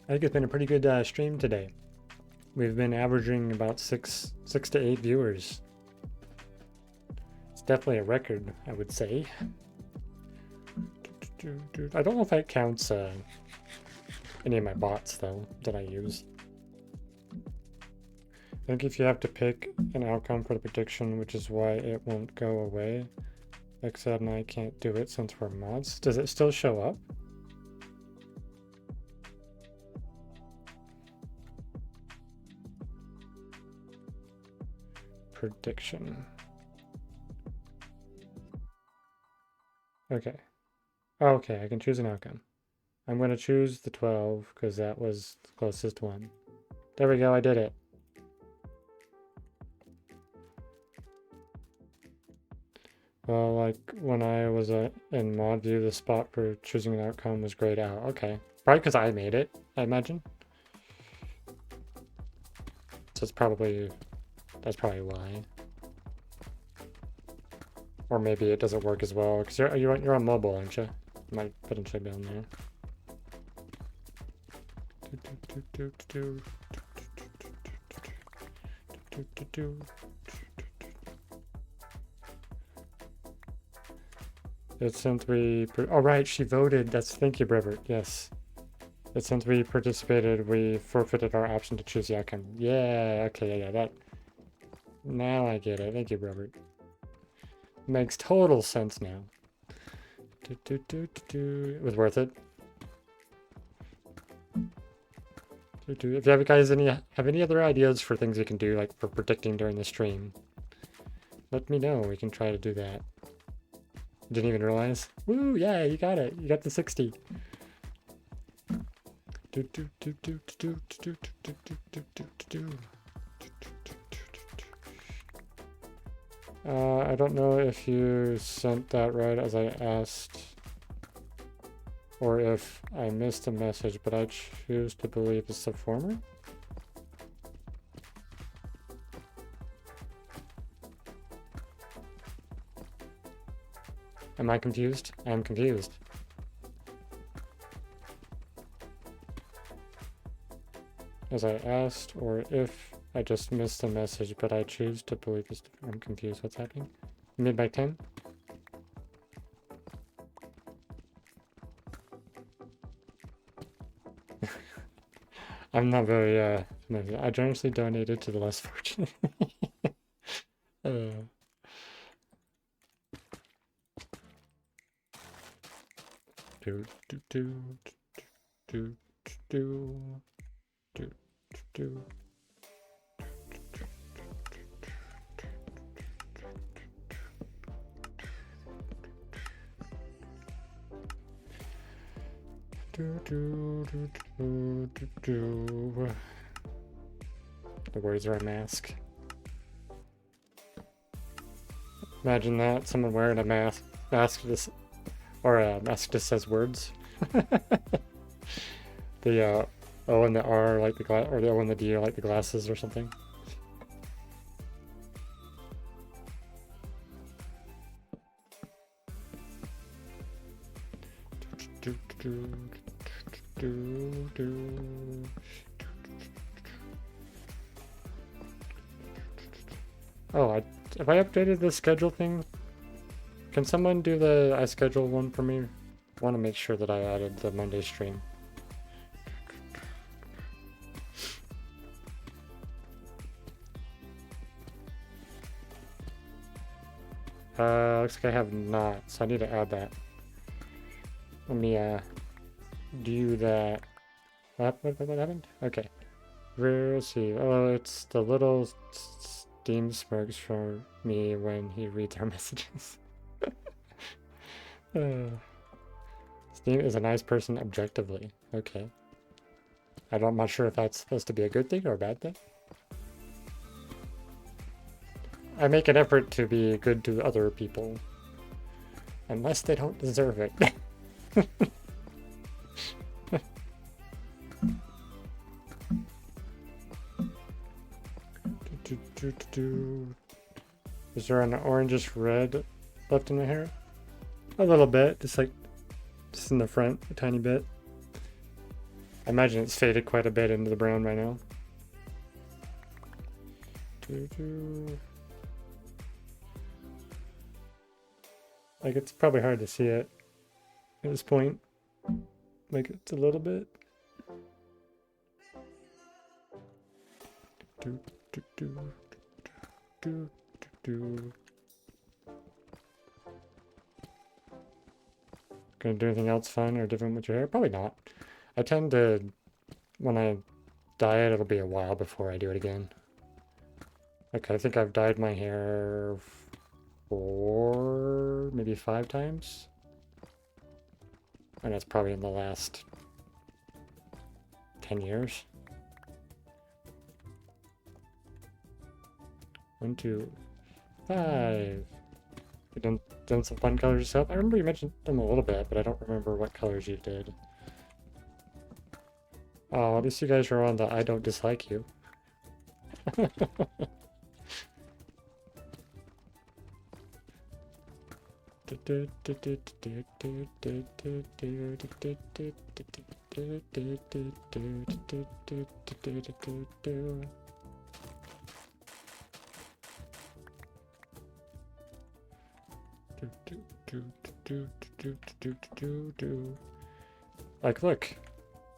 I think it's been a pretty good stream today. We've been averaging about six to 8 viewers. It's definitely a record, I would say. I don't know if that counts any of my bots, though, that I use. I think if you have to pick an outcome for the prediction, which is why it won't go away, except I can't do it since we're mods. Does it still show up? Prediction. Okay. Okay, I can choose an outcome. I'm going to choose the 12 because that was the closest one. There we go, I did it. Well, like when I was in mod view, the spot for choosing an outcome was grayed out. Okay. Probably because I made it, I imagine. So it's probably... That's probably why. Or maybe it doesn't work as well, because you're on mobile, aren't you? You might potentially be on there. It's since we... Oh, right, she voted. Thank you, Brevert. Yes. It's since we participated, we forfeited our option to choose the outcome. Yeah, okay, yeah, that... Now I get it. Thank you, Robert. Makes total sense now. It was worth it. If you have guys have any other ideas for things you can do, like for predicting during the stream, let me know. We can try to do that. Didn't even realize. Woo! Yeah, you got it. You got the 60. I don't know if you sent that right as I asked, or if I missed a message, but I choose to believe it's the former. Am I confused? I am confused. As I asked, or if I just missed a message, but I choose to believe it's... I'm confused. What's happening? Mid by 10? I'm not very, I generously donated to the less fortunate. The words are a mask. Imagine that, someone wearing a mask just, or a mask just says words. The O and the R like the glass, or the O and the D are like the glasses or something. Oh, have I updated the schedule thing? Can someone do the I schedule one for me want to make sure that I added the Monday stream. Looks like I have not, so I need to add that. Let me do that. What happened? Okay. We'll see. Oh, it's the little Steam smirks for me when he reads our messages. Steam is a nice person objectively. Okay. I'm not sure if that's supposed to be a good thing or a bad thing. I make an effort to be good to other people. Unless they don't deserve it. Is there an orangish red left in my hair? A little bit, just in the front, a tiny bit. I imagine it's faded quite a bit into the brown by now. Like, it's probably hard to see it at this point. Like, it's a little bit. Gonna do anything else fun or different with your hair? Probably not. I tend to, when I dye it, it'll be a while before I do it again. Okay, I think I've dyed my hair 4, maybe 5 times. And that's probably in the last 10 years. 1, 2, 5. You done some fun colors yourself? I remember you mentioned them a little bit, but I don't remember what colors you did. Oh, at least you guys are on the I don't dislike you. Like, look,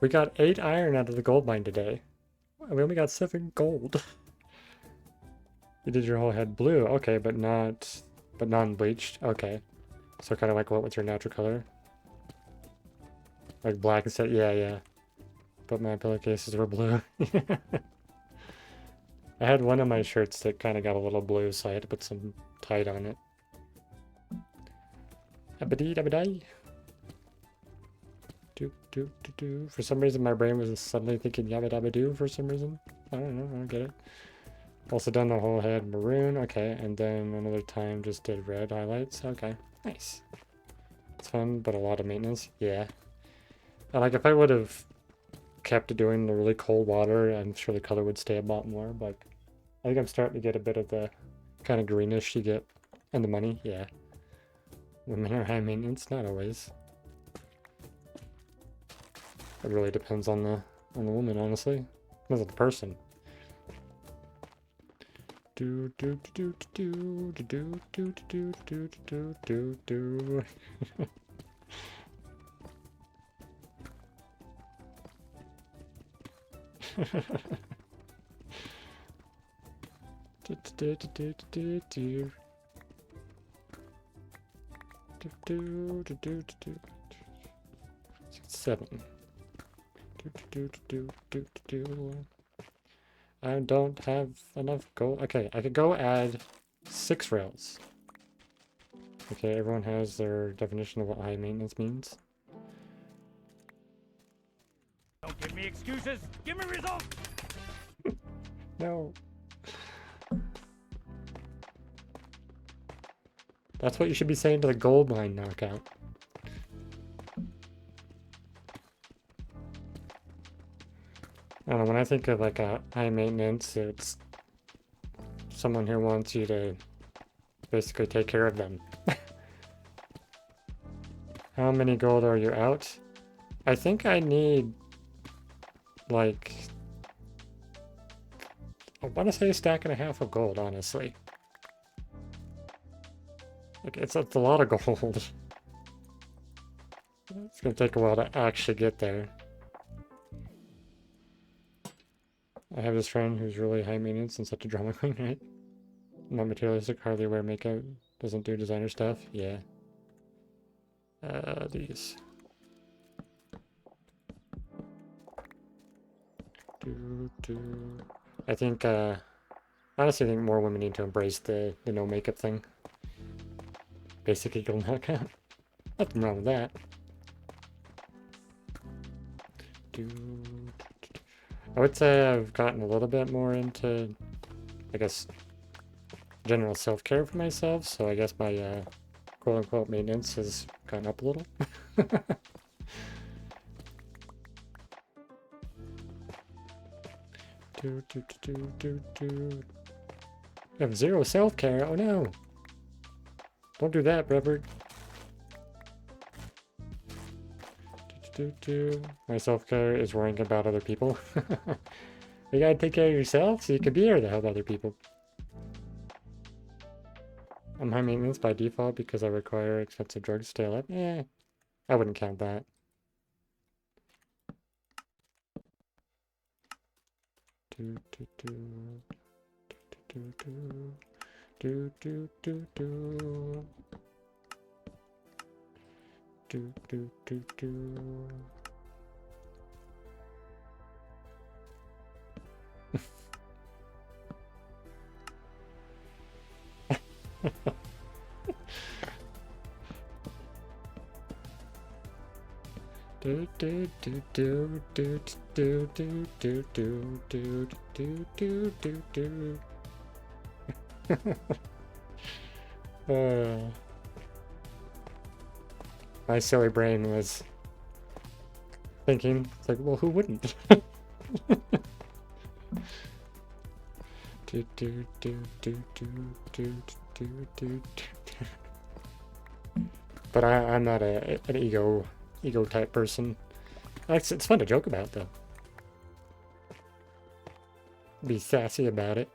we got 8 iron out of the gold mine today. We only got 7 gold. You did your whole head blue, okay, but non-bleached, okay. So kind of like what was your natural color? Like black instead, yeah. But my pillowcases were blue. I had one of my shirts that kind of got a little blue, so I had to put some tide on it. Abadee-dabadee. Do. For some reason, my brain was suddenly thinking yabba dabba doo for some reason. I don't know, I don't get it. Also done the whole head maroon, okay, and then another time just did red highlights, okay, nice. It's fun, but a lot of maintenance, yeah. And like if I would have kept doing the really cold water, I'm sure the color would stay a lot more, but I think I'm starting to get a bit of the kind of greenish you get in the money, yeah. Women are high maintenance, not always. It really depends on the woman, honestly. Depends on the person. Do. Seven. I don't have enough gold. Okay, I could go add 6 rails. Okay, everyone has their definition of what high maintenance means. Don't give me excuses. Give me results. No. That's what you should be saying to the gold mine knockout. I don't know, when I think of like a high maintenance, it's someone who wants you to basically take care of them. How many gold are you out? I think I need like, I want to say a stack and a half of gold, honestly. Like, it's a lot of gold. It's gonna take a while to actually get there. I have this friend who's really high maintenance and such a drama queen, right? Not materialistic, hardly wear makeup, doesn't do designer stuff. Yeah. These. I think, honestly, I think more women need to embrace the no makeup thing. Basically, go knockout. Nothing wrong with that. I would say I've gotten a little bit more into, I guess, general self-care for myself, so I guess my quote-unquote maintenance has gone up a little. I have zero self-care. Oh no! Don't do that, Robert. My self-care is worrying about other people. You gotta take care of yourself so you can be here to help other people. I'm high maintenance by default because I require expensive drugs to stay alive. Eh, I wouldn't count that. My silly brain was thinking, it's like, well, who wouldn't? But I'm not an ego type person. It's fun to joke about, though. Be sassy about it.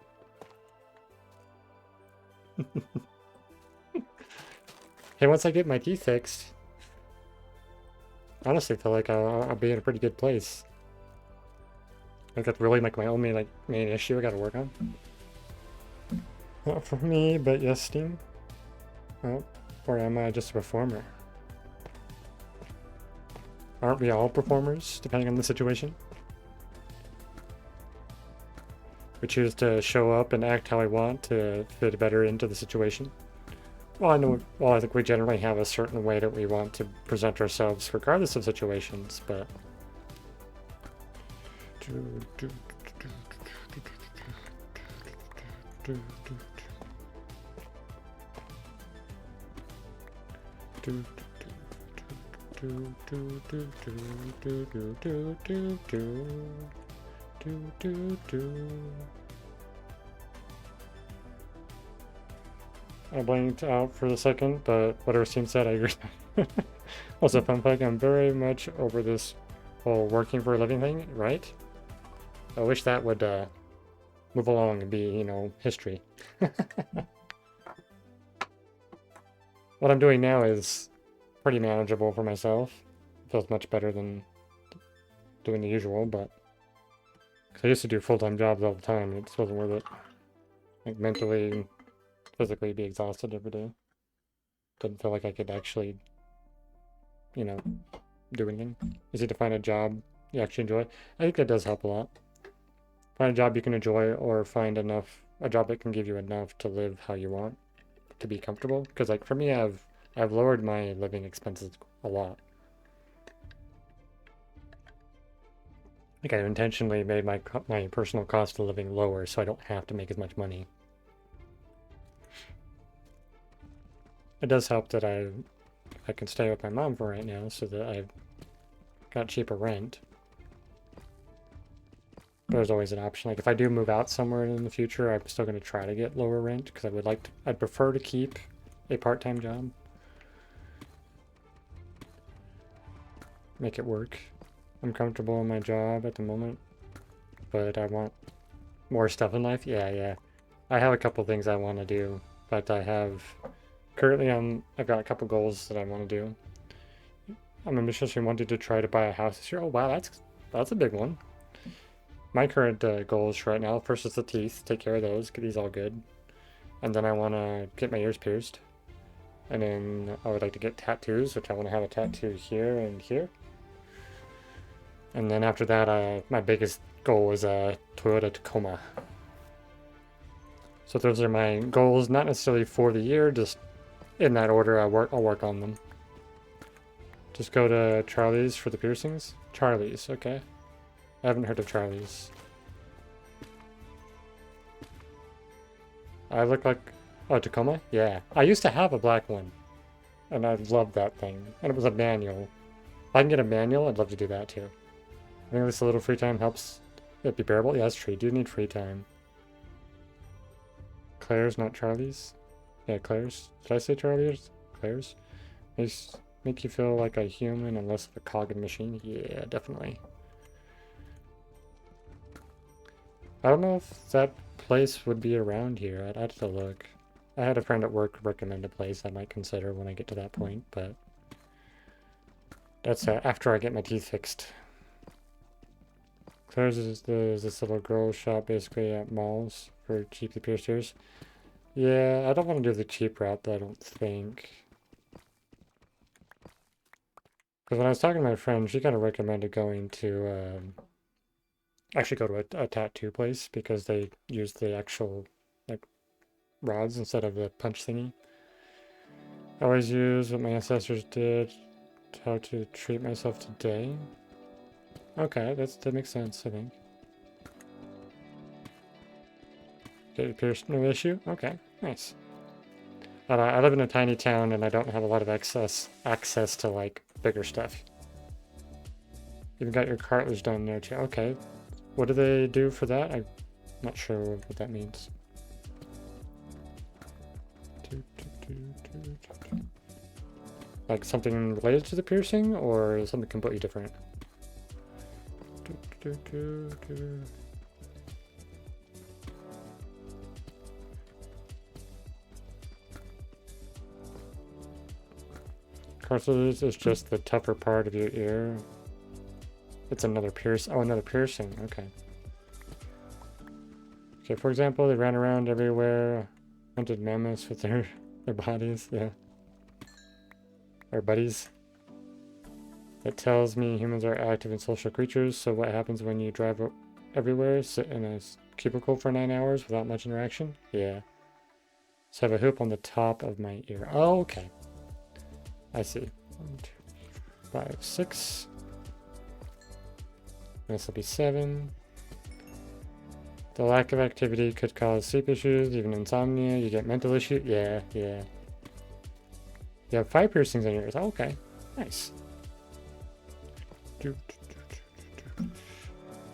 Hey, once I get my teeth fixed, honestly, I feel like I'll be in a pretty good place. I think that's really like my only main issue I gotta work on. Not for me, but yes, Steam. Oh, or am I just a performer? Aren't we all performers, depending on the situation? We choose to show up and act how we want to fit better into the situation. Well, I think we generally have a certain way that we want to present ourselves regardless of situations, but... I blanked out for a second, but whatever Steam said, I agree. Also, fun fact, I'm very much over this whole working for a living thing, right? I wish that would move along and be, you know, history. What I'm doing now is pretty manageable for myself. It feels much better than doing the usual, but... Cause I used to do full-time jobs all the time, and it just wasn't worth it. Like, mentally, physically be exhausted every day. Didn't feel like I could actually, you know, do anything. Easy to find a job you actually enjoy. I think that does help a lot. Find a job you can enjoy, or find a job that can give you enough to live how you want, to be comfortable. Because like for me, I've lowered my living expenses a lot. Like I intentionally made my personal cost of living lower, so I don't have to make as much money. It does help that I can stay with my mom for right now, so that I've got cheaper rent. But there's always an option. Like if I do move out somewhere in the future, I'm still going to try to get lower rent because I'd prefer to keep a part-time job. Make it work. I'm comfortable in my job at the moment, but I want more stuff in life. Yeah. I have a couple things I want to do, but currently I've got a couple goals that I want to do. I'm ambitious and wanted to try to buy a house this year. Oh wow, that's a big one. My current goals right now, first is the teeth, take care of those, get these all good. And then I want to get my ears pierced. And then I would like to get tattoos, which I want to have a tattoo here and here. And then after that, my biggest goal is a Toyota Tacoma. So those are my goals, not necessarily for the year, just in that order. I'll work on them. Just go to Charlie's for the piercings. Charlie's, okay. I haven't heard of Charlie's. I look like... Oh, Tacoma? Yeah. I used to have a black one. And I loved that thing. And it was a manual. If I can get a manual, I'd love to do that too. I think this a little free time helps it be bearable. Yeah, that's true. You do need free time. Claire's, not Charlie's? Yeah, Claire's. Did I say Charlie's? Claire's? Make you feel like a human and less of a cog in machine? Yeah, definitely. I don't know if that place would be around here. I'd have to look. I had a friend at work recommend a place I might consider when I get to that point, but that's after I get my teeth fixed. Claire's is this little girl shop basically at malls for cheaply pierced ears. Yeah, I don't want to do the cheap route though, I don't think. Because when I was talking to my friend, she kind of recommended going to, actually go to a tattoo place because they use the actual, like, rods instead of the punch thingy. I always use what my ancestors did, how to treat myself today. Okay, that makes sense, I think. Get your pierced, no issue? Okay, nice. I live in a tiny town and I don't have a lot of access to, like, bigger stuff. You've got your cartilage done there too. Okay. What do they do for that? I'm not sure what that means. Like something related to the piercing or something completely different? Cartilage is just the tougher part of your ear. It's another pierce. Oh, another piercing. Okay. Okay, for example, they ran around everywhere, hunted mammoths with their bodies. Yeah. Our buddies. It tells me humans are active and social creatures, so what happens when you drive everywhere, sit in a cubicle for 9 hours without much interaction? Yeah. So I have a hoop on the top of my ear. Oh, okay. I see. 1, 2, 3, 4, 5, 6. This will be 7. The lack of activity could cause sleep issues, even insomnia. You get mental issues. Yeah. You have 5 piercings on your ears. Oh, okay. Nice.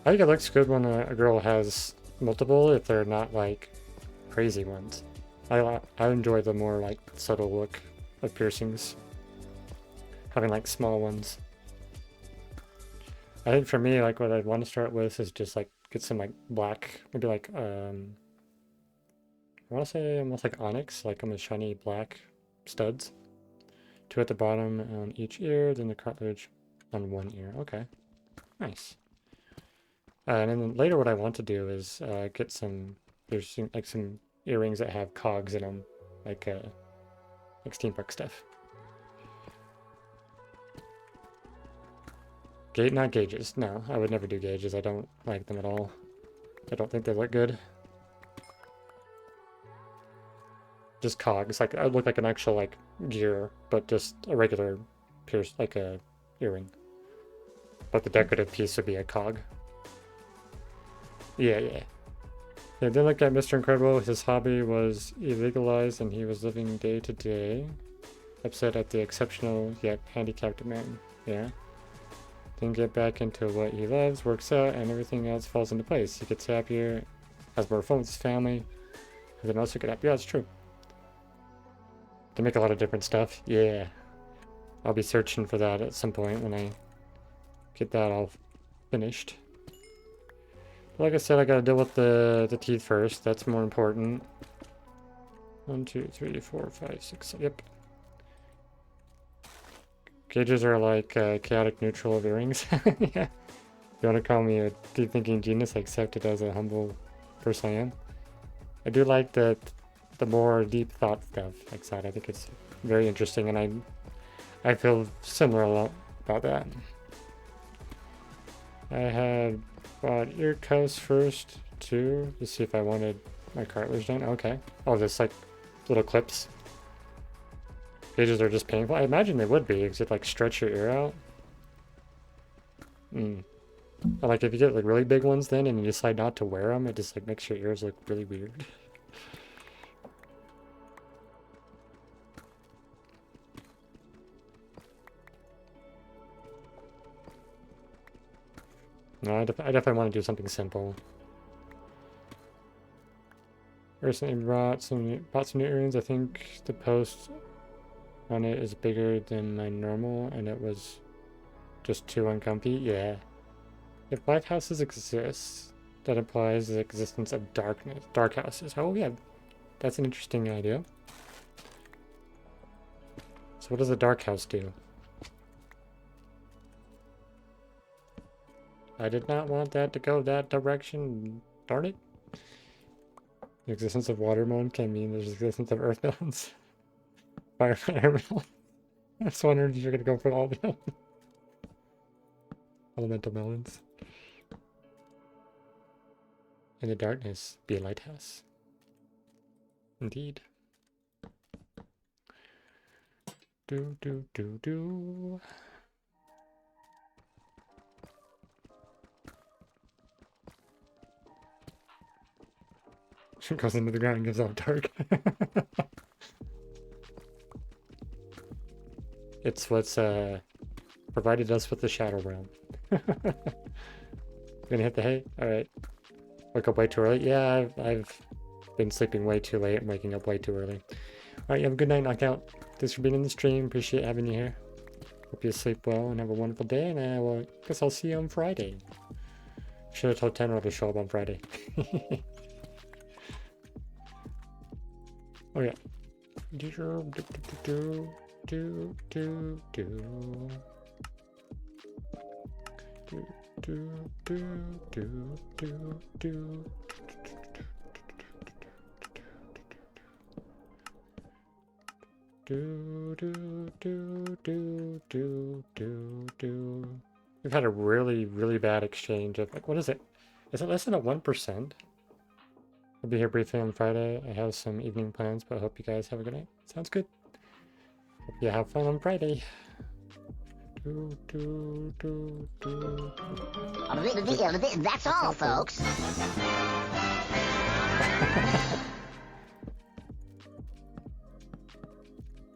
I think it looks good when a girl has multiple, if they're not like crazy ones. I enjoy the more like subtle look of piercings. Having like small ones. I think for me, like what I'd want to start with is just like get some like black, maybe like I want to say almost like onyx, like almost shiny black studs. 2 at the bottom on each ear, then the cartilage on 1 ear. Okay, nice. And then later, what I want to do is get some. There's like some earrings that have cogs in them, like steampunk stuff. Not gauges. No, I would never do gauges. I don't like them at all. I don't think they look good. Just cogs. Like I look like an actual like gear, but just a regular pierce, like a earring. But the decorative piece would be a cog. Yeah, then look at Mr. Incredible. His hobby was illegalized and he was living day to day. Upset at the exceptional yet handicapped man. Yeah. Then get back into what he loves, works out, and everything else falls into place. He gets happier, has more fun with his family, and then also get happy. Yeah, it's true. They make a lot of different stuff. Yeah. I'll be searching for that at some point when I get that all finished. But like I said, I gotta deal with the teeth first. That's more important. 1, 2, 3, 4, 5, 6, 7. Yep. Gauges are like chaotic neutral of earrings. Yeah. If you want to call me a deep thinking genius, I accept it as a humble person I am. I do like the more deep thought stuff like that. I think it's very interesting, and I feel similar a lot about that. I had bought ear cuffs first too to see if I wanted my cartilage done. Okay. Oh, there's like little clips. Gauges are just painful. I imagine they would be, because it like stretch your ear out. Like if you get like really big ones then and you decide not to wear them, it just like makes your ears look really weird. No, I definitely want to do something simple. Recently bought some new earrings. I think the post on it is bigger than my normal, and it was just too uncomfy. Yeah. If light houses exist, that implies the existence of dark houses. Oh yeah, that's an interesting idea. So what does a dark house do? I did not want that to go that direction. Darn it. The existence of water melon can mean there's the existence of earth melons. Fire melon. I was wondering if you're gonna go for all of them. Elemental melons. In the darkness, be a lighthouse. Indeed. Do. It goes into the ground and gives out dark. It's what's provided us with the shadow realm. Gonna hit the hay? Alright. Wake up way too early? Yeah, I've been sleeping way too late and waking up way too early. Alright, you have a good night, Knockout. Thanks for being in the stream. Appreciate having you here. Hope you sleep well and have a wonderful day, and I guess I'll see you on Friday. Should have told Tenor to show up on Friday. Oh yeah. We've had a really bad exchange of like, what is it? Is it less than a 1%? I'll be here briefly on Friday. I have some evening plans, but I hope you guys have a good night. Sounds good. Hope you have fun on Friday. That's all, folks.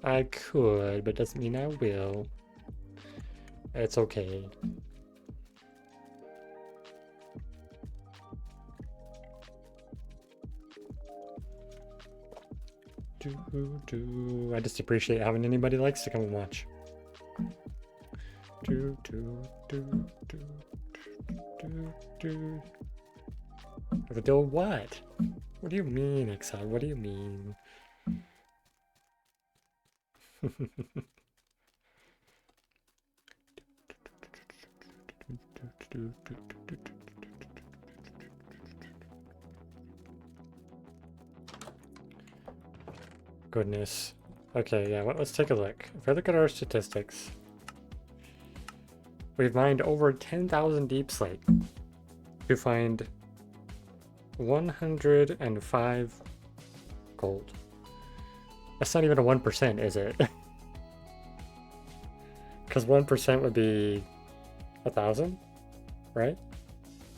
I could, but doesn't mean I will. It's okay. I just appreciate having anybody likes to come and watch. Have a do what? What do you mean, Exile? What do you mean? Goodness. Okay, yeah, let's take a look. If I look at our statistics, we've mined over 10,000 deep slate to find 105 gold. That's not even a 1%, is it? Because 1% would be 1,000, right?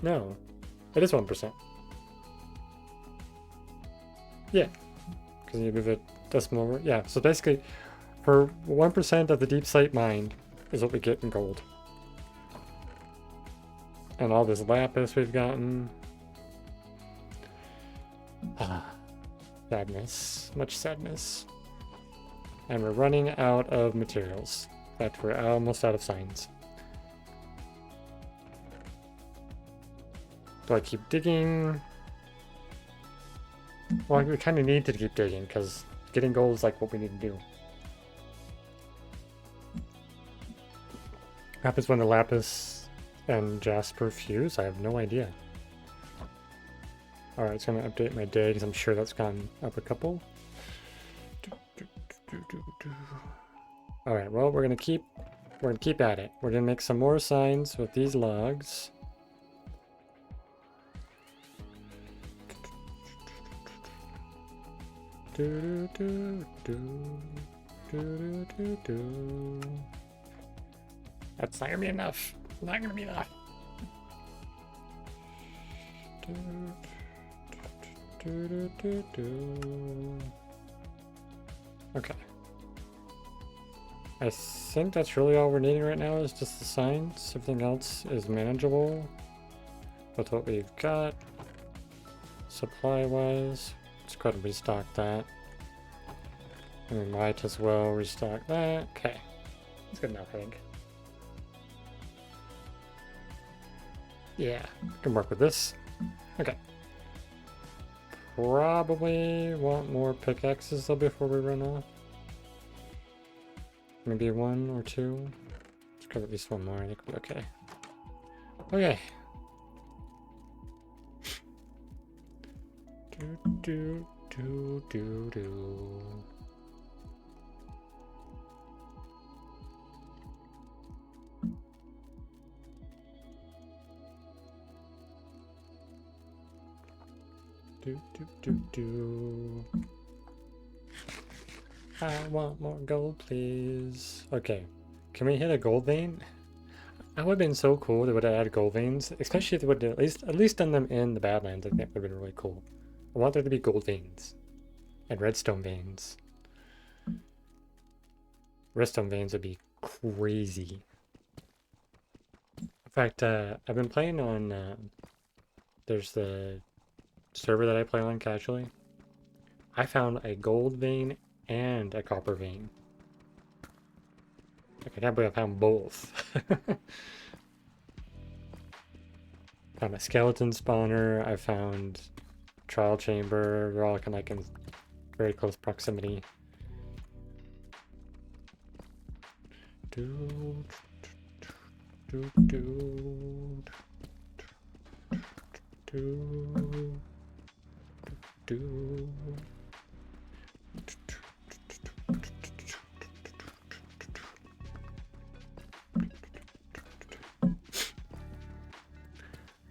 No, it is 1%. Yeah, because you move it decimal over. Yeah, so basically, for 1% of the deep slate mined is what we get in gold. And all this lapis we've gotten. Sadness. Much sadness. And we're running out of materials. In fact, we're almost out of signs. Do I keep digging? Well, we kind of need to keep digging, because getting gold is like what we need to do. happens when the lapis and jasper fuse? I have no idea. Alright, it's gonna update my day because I'm sure that's gone up a couple. Alright, well we're gonna keep at it. We're gonna make some more signs with these logs. That's not gonna be enough. Not gonna be enough. Okay. I think that's really all we're needing right now is just the signs. Everything else is manageable with what we've got. Supply-wise, let's go ahead and restock that. And we might as well restock that. Okay. That's good enough, I think. Yeah, can work with this. Okay. Probably want more pickaxes though before we run off. Maybe one or two. Let's grab at least one more. I think we're okay. Okay. Do. I want more gold, please. Okay, can we hit a gold vein? That would have been so cool. They would have added gold veins, especially if they would have at least done them in the Badlands. I think that would have been really cool. I want there to be gold veins and redstone veins. Redstone veins would be crazy. In fact, I've been playing on. There's the server that I play on casually. I found a gold vein and a copper vein. I can't believe I found both. Found a skeleton spawner. I found trial chamber. They're all like in very close proximity.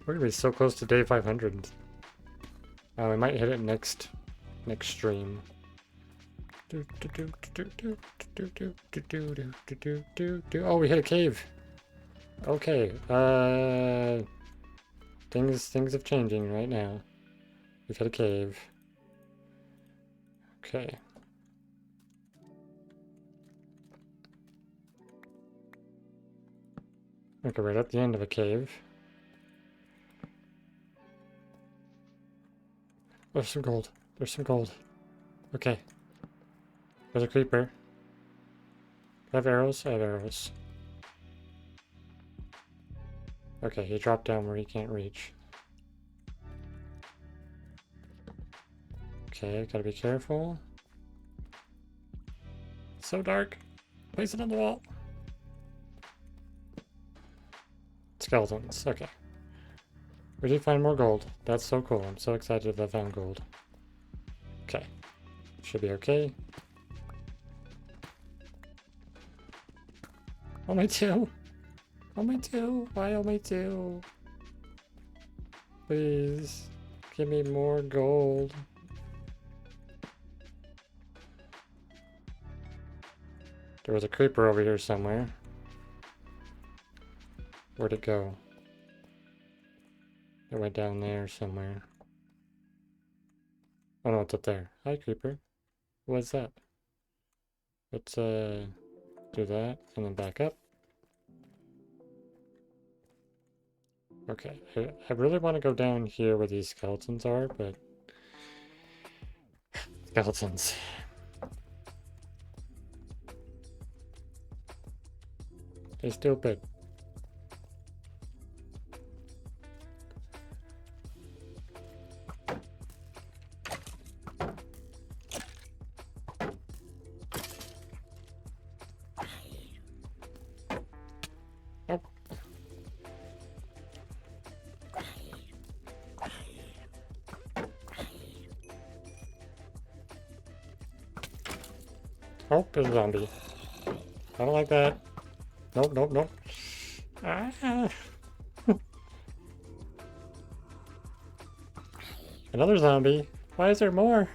We're gonna be so close to day 500. We might hit it next stream. Oh, we hit a cave. Okay. Things are changing right now. We've hit a cave. Okay. Okay, right at the end of a cave. There's some gold. There's some gold. Okay. There's a creeper. I have arrows? I have arrows. Okay, he dropped down where he can't reach. Okay, gotta be careful. So dark. Place it on the wall. Skeletons. Okay. We did find more gold. That's so cool. I'm so excited that I found gold. Okay. Should be okay. Only two. Only two. Why only two? Please. Give me more gold. There was a creeper over here somewhere. Where'd it go? It went down there somewhere. Oh no, it's up there. Hi, creeper. What's that? Let's do that and then back up. Okay, I really want to go down here where these skeletons are, but skeletons. They're stupid. Oh, there's a zombie. I don't like that. Nope, nope, nope. Ah. Another zombie. Why is there more?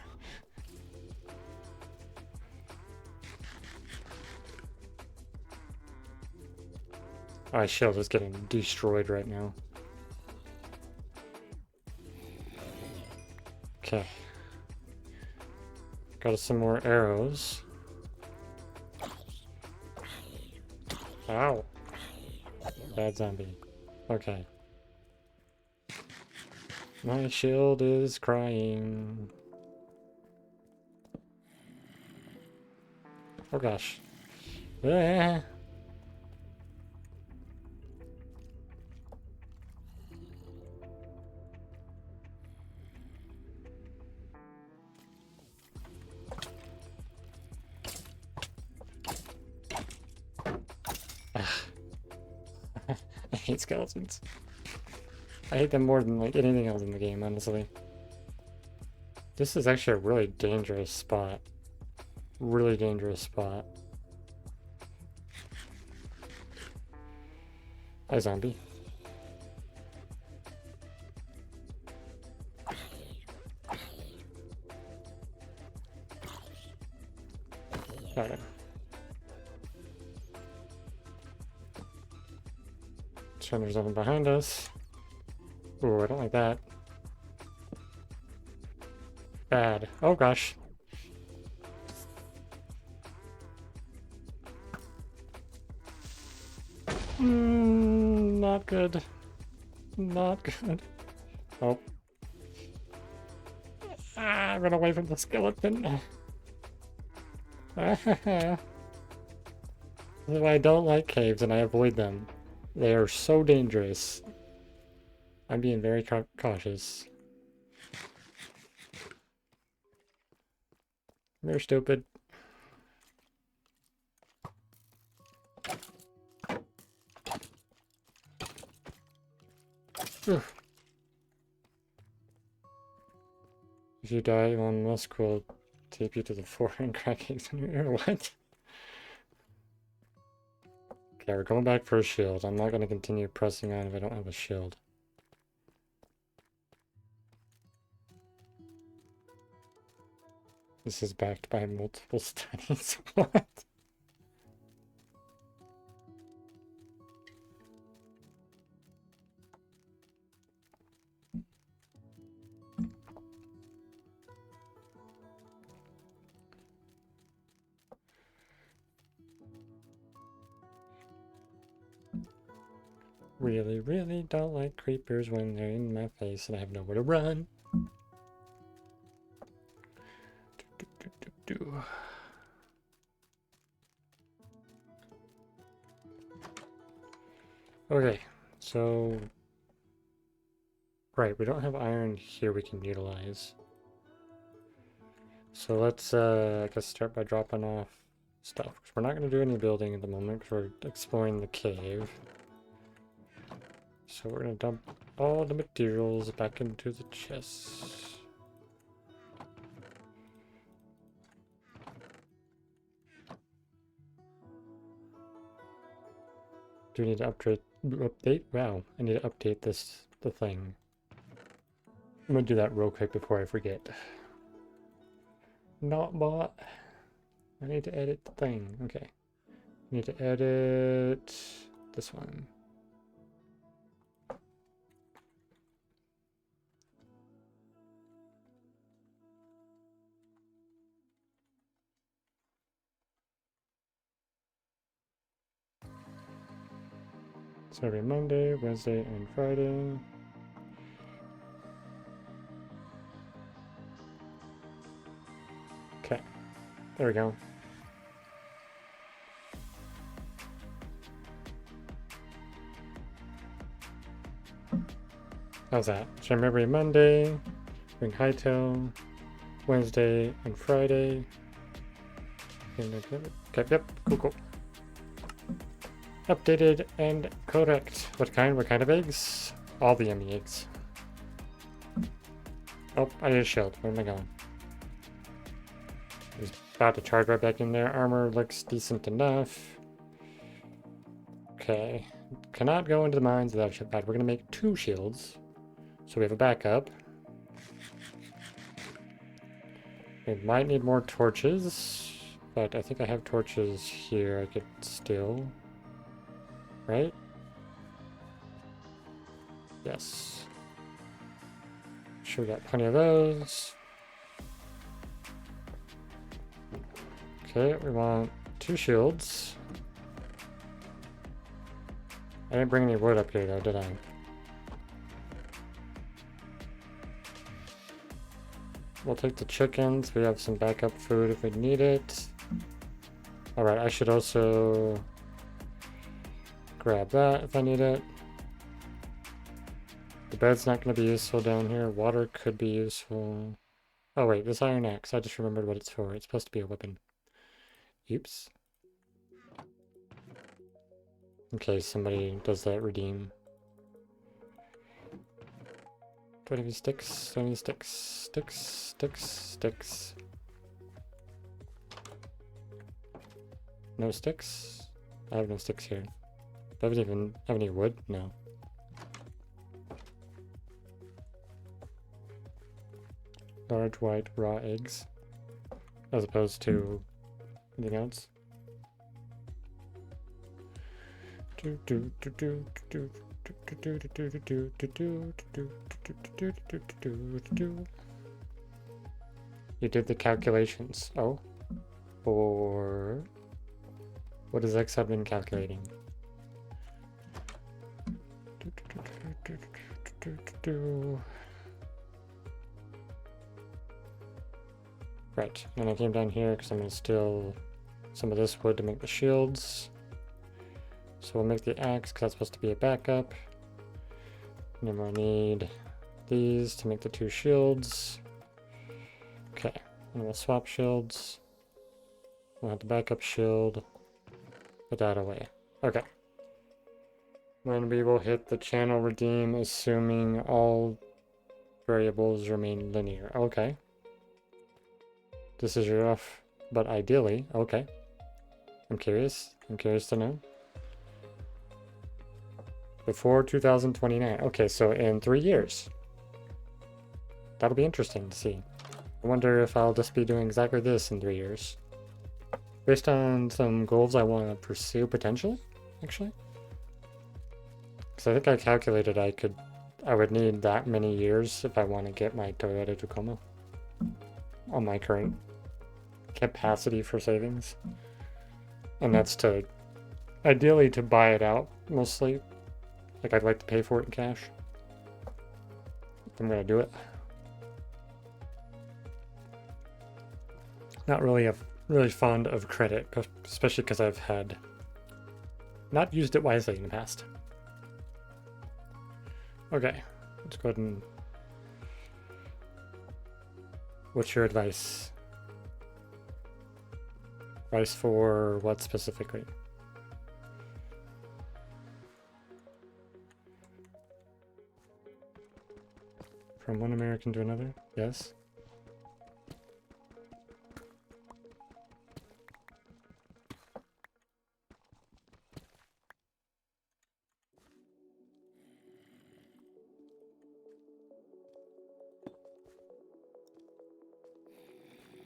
My shield is getting destroyed right now. Okay. Got us some more arrows. Ow. Bad zombie. Okay. My shield is crying. Oh gosh. Ah. I hate skeletons. I hate them more than like anything else in the game, honestly. This is actually a really dangerous spot. Really dangerous spot. Hi, zombie. Got it. Sure, there's nothing behind us. Ooh, I don't like that. Bad. Oh gosh. Not good. Not good. Oh. Ah, run away from the skeleton. This is why I don't like caves and I avoid them. They are so dangerous. I'm being very cautious. They're stupid. Oof. If you die, Elon Musk will tape you to the floor and crack eggs in your ear. What? Okay, we're going back for a shield. I'm not going to continue pressing on if I don't have a shield. This is backed by multiple studies. What? Really, really don't like creepers when they're in my face and I have nowhere to run. Okay, so... Right, we don't have iron here we can utilize. So let's, I guess, start by dropping off stuff. 'Cause we're not going to do any building at the moment because we're exploring the cave. So we're going to dump all the materials back into the chests. Do we need to update? Wow, I need to update the thing. I'm going to do that real quick before I forget. Not bot. I need to edit the thing. Okay. I need to edit this one. So every Monday, Wednesday, and Friday. Okay. There we go. How's that? So I'm every Monday, bring hightail, Wednesday and Friday. Okay, yep, cool. Updated and correct. What kind of eggs? All the yummy eggs. Oh, I need a shield. Where am I going? There's About to charge right back in there. Armor looks decent enough. Okay. Cannot go into the mines without a ship pad. We're gonna make 2 shields. So we have a backup. We might need more torches. But I think I have torches here I could steal. Right? Yes. Sure, we got plenty of those. Okay, we want 2 shields. I didn't bring any wood up here though, did I? We'll take the chickens. We have some backup food if we need it. Alright, I should also grab that if I need it. The bed's not going to be useful down here. Water could be useful. Oh wait, this iron axe. I just remembered what it's for. It's supposed to be a weapon. Oops. In case somebody does that redeem. Do I have any sticks? Do I have any sticks? Sticks. No sticks? I have no sticks here. Do I even have any wood? No. Large white raw eggs. As opposed to anything else. You did the calculations. Oh. Or what is X admin calculating? Right, and I came down here because I'm going to steal some of this wood to make the shields. So we'll make the axe because that's supposed to be a backup. And then we'll need these to make the 2 shields. Okay, and we'll swap shields. We'll have the backup shield. Put that away. Okay. When we will hit the channel redeem, assuming all variables remain linear. Okay. This is rough, but ideally, okay. I'm curious to know. Before 2029. Okay, so in 3 years. That'll be interesting to see. I wonder if I'll just be doing exactly this in 3 years. Based on some goals I want to pursue potentially, actually. Because I think I calculated I would need that many years if I want to get my Toyota Tacoma. On my current capacity for savings. And that's to, ideally to buy it out, mostly. Like, I'd like to pay for it in cash. I'm gonna do it. Not really really fond of credit, especially because I've had not used it wisely in the past. Okay, let's go ahead and... What's your advice? Advice for what specifically? From one American to another? Yes.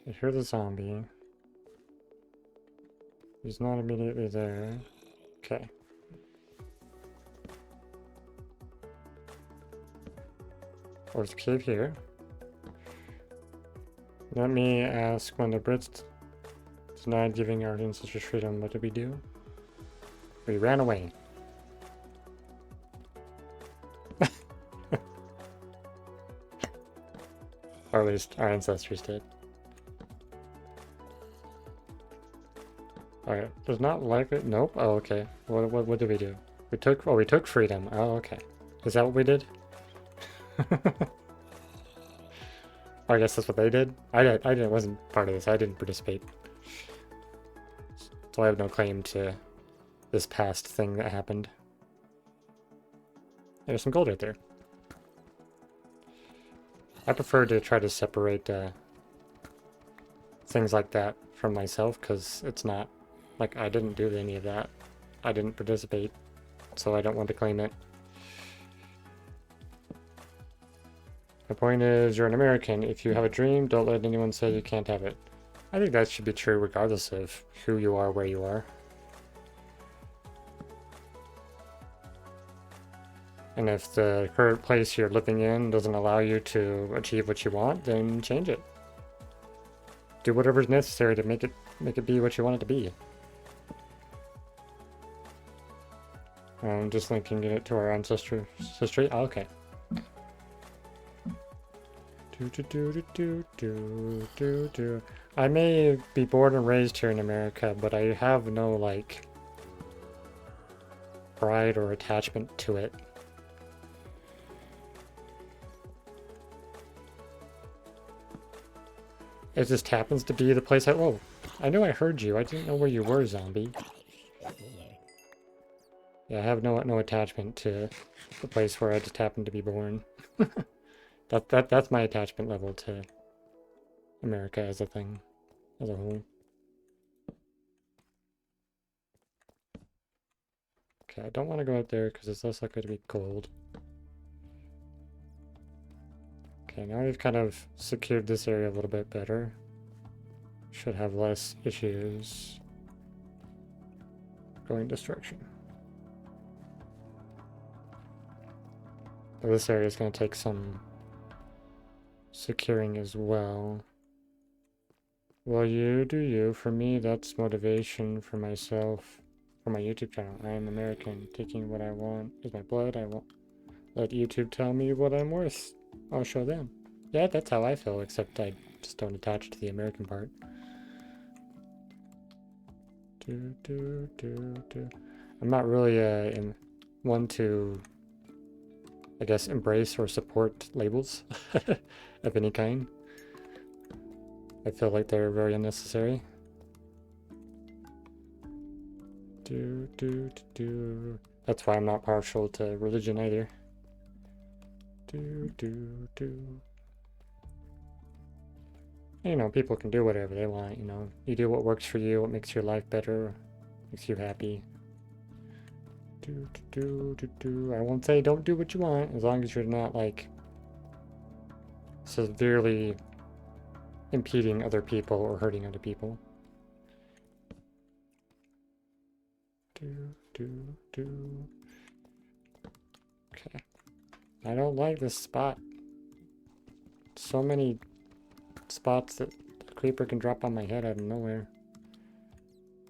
I hear the zombie. He's not immediately there. Okay. There's a cave here. Let me ask, when the Brits denied giving our ancestors freedom, what did we do? We ran away. Or at least our ancestors did. Alright, there's not likely. Nope. Oh, okay. What did we do? We took freedom. Oh, okay. Is that what we did? I guess that's what they did. I wasn't part of this. I didn't participate. So I have no claim to this past thing that happened. There's some gold right there. I prefer to try to separate things like that from myself, because it's not like I didn't do any of that. I didn't participate, so I don't want to claim it. The point is, you're an American. If you have a dream, don't let anyone say you can't have it. I think that should be true regardless of who you are, where you are. And if the current place you're living in doesn't allow you to achieve what you want, then change it. Do whatever's necessary to make it be what you want it to be. I'm just linking it to our ancestry. Oh, okay. I may be born and raised here in America, but I have no, like, pride or attachment to it. It just happens to be the place whoa, I knew I heard you. I didn't know where you were, zombie. Yeah, I have no attachment to the place where I just happened to be born. That's my attachment level to America as a thing, as a whole. Okay, I don't want to go out there because it's less likely to be cold. Okay, now we've kind of secured this area a little bit better. Should have less issues going destruction. But this area is going to take some securing as well. Well, you do you. For me, that's motivation for myself, for my YouTube channel. I am American. Taking what I want is my blood. I won't let YouTube tell me what I'm worth. I'll show them. Yeah, that's how I feel, except I just don't attach to the American part. I'm not really one to, I guess, embrace or support labels of any kind. I feel like they're very unnecessary. That's why I'm not partial to religion either. You know, people can do whatever they want, you know. You do what works for you, what makes your life better, makes you happy. I won't say don't do what you want, as long as you're not, like, severely impeding other people or hurting other people. Okay. I don't like this spot. So many spots that a creeper can drop on my head out of nowhere.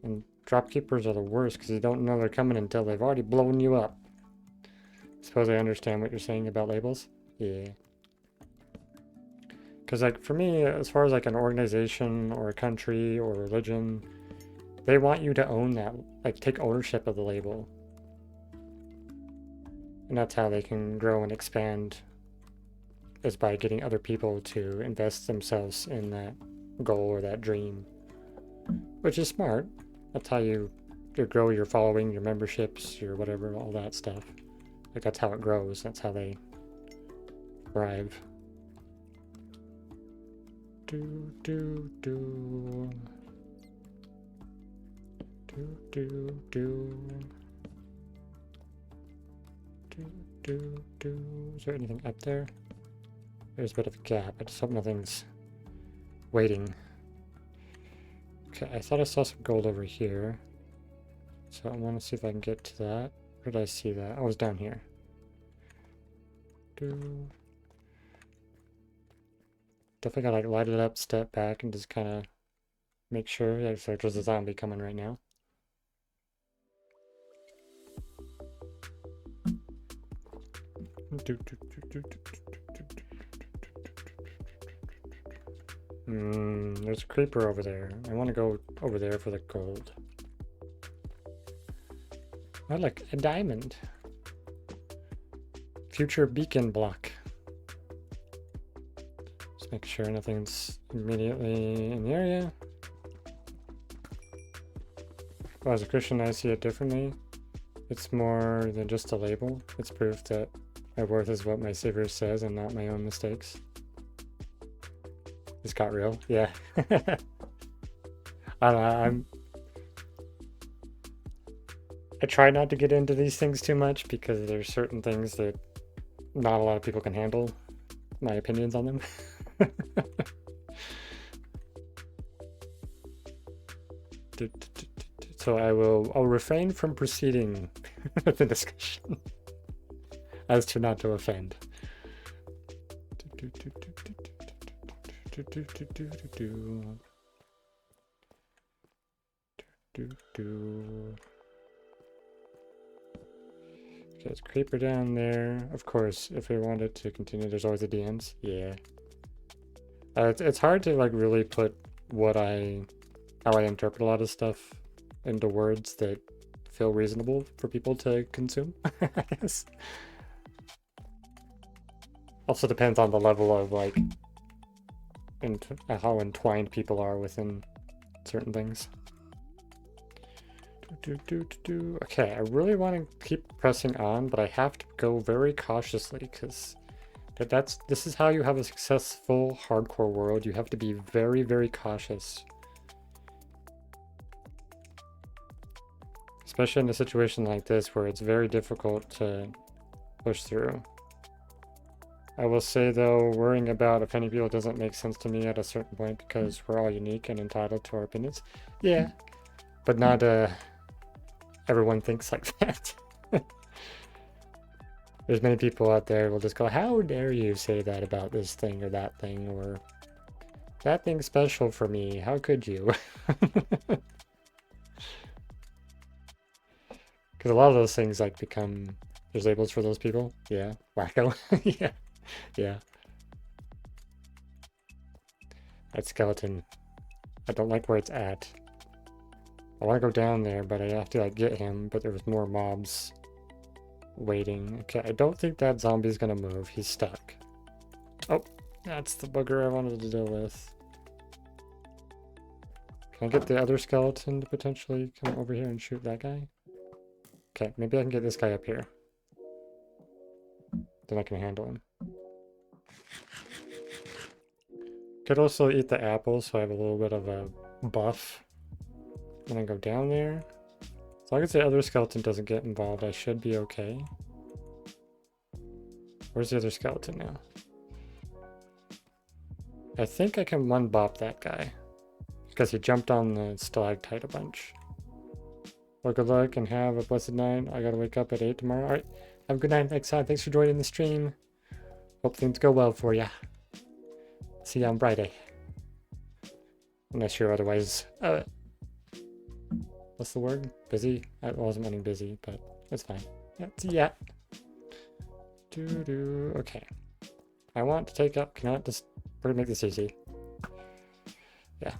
And drop keepers are the worst because you don't know they're coming until they've already blown you up. Suppose I understand what you're saying about labels? Yeah. Because, like, for me, as far as, like, an organization or a country or religion, they want you to own that, like, take ownership of the label. And that's how they can grow and expand, is by getting other people to invest themselves in that goal or that dream. Which is smart. That's how you grow your following, your memberships, your whatever, all that stuff. Like, that's how it grows. That's how they thrive. Is there anything up there? There's a bit of a gap. I just hope nothing's waiting. Okay, I thought I saw some gold over here. So I want to see if I can get to that. Where did I see that? I was down here. Definitely gotta, like, light it up, step back, and just kind of make sure. Yeah, so there's a zombie coming right now. There's a creeper over there. I want to go over there for the gold. I like a diamond. Future beacon block. Just make sure nothing's immediately in the area. Well, as a Christian, I see it differently. It's more than just a label. It's proof that my worth is what my Savior says and not my own mistakes. This got real. Yeah. I don't know, I try not to get into these things too much because there's certain things that not a lot of people can handle. My opinions on them. So I'll refrain from proceeding with the discussion as to not to offend. Okay, there's creeper down there. Of course, if we wanted to continue, there's always the DMs. Yeah. It's hard to like really put how I interpret a lot of stuff into words that feel reasonable for people to consume, I guess. Also depends on the level of like how entwined people are within certain things. Okay, I really want to keep pressing on, but I have to go very cautiously because this is how you have a successful hardcore world. You have to be very, very cautious. Especially in a situation like this where it's very difficult to push through. I will say though, worrying about offending people doesn't make sense to me at a certain point because we're all unique and entitled to our opinions. Yeah, but not everyone thinks like that. There's many people out there who will just go, how dare you say that about this thing or that thing, or that thing's special for me, how could you? Because a lot of those things like become, there's labels for those people. Yeah, wacko. Yeah, yeah. That skeleton, I don't like where it's at. I want to go down there, but I have to like get him, but there was more mobs waiting. Okay, I don't think that zombie's gonna move. He's stuck. Oh, that's the bugger I wanted to deal with. Can I get the other skeleton to potentially come over here and shoot that guy? Okay, maybe I can get this guy up here. Then I can handle him. Could also eat the apple so I have a little bit of a buff. When I go down there. As long as the other skeleton doesn't get involved, I should be okay. Where's the other skeleton now? I think I can one-bop that guy. Because he jumped on the stalactite a bunch. Well, good luck and have a blessed night. I gotta wake up at 8 tomorrow. Alright, have a good night next time. Thanks for joining the stream. Hope things go well for ya. See ya on Friday. Unless you're otherwise... what's the word? Busy? I wasn't meaning busy, but it's fine. Yeah, see ya. Okay. I want to take up... Can I just... We're gonna make this easy. Yeah.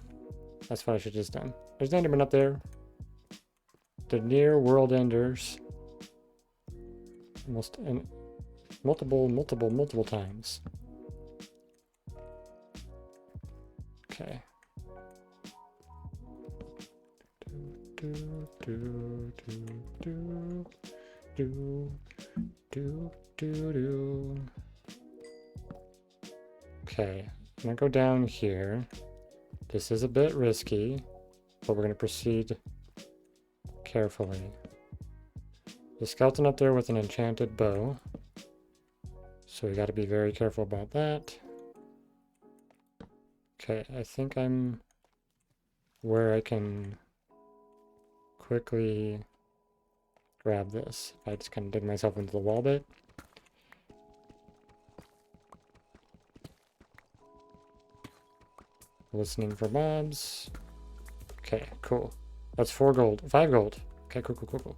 That's what I should have just done. There's an Enderman up there. The near world enders. Multiple times. Okay. Okay, I'm gonna go down here. This is a bit risky, but we're gonna proceed carefully. The skeleton up there with an enchanted bow, so we got to be very careful about that. Okay, I think I'm where I can quickly grab this. I just kind of dig myself into the wall a bit. Listening for mobs. Okay, cool. That's 4 gold. 5 gold. Okay, cool.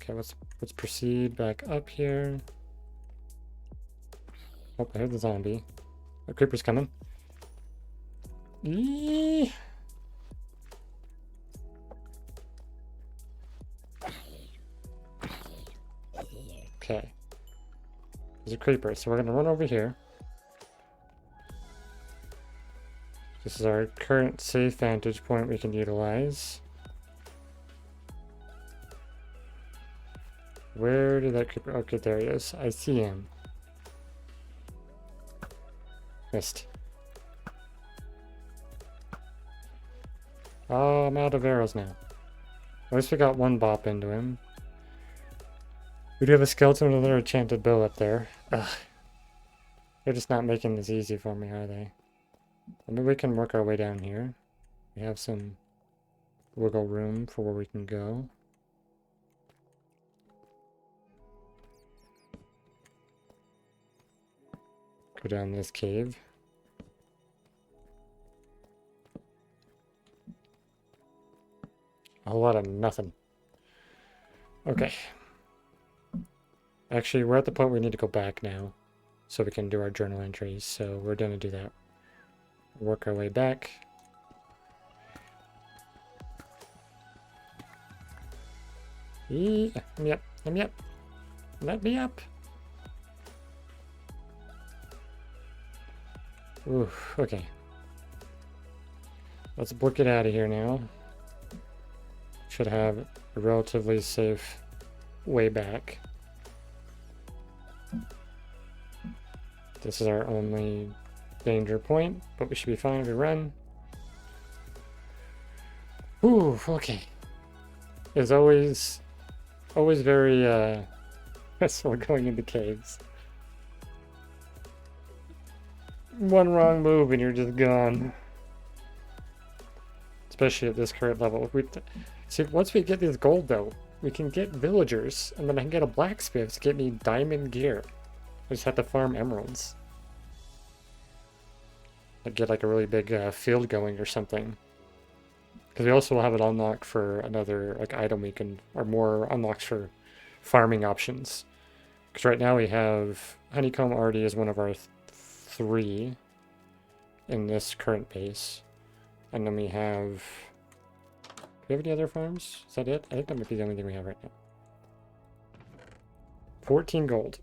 Okay, let's proceed back up here. Oh, I heard the zombie. The creeper's coming. Eee! Okay. There's a creeper, so we're gonna run over here. This is our current safe vantage point we can utilize. Where did that creeper... Okay, there he is. I see him. Missed. Oh, I'm out of arrows now. At least we got one bop into him. We do have a skeleton with another enchanted bow up there. Ugh. They're just not making this easy for me, are they? I mean, we can work our way down here. We have some wiggle room for where we can go. Go down this cave. A whole lot of nothing. Okay. Actually, we're at the point where we need to go back now, so we can do our journal entries. So we're going to do that. Work our way back. Let me up. Let me up. Let me up. Ooh, okay. Let's book it out of here now. Should have a relatively safe way back. This is our only danger point, but we should be fine if we run. Ooh, okay. It's always very stressful going into caves. One wrong move and you're just gone. Especially at this current level. See, once we get this gold though, we can get villagers, and then I can get a blacksmith to get me diamond gear. I just have to farm emeralds. I'd get like a really big field going or something. Because we also will have it unlocked for another like item we can, or more unlocks for farming options. Because right now we have honeycomb already as one of our 3 in this current base. And then we have... Do we have any other farms? Is that it? I think that might be the only thing we have right now. 14 gold.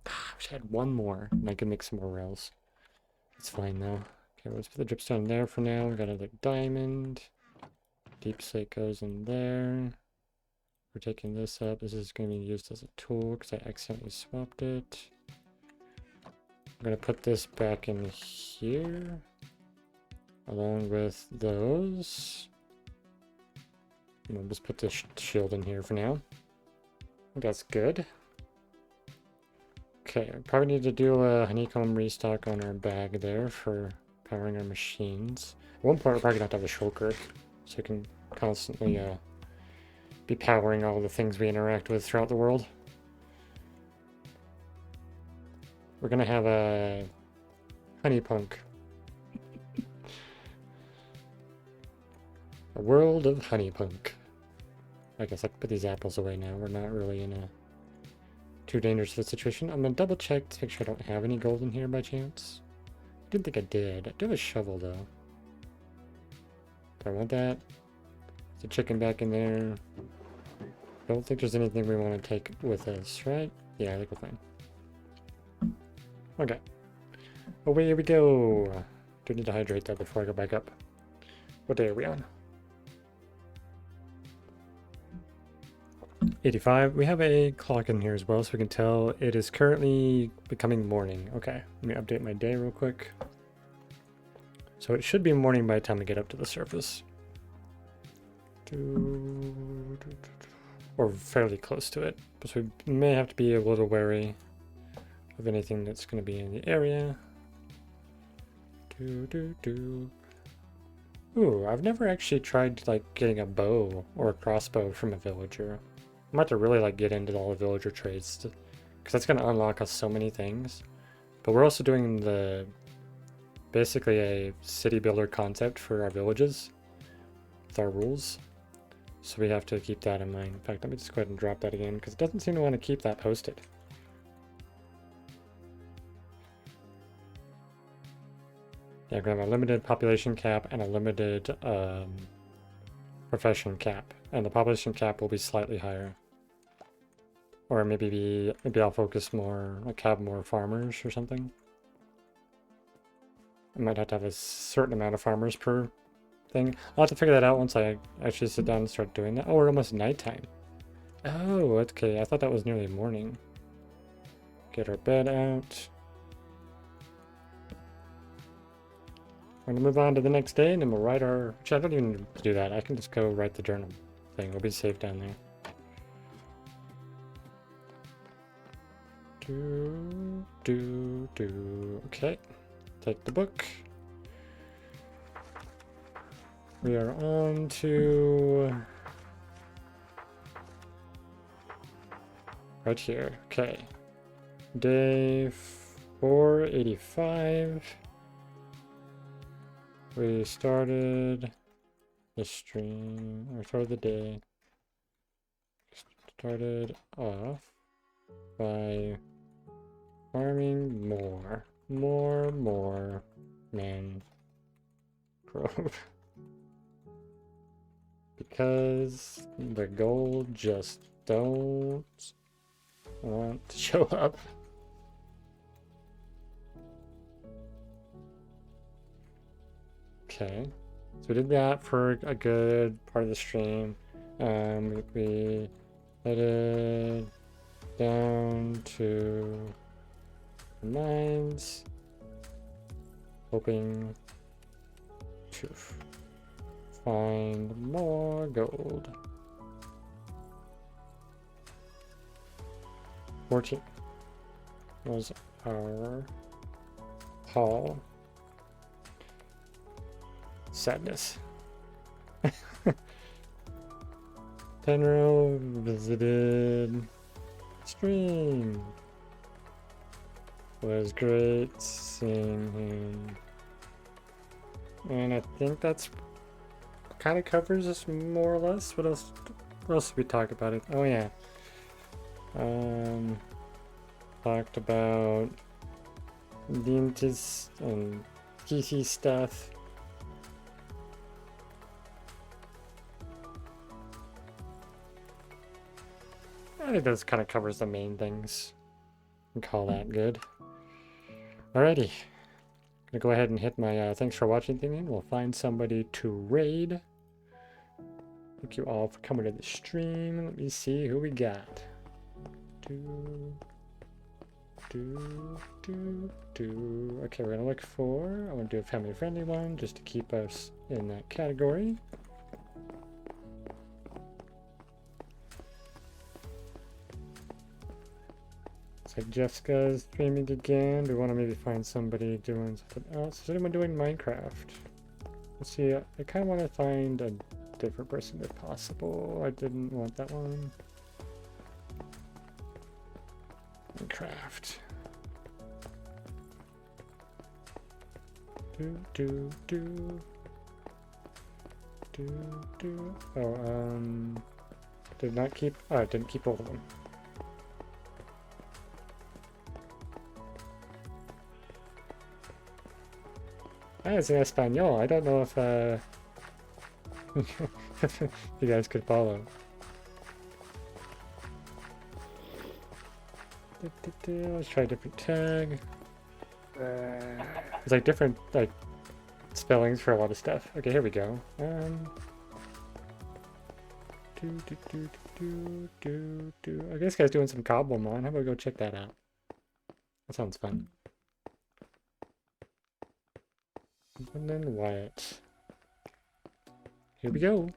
I wish I had one more, and I could make some more rails. It's fine though. Okay, let's put the dripstone there for now. We got another diamond. Deep slate goes in there. We're taking this up. This is going to be used as a tool because I accidentally swapped it. I'm going to put this back in here. Along with those. And we'll just put this shield in here for now. I think that's good. Okay, I probably need to do a honeycomb restock on our bag there for powering our machines. At one point, we're probably going to have a shulker, so we can constantly be powering all the things we interact with throughout the world. We're going to have a honeypunk. A world of honeypunk. I guess I can put these apples away now. We're not really in a too dangerous of a situation. I'm gonna double check to make sure I don't have any gold in here by chance. I didn't think I did. I do have a shovel though. Do I want that? Is the chicken back in there? I don't think there's anything we want to take with us, right? Yeah, I think we're fine. Okay. Away we go. Do need to hydrate though before I go back up. What day are we on? 85. We have a clock in here as well, so we can tell it is currently becoming morning. Okay, let me update my day real quick. So it should be morning by the time we get up to the surface. Or fairly close to it. So we may have to be a little wary of anything that's going to be in the area. Ooh, I've never actually tried like getting a bow or a crossbow from a villager. I'm about to really like get into all the villager trades because that's going to unlock us so many things. But we're also doing the basically a city builder concept for our villages with our rules. So we have to keep that in mind. In fact, let me just go ahead and drop that again because it doesn't seem to want to keep that posted. Yeah, we're going to have a limited population cap and a limited profession cap. And the population cap will be slightly higher. Or maybe I'll focus more, like have more farmers or something. I might have to have a certain amount of farmers per thing. I'll have to figure that out once I actually sit down and start doing that. Oh, we're almost nighttime. Oh, okay. I thought that was nearly morning. Get our bed out. We're gonna move on to the next day, and then we'll write our. Actually, I don't even need to do that. I can just go write the journal thing. We'll be safe down there. Okay. Take the book. We are on to right here. Okay. Day 485. We started the stream, or started the day. Started off by farming more mangrove. Because the gold just don't want to show up. Okay, so we did that for a good part of the stream. We headed down to the mines, hoping to find more gold. 14 was our haul. Sadness. Tenro visited stream. Was great seeing him. And I think that's kind of covers us more or less. What else did we talk about it? Oh yeah. Talked about Dintis and PC stuff. I think this kind of covers the main things. And call that good. Alrighty. Gonna go ahead and hit my thanks for watching thing in. We'll find somebody to raid. Thank you all for coming to the stream. Let me see who we got. Okay, we're gonna look for. I want to do a family friendly one just to keep us in that category. Looks like Jessica's streaming again. Do we want to maybe find somebody doing something else? Is anyone doing Minecraft? Let's see. I kind of want to find a different person if possible. I didn't want that one. Minecraft. Oh, did not keep. Oh, I didn't keep all of them. It's in Espanol. I don't know if you guys could follow. Let's try a different tag. It's like different like spellings for a lot of stuff. Okay, here we go. I guess this guy's doing some Cobblemon. How about we go check that out? That sounds fun. And then Wyatt. Here we go.